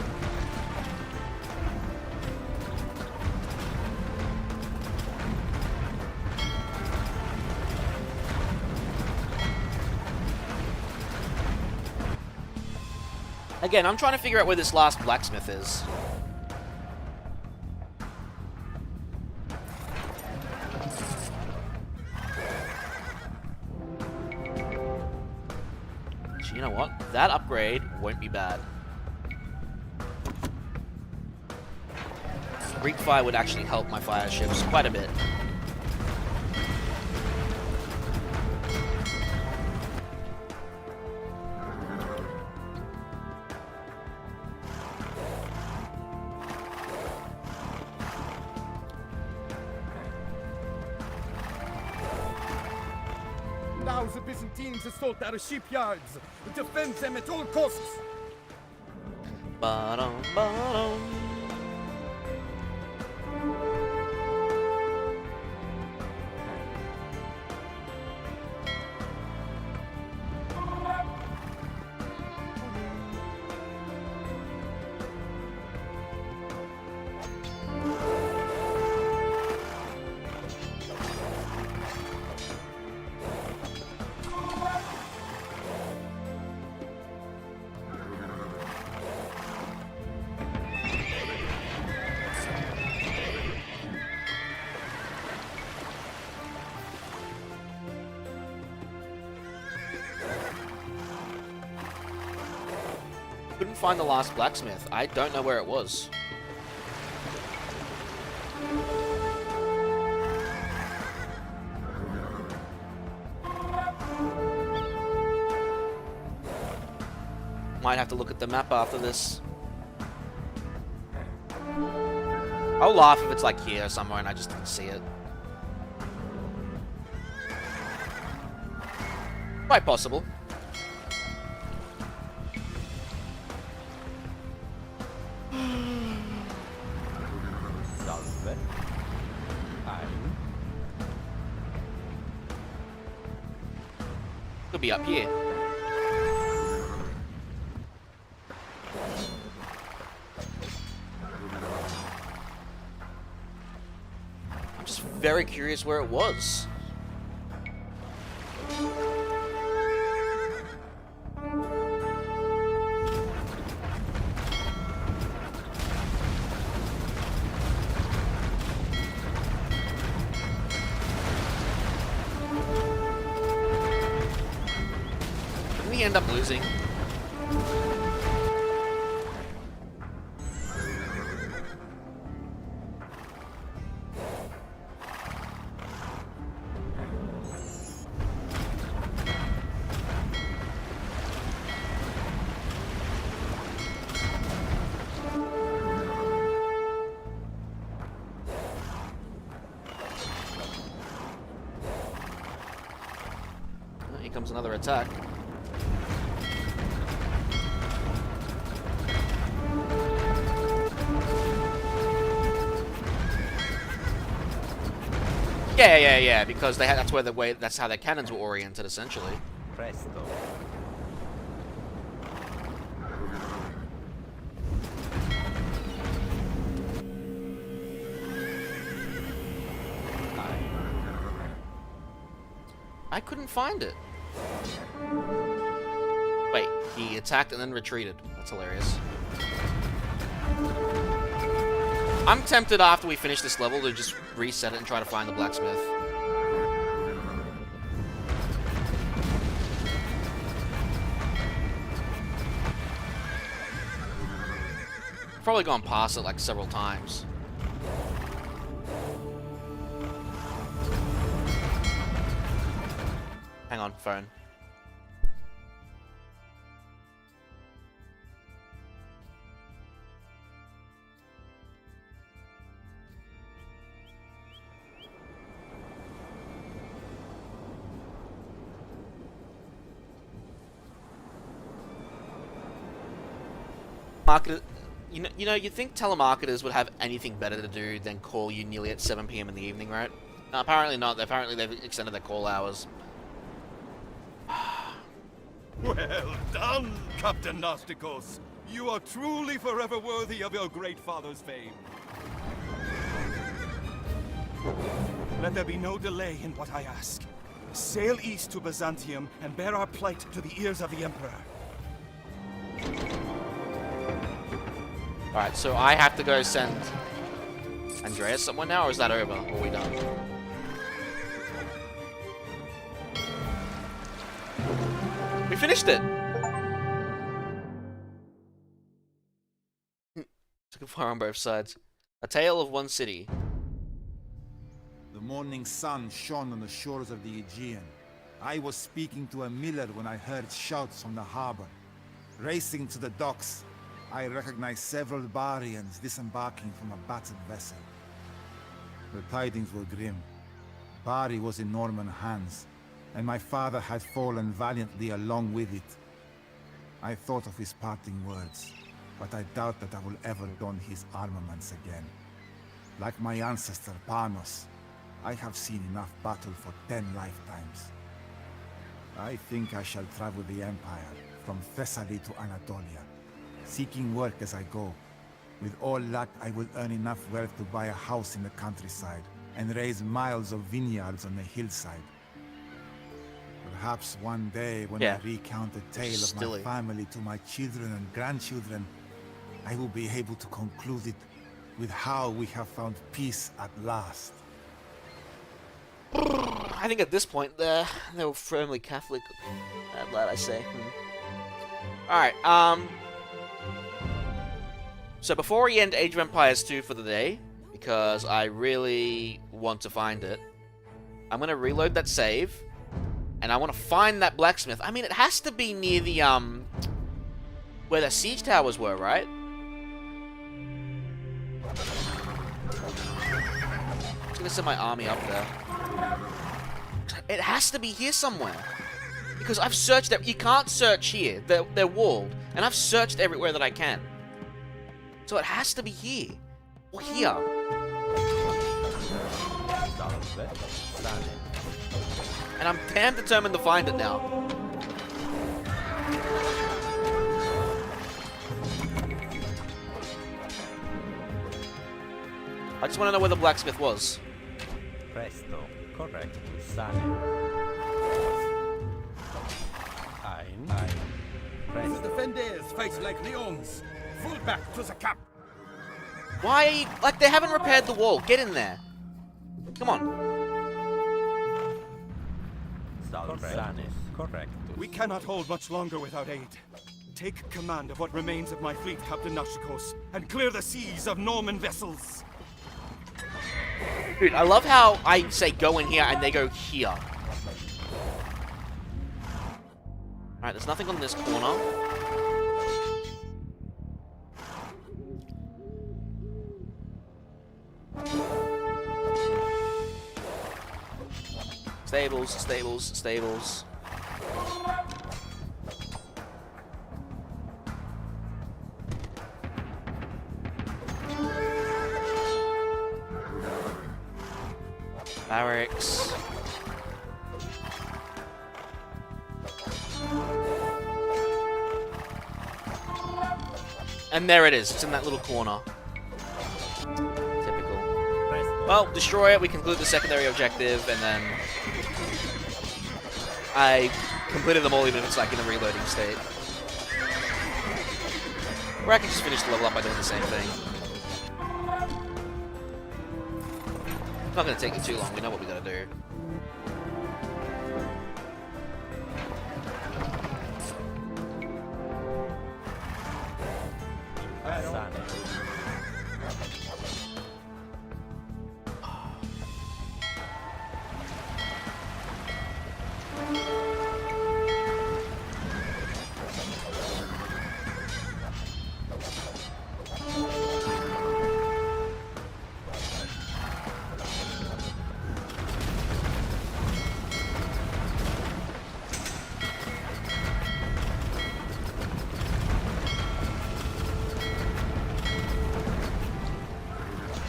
Again, I'm trying to figure out where this last blacksmith is. So you know what? That upgrade won't be bad. Greek fire would actually help my fire ships quite a bit. Now the Byzantines assault our shipyards. Defend them at all costs. Ba-dum, ba-dum. Couldn't find the last blacksmith. I don't know where it was. Might have to look at the map after this. I'll laugh if it's like here somewhere and I just didn't see it. Quite possible. Salve. Ein. Could be up here. I'm just very curious where it was. Didn't we end up losing? Here comes another attack. Yeah, because they had, that's how their cannons were oriented essentially. Presto. I couldn't find it. Wait, he attacked and then retreated. That's hilarious. I'm tempted after we finish this level to just reset it and try to find the blacksmith. Probably gone past it like several times. Hang on, phone. Market, you know, you'd think telemarketers would have anything better to do than call you nearly at 7 PM in the evening, right? No, apparently not. Apparently they've extended their call hours. Well done, Captain Nasticos. You are truly forever worthy of your great father's fame. Let there be no delay in what I ask. Sail east to Byzantium and bear our plight to the ears of the Emperor. Alright, so I have to go send Andreas somewhere now, or is that over? Or are we done? We finished it! Took fire on both sides. A Tale of One City. The morning sun shone on the shores of the Aegean. I was speaking to a miller when I heard shouts from the harbor. Racing to the docks, I recognized several Barians disembarking from a battered vessel. The tidings were grim. Bari was in Norman hands, and my father had fallen valiantly along with it. I thought of his parting words, but I doubt that I will ever don his armaments again. Like my ancestor Panos, I have seen enough battle for 10 lifetimes. I think I shall travel the Empire, from Thessaly to Anatolia, seeking work as I go. With all luck, I will earn enough wealth to buy a house in the countryside, and raise miles of vineyards on the hillside. Perhaps one day, when I recount the tale of my family to my children and grandchildren, I will be able to conclude it with how we have found peace at last. I think at this point, they're firmly Catholic. I'm glad I say. Alright, so before we end Age of Empires 2 for the day, because I really want to find it, I'm going to reload that save, and I want to find that blacksmith. I mean, it has to be near the, where the siege towers were, right? I'm just going to send my army up there. It has to be here somewhere. Because I've searched it. You can't search here. They're walled. And I've searched everywhere that I can. So it has to be here. Or here. And I'm damn determined to find it now. I just want to know where the blacksmith was. Presto, correct, sane. Ein. Presto. The defenders fight like lions. Full back to the camp. Why are you... Like, they haven't repaired the wall. Get in there. Come on. Correct. We cannot hold much longer without aid. Take command of what remains of my fleet, Captain Nashikos, and clear the seas of Norman vessels. Dude, I love how I say go in here and they go here. Alright, there's nothing on this corner. Stables, stables, stables. Barracks. And there it is. It's in that little corner. Typical. Well, destroy it. We conclude the secondary objective, and then I completed them all, even if it's like in a reloading state. Or I can just finish the level up by doing the same thing. It's not going to take you too long, we know what we got to do.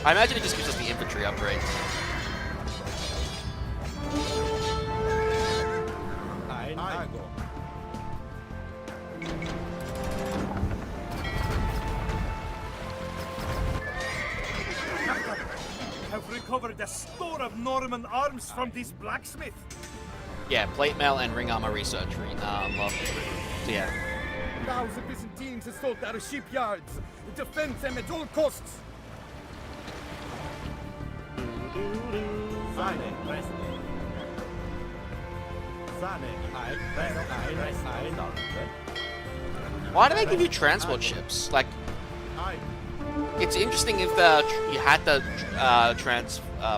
I imagine it just gives us the infantry upgrade. Have recovered a store of Norman arms from this blacksmith. Yeah, plate mail and ring armor research unlocked. So yeah. Now the Byzantines assault our shipyards. Defend them at all costs. Why do they give you transport ships? Like, it's interesting if you had the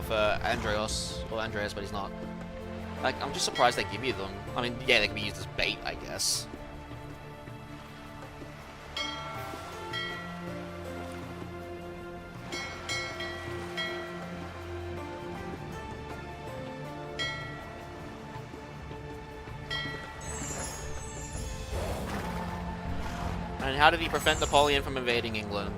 for Andreas, or Andreas, but he's not. Like, I'm just surprised they give you them. I mean, yeah, they can be used as bait, I guess. And how did he prevent Napoleon from invading England?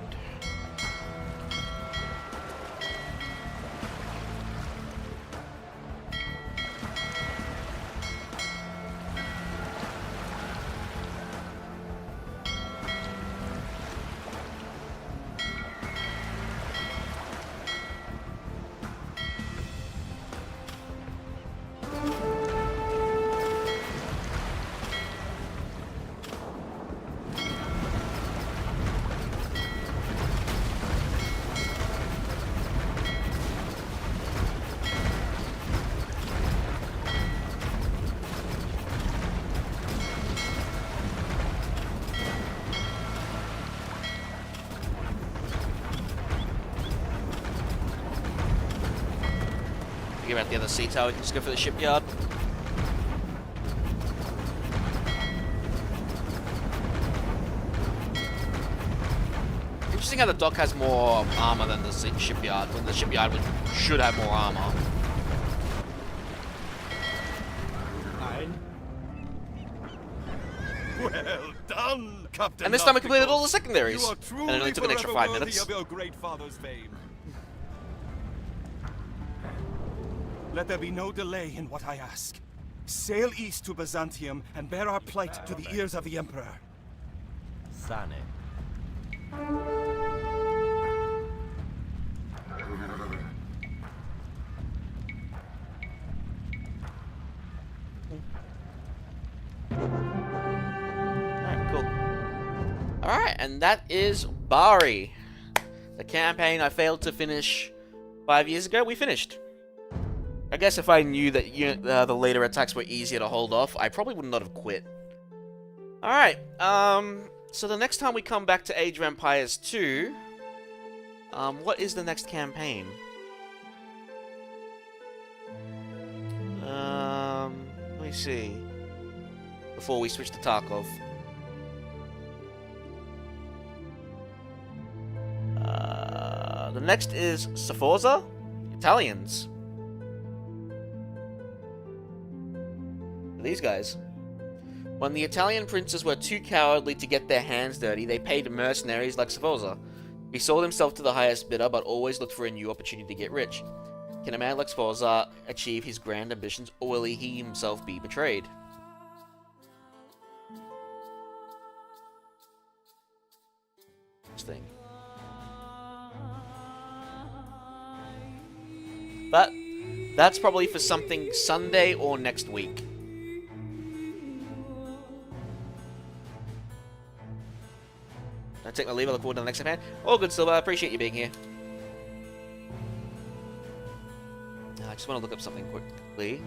About the other sea tower, we can just go for the shipyard. Interesting how the dock has more armor than the shipyard, when the shipyard should have more armor. Well done, Captain. And this time we completed all the secondaries. You are And truly it only took an extra 5 forever worthy minutes. of your great father's fame. Let there be no delay in what I ask. Sail east to Byzantium and bear our plight to the ears of the Emperor. Sane. Alright, cool. Alright, and that is Bari. The campaign I failed to finish 5 years ago, we finished. I guess if I knew that the later attacks were easier to hold off, I probably would not have quit. Alright, so the next time we come back to Age of Empires 2, what is the next campaign? Let me see. Before we switch to Tarkov. The next is Sforza? Italians. These guys. When the Italian princes were too cowardly to get their hands dirty, they paid mercenaries like Sforza. He sold himself to the highest bidder, but always looked for a new opportunity to get rich. Can a man like Sforza achieve his grand ambitions, or will he himself be betrayed? Interesting. But that's probably for something Sunday or next week. I take my leave. I look forward to the next event. All good, Silver. I appreciate you being here. I just want to look up something quickly.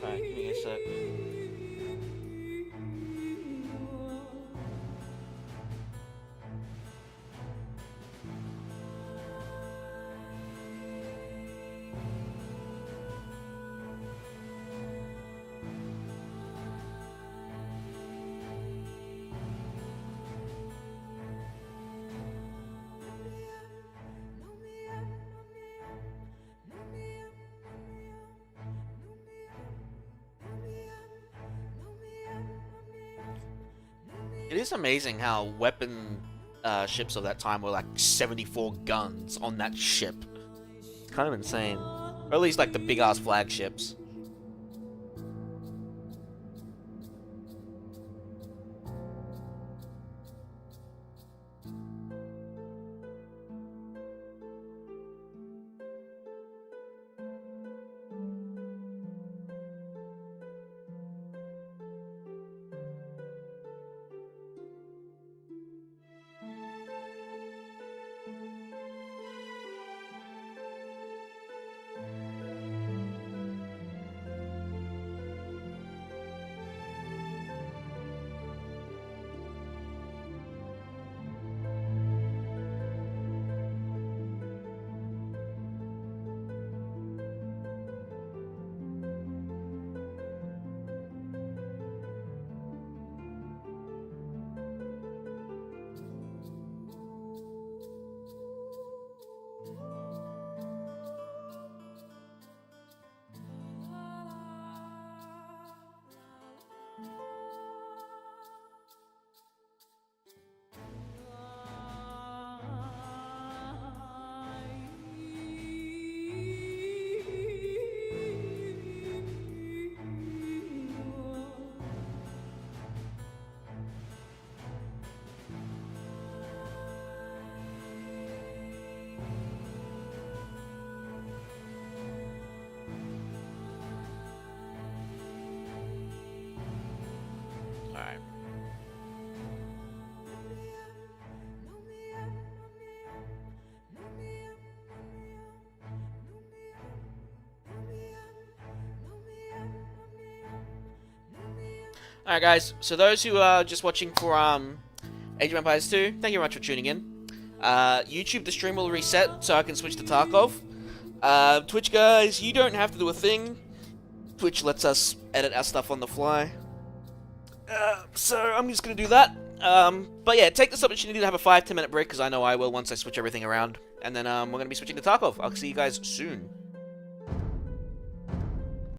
Alright, give me a sec. It is amazing how weapon ships of that time were like 74 guns on that ship. It's kind of insane. Or at least like the big ass flagships. Alright. Alright guys, so those who are just watching for Age of Empires 2, thank you very much for tuning in. YouTube, the stream will reset so I can switch to Tarkov. Twitch guys, you don't have to do a thing. Twitch lets us edit our stuff on the fly. So I'm just going to do that. But yeah, take this opportunity to have a 5-10 minute break, because I know I will once I switch everything around. And then we're going to be switching to Tarkov. I'll see you guys soon.